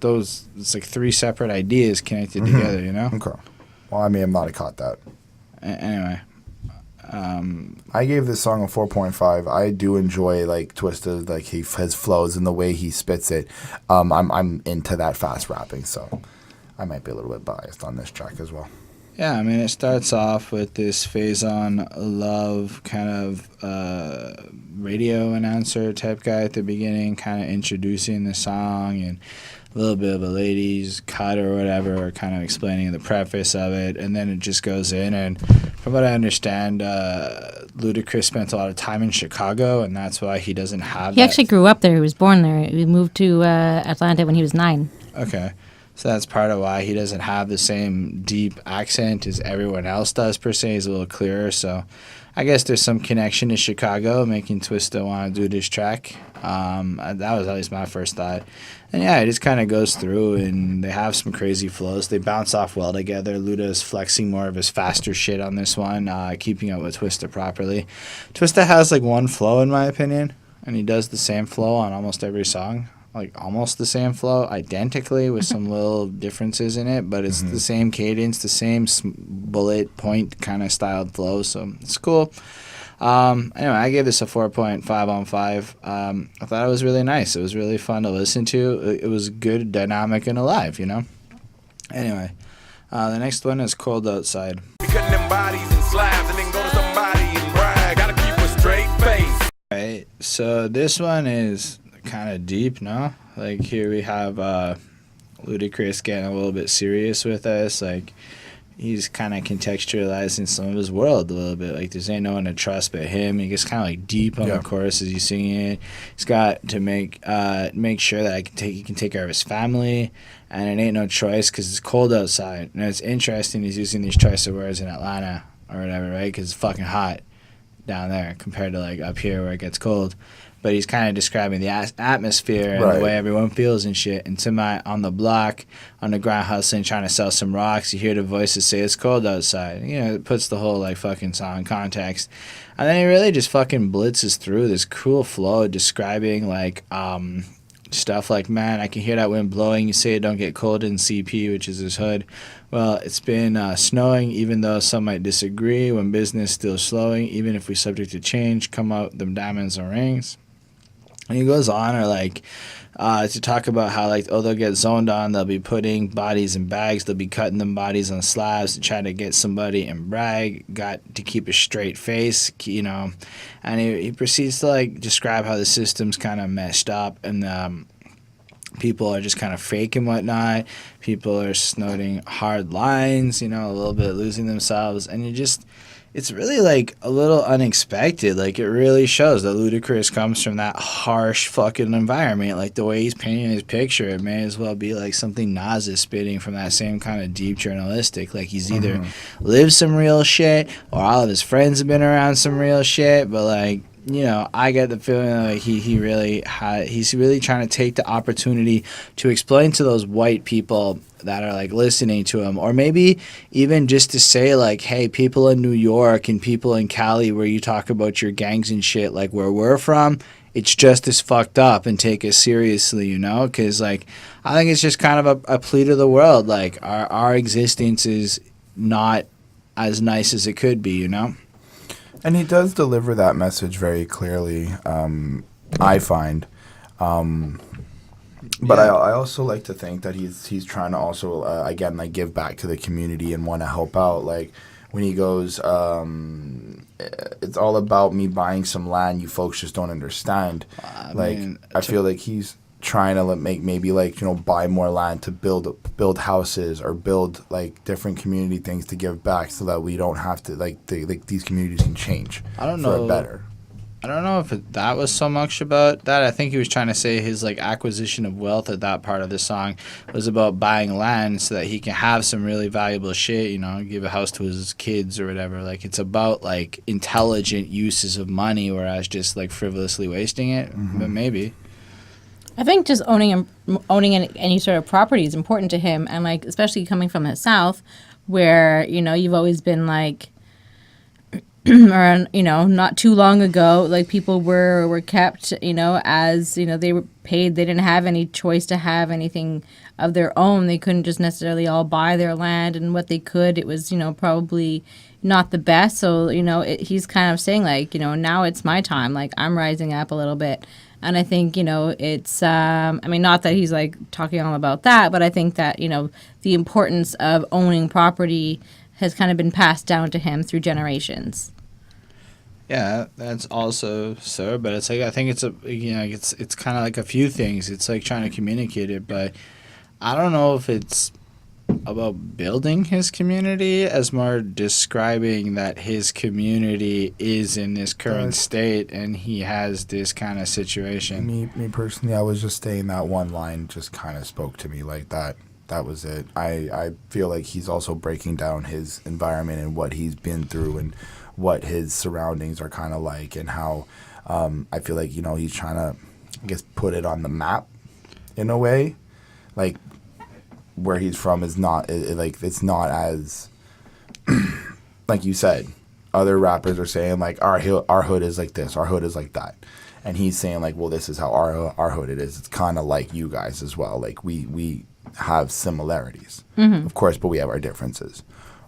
A: it's like 3 separate ideas connected together.
B: Okay. Well, I may have not caught that.
A: Anyway.
B: I gave this song a 4.5. I do enjoy like Twista, like his flows and the way he spits it. I'm into that fast rapping, so I might be a little bit biased on this track as well.
A: Yeah, I mean, it starts off with this phase-on love kind of radio announcer type guy at the beginning, kind of introducing the song and a little bit of a ladies' cut or whatever, or kind of explaining the preface of it, and then it just goes in. And from what I understand, Ludacris spent a lot of time in Chicago, and that's why he doesn't have
C: He actually grew up there. He was born there. He moved to Atlanta when he was 9.
A: Okay. So that's part of why he doesn't have the same deep accent as everyone else does, per se. He's a little clearer. So I guess there's some connection to Chicago, making Twista want to do this track. That was at least my first thought. And yeah, it just kind of goes through, and they have some crazy flows. They bounce off well together. Luda is flexing more of his faster shit on this one, keeping up with Twista properly. Twista has like one flow, in my opinion, and he does the same flow on almost every song. Like almost the same flow, identically, with some little differences in it, but it's the same cadence, the same bullet point kind of styled flow, so it's cool. Anyway, I gave this a 4.5 on 5. I thought it was really nice. It was really fun to listen to. It was good, dynamic, and alive, Anyway, the next one is Cold Outside.
D: Cutting them bodies and slabs and then go to somebody and brag. Gotta keep a straight face.
A: Right, so this one is kind of deep, no? Like here we have Ludacris getting a little bit serious with us. Like he's kind of contextualizing some of his world a little bit. Like there's ain't no one to trust but him. He gets kind of like deep on the chorus as he's singing it. He's got to make sure that he can take care of his family, and it ain't no choice because it's cold outside. And it's interesting he's using these choice of words in Atlanta or whatever, right? Because it's fucking hot down there compared to like up here where it gets cold. But he's kind of describing the atmosphere and the way everyone feels and shit. And to my on the block, on the ground hustling, trying to sell some rocks, you hear the voices say it's cold outside. It puts the whole like fucking song in context. And then he really just fucking blitzes through this cool flow describing like stuff like, man, I can hear that wind blowing. You say it don't get cold in CP, which is his hood. Well, it's been snowing, even though some might disagree. When business still slowing, even if we subject to change, come out them diamonds and rings. And he goes on, or like, to talk about how, like, they'll get zoned on. They'll be putting bodies in bags. They'll be cutting them bodies on slabs to try to get somebody and brag. Got to keep a straight face, you know. And he proceeds to, like, describe how the system's kind of messed up and people are just kind of fake and whatnot. People are snorting hard lines, you know, a little bit losing themselves. And it's really, like, a little unexpected. Like, it really shows that Ludacris comes from that harsh fucking environment. Like, the way he's painting his picture, it may as well be, like, something Nas is spitting from that same kind of deep journalistic. Like, he's either lived some real shit or all of his friends have been around some real shit. But, like, you know, I get the feeling like he's really trying to take the opportunity to explain to those white people that are, like, listening to him, or maybe even just to say, like, hey, people in New York and people in Cali where you talk about your gangs and shit, like, where we're from, it's just as fucked up, and take us seriously, you know? Because, like, I think it's just kind of a plea to the world. Like, our existence is not as nice as it could be, you know?
B: And he does deliver that message very clearly, I find. But
A: Yeah.
B: I also like to think that he's trying to also, again, like, give back to the community and want to help out. Like, when he goes, it's all about me buying some land you folks just don't understand. I feel like he's trying to make maybe, like, you know, buy more land to build houses or build, like, different community things to give back so that we don't have to, like, these communities can change for better.
A: I don't know if that was so much about that. I think he was trying to say his, like, acquisition of wealth at that part of the song was about buying land so that he can have some really valuable shit, you know, give a house to his kids or whatever. Like, it's about, like, intelligent uses of money, whereas just, like, frivolously wasting it. But maybe.
C: I think just owning any sort of property is important to him, and, like, especially coming from the South, where, you know, you've always been, like, or, you know, not too long ago, like, people were kept, you know, as, you know, they were paid. They didn't have any choice to have anything of their own. They couldn't just necessarily all buy their land, and what they could, it was, you know, probably not the best. So, you know, he's kind of saying, like, you know, now it's my time. Like, I'm rising up a little bit. And I think, you know, it's, I mean, not that he's, like, talking all about that, but I think that, you know, the importance of owning property has kind of been passed down to him through generations.
A: Yeah, that's also so, but it's like, I think it's it's kind of like a few things. It's like trying to communicate it, but I don't know if it's about building his community as more describing that his community is in this current state and he has this kind of situation.
B: Me personally, I was just saying that one line just kind of spoke to me like that. That was it. I feel like he's also breaking down his environment and what he's been through and what his surroundings are kind of like, and how I feel like, you know, he's trying to, I guess, put it on the map in a way. Like, where he's from is not, it's not as, like you said, other rappers are saying, like, our hood is like this, our hood is like that. And he's saying, like, well, this is how our hood it is. It's kind of like you guys as well. Like, we have similarities, of course, but we have our differences.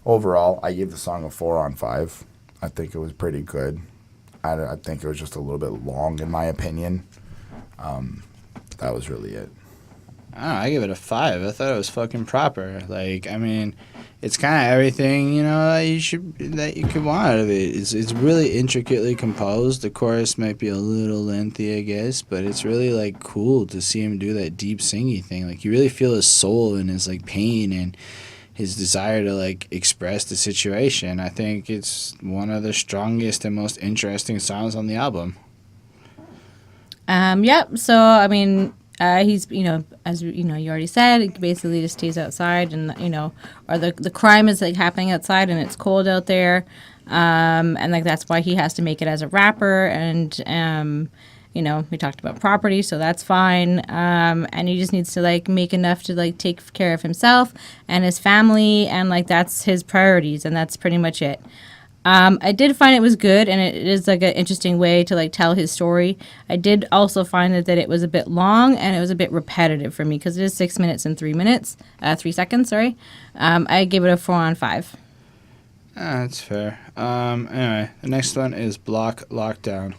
B: Overall, I give the song a 4 on 5. I think it was pretty good. I think it was just a little bit long, in my opinion. That was really it.
A: I don't know, I give it a 5. I thought it was fucking proper. Like, I mean, it's kind of everything, you know, that you could want out of it. It's really intricately composed. The chorus might be a little lengthy, I guess, but it's really, like, cool to see him do that deep singy thing. Like, you really feel his soul and his, like, pain and his desire to, like, express the situation. I think it's one of the strongest and most interesting songs on the album.
C: Yep. So, I mean, he's, you know, as you know, you already said, he basically just stays outside, and, you know, or the crime is, like, happening outside and it's cold out there, and, like, that's why he has to make it as a rapper. And you know, we talked about property, so that's fine, and he just needs to, like, make enough to, like, take care of himself and his family, and, like, that's his priorities, and that's pretty much it. I did find it was good, and it is like an interesting way to like tell his story. I did also find that it was a bit long and it was a bit repetitive for me because it is 6 minutes and 3 seconds. Sorry, I gave it a 4 on 5.
A: That's fair. Anyway, the next one is Block Lockdown.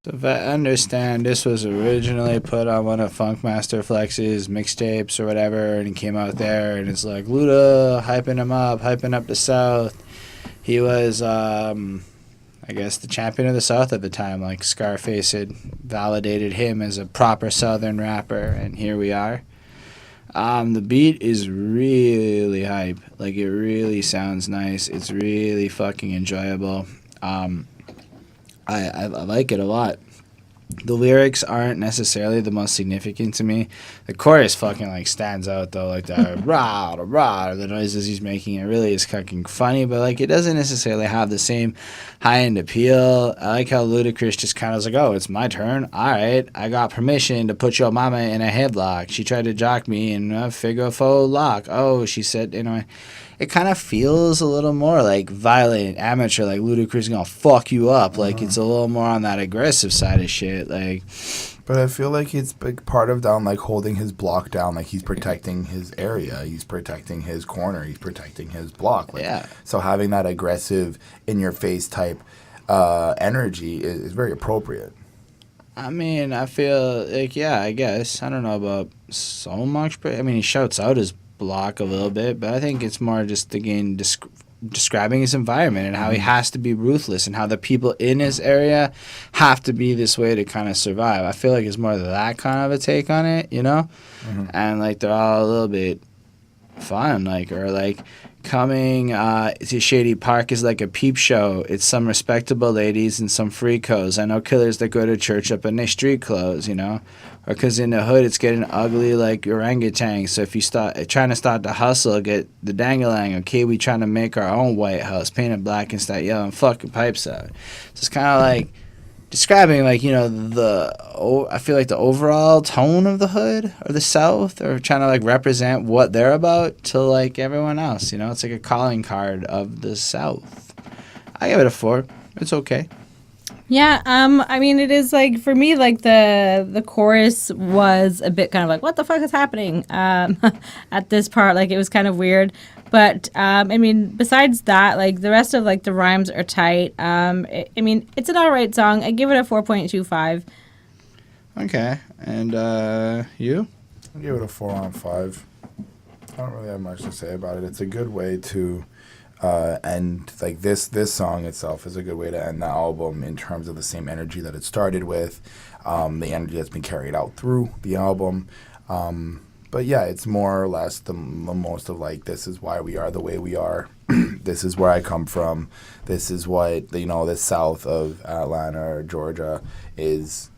A: So if I understand, this was originally put on one of Funkmaster Flex's mixtapes or whatever, and he came out there, and it's like, Luda, hyping him up, hyping up the South. He was, I guess, the champion of the South at the time. Like, Scarface had validated him as a proper Southern rapper, and here we are. The beat is really hype. Like, it really sounds nice. It's really fucking enjoyable. I like it a lot. The lyrics aren't necessarily the most significant to me. The chorus fucking like stands out though, like the rah rah, the noises he's making. It really is fucking funny, but like it doesn't necessarily have the same high end appeal. I like how Ludacris just kind of was like, oh, it's my turn. All right, I got permission to put your mama in a headlock. She tried to jock me in a figure four lock. Oh, she said, you know. It kind of feels a little more like violent, amateur, like Ludacris gonna fuck you up. Like it's a little more on that aggressive side of shit. Like,
B: but I feel like it's big part of down, like holding his block down, like he's protecting his area, he's protecting his corner, he's protecting his block. Like,
A: yeah.
B: So having that aggressive, in your face type energy is very appropriate.
A: I mean, I feel like, yeah, I guess. I don't know about so much, but I mean, he shouts out his block a little bit, but I think it's more just again describing his environment and how he has to be ruthless and how the people in his area have to be this way to kind of survive. I feel like it's more that kind of a take on it, you know? And like they're all a little bit fun, like, or like coming to Shady Park is like a peep show. It's some respectable ladies and some freakos. I know killers that go to church up in their street clothes, you know? Or because in the hood it's getting ugly like orangutan. So if you start trying to start the hustle, get the dangalang. Okay, we trying to make our own White House, paint it black and start yelling fucking pipes out. So it's kind of like describing like, you know, I feel like the overall tone of the hood or the South, or trying to like represent what they're about to like everyone else. You know, it's like a calling card of the South. I give it a 4. It's okay.
C: Yeah, I mean, it is like for me, like the chorus was a bit kind of like, what the fuck is happening at this part? Like it was kind of weird, but I mean, besides that, like the rest of like the rhymes are tight. I mean, it's an alright song. I give it a 4.25.
A: Okay, and you?
B: I give it a 4 on 5. I don't really have much to say about it. It's a good way to end, like this song itself is a good way to end the album in terms of the same energy that it started with, the energy that's been carried out through the album. But yeah, it's more or less the most of like, this is why we are the way we are. This is where I come from. This is what, you know, the south of Atlanta or Georgia is,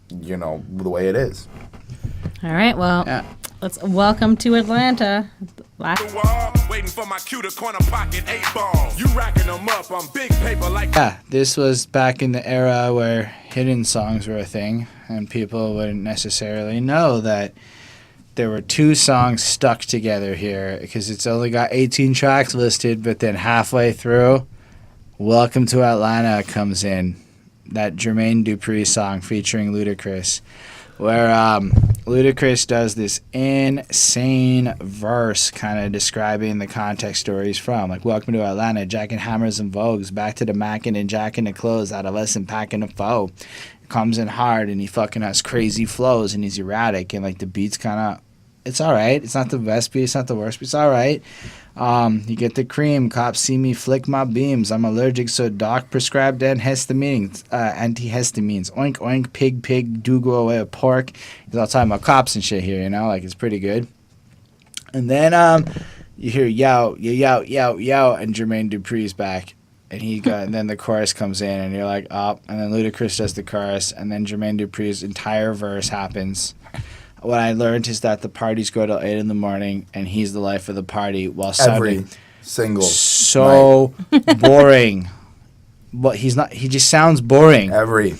B: you know, the way it is.
C: All right, well, let's welcome to Atlanta.
D: Waiting for my cue to corner pocket 8 ball. You racking them up on big paper like.
A: Yeah, this was back in the era where hidden songs were a thing, and people wouldn't necessarily know that there were 2 songs stuck together here, because it's only got 18 tracks listed, but then halfway through, Welcome to Atlanta comes in, that Jermaine Dupri song featuring Ludacris, where Ludacris does this insane verse kind of describing the context story he's from. Like, welcome to Atlanta, jacking hammers and vogues, back to the mackin' and jacking the clothes, adolescent packing a foe. Comes in hard, and he fucking has crazy flows, and he's erratic, and like the beat's kind of, it's all right. It's not the best beat, it's not the worst beat, it's all right. You get the cream. Cops see me flick my beams. I'm allergic, so doc prescribed antihistamines. Oink, oink, pig, pig, do go away with pork. He's all talking about cops and shit here, you know? Like, it's pretty good. And then you hear yow, yow, yow, yow, and Jermaine Dupri's back. And then the chorus comes in, and you're like, oh. And then Ludacris does the chorus, and then Jermaine Dupri's entire verse happens. What I learned is that the parties go till 8 in the morning, and he's the life of the party while sounding
B: single
A: so boring. But he's not. He just sounds boring.
B: Every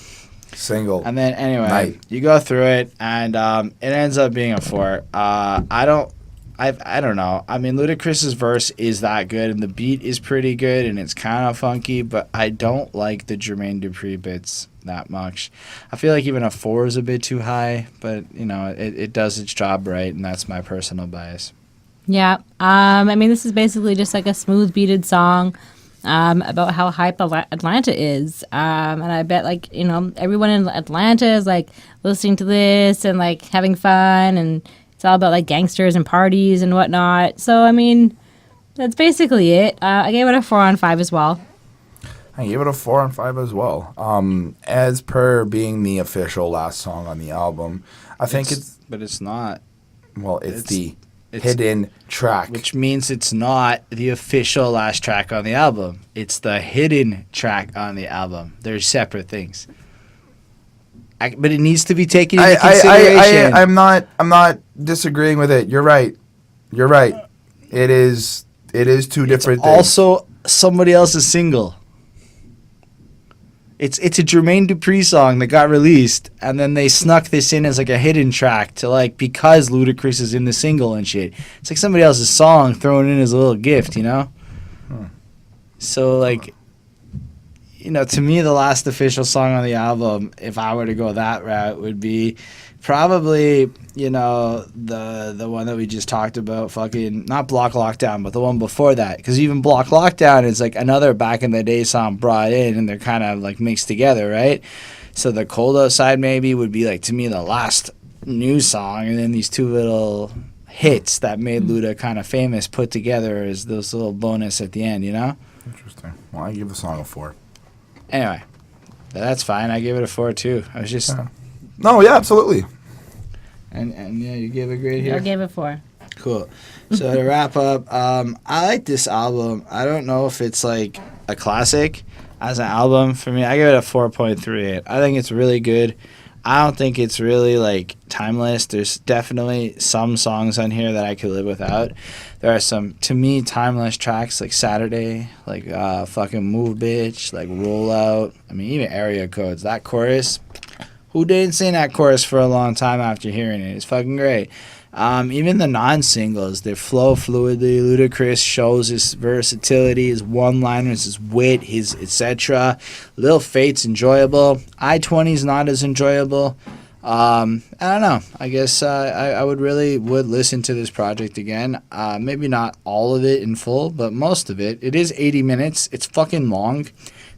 B: single.
A: And then anyway,
B: night.
A: You go through it, and it ends up being a 4. I I don't know. I mean, Ludacris's verse is that good, and the beat is pretty good, and it's kind of funky, but I don't like the Jermaine Dupri bits that much. I feel like even a 4 is a bit too high, but, you know, it does its job right, and that's my personal bias.
C: Yeah. I mean, this is basically just like a smooth beated song about how hype Atlanta is. And I bet, like, you know, everyone in Atlanta is, like, listening to this and, like, having fun, and it's all about, like, gangsters and parties and whatnot. So, I mean, that's basically it. I gave it a 4 on 5 as well.
B: I gave it a 4 on 5 as well. As per being the official last song on the album, I think it's...
A: But it's not.
B: Well, it's the hidden track.
A: Which means it's not the official last track on the album. It's the hidden track on the album. They're separate things. But it needs to be taken into consideration.
B: I'm not disagreeing with it. You're right. It is two different things.
A: Also somebody else's single. It's a Jermaine Dupri song that got released, and then they snuck this in as like a hidden track to like, because Ludacris is in the single and shit. It's like somebody else's song thrown in as a little gift, you know? So like, you know, to me, the last official song on the album, if I were to go that route, would be probably, you know, the one that we just talked about, fucking, not Block Lockdown, but the one before that. Because even Block Lockdown is like another back in the day song brought in, and they're kind of like mixed together, right? So the Cold Outside maybe would be like, to me, the last new song, and then these two little hits that made Luda kind of famous put together as those little bonus at the end, you know?
B: Interesting. Well, I give the song a 4.
A: Anyway, that's fine. I gave it a 4 too. I was just...
B: Yeah. No, yeah, absolutely.
A: And yeah, you gave a grade here?
C: I gave it 4.
A: Cool. So to wrap up, I like this album. I don't know if it's like a classic as an album. For me, I give it a 4.38. I think it's really good. I don't think it's really like timeless. There's definitely some songs on here that I could live without. There are some, to me, timeless tracks like Saturday, like fucking Move Bitch, like Rollout. I mean, even Area Codes. That chorus, who didn't sing that chorus for a long time after hearing it? It's fucking great. Even the non-singles, they flow fluidly. Ludacris shows his versatility, his one-liners, his wit, his etc. Lil Fate's enjoyable. I-20's not as enjoyable. I don't know. I guess I would listen to this project again. Maybe not all of it in full, but most of it. It is 80 minutes. It's fucking long.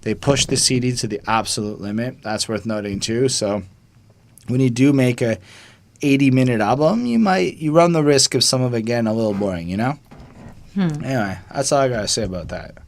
A: They pushed the CD to the absolute limit. That's worth noting too. So when you do make a 80-minute album, you run the risk of some of it getting a little boring, you know? Anyway, that's all I gotta say about that.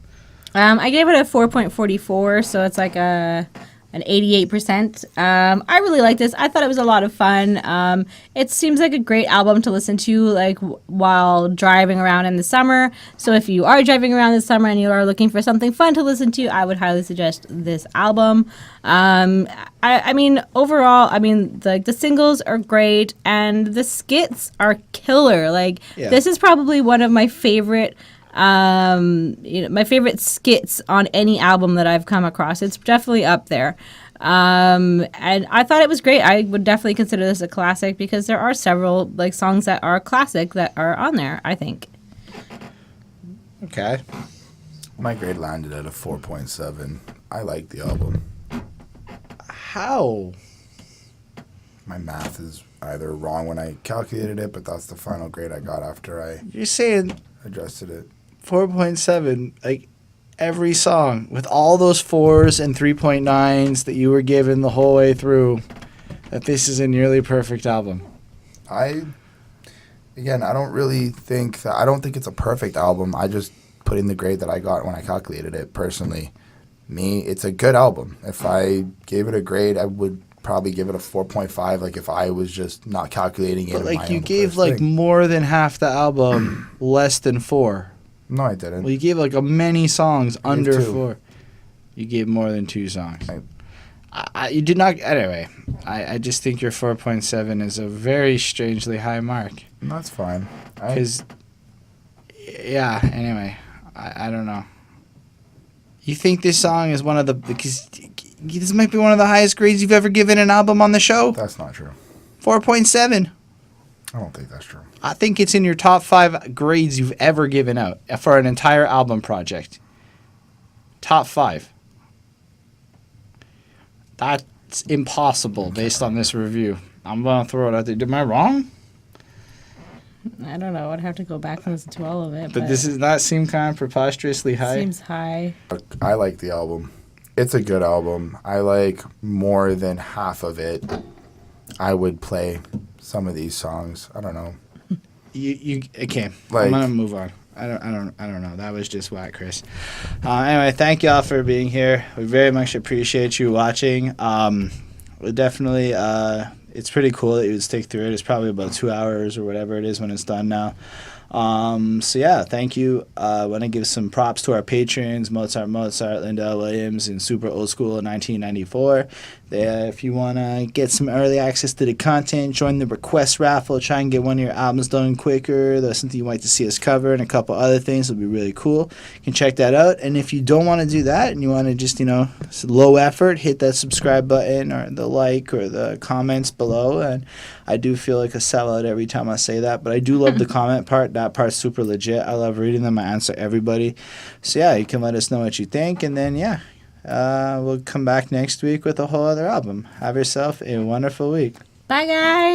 C: I gave it a 4.44, so it's like an 88%. I really like this. I thought it was a lot of fun. It seems like a great album to listen to like while driving around in the summer. So if you are driving around this summer and you are looking for something fun to listen to, I would highly suggest this album. I mean, overall, I mean, the singles are great and the skits are killer. Like, This is probably one of my favorite my favorite skits on any album that I've come across. It's definitely up there. And I thought it was great. I would definitely consider this a classic because there are several like songs that are classic that are on there, I think.
A: Okay.
B: My grade landed at a 4.7. I like the album.
A: How?
B: My math is either wrong when I calculated it, but that's the final grade I got after I
A: You're saying
B: adjusted it.
A: 4.7, like every song with all those 4s and 3.9s that you were given the whole way through, that this is a nearly perfect album.
B: I don't really think that, I don't think it's a perfect album. I just put in the grade that I got when I calculated it. Personally, it's a good album. If I gave it a grade, I would probably give it a 4.5. Like if I was just not calculating it.
A: But like you gave like more than half the album less than 4.
B: No, I didn't.
A: Well, you gave like many songs under 4. You gave more than 2 songs. You did not. Anyway, I just think your 4.7 is a very strangely high mark.
B: That's fine.
A: Because, anyway, I don't know. You think this song is one of the... Because this might be one of the highest grades you've ever given an album on the show?
B: That's not true.
A: 4.7.
B: I don't think that's true.
A: I think it's in your top 5 grades you've ever given out for an entire album project. Top 5. That's impossible based on this review. I'm going to throw it out there. Am I wrong?
C: I don't know. I'd have to go back and listen to all of it.
A: But this does not seem kind of preposterously high.
C: Seems high.
B: I like the album. It's a good album. I like more than half of it. I would play some of these songs. I don't know.
A: You okay?
B: Like-
A: I'm gonna move on. I don't know. That was just whack, Chris. Anyway, thank y'all for being here. We very much appreciate you watching. We definitely. It's pretty cool that you would stick through it. It's probably about 2 hours or whatever it is when it's done now. So yeah, thank you. I want to give some props to our patrons, Mozart, Lindell Williams, and Super Old School in 1994. If you want to get some early access to the content, join the request raffle, try and get one of your albums done quicker. That's something you might like to see us cover, and a couple other things will be really cool. You can check that out. And if you don't want to do that and you want to just, it's low effort, hit that subscribe button or the like or the comments below. And I do feel like a sellout every time I say that, but I do love the comment part. That part's super legit. I love reading them. I answer everybody. So yeah, you can let us know what you think, and then yeah, we'll come back next week with a whole other album. Have yourself a wonderful week.
C: Bye, guys.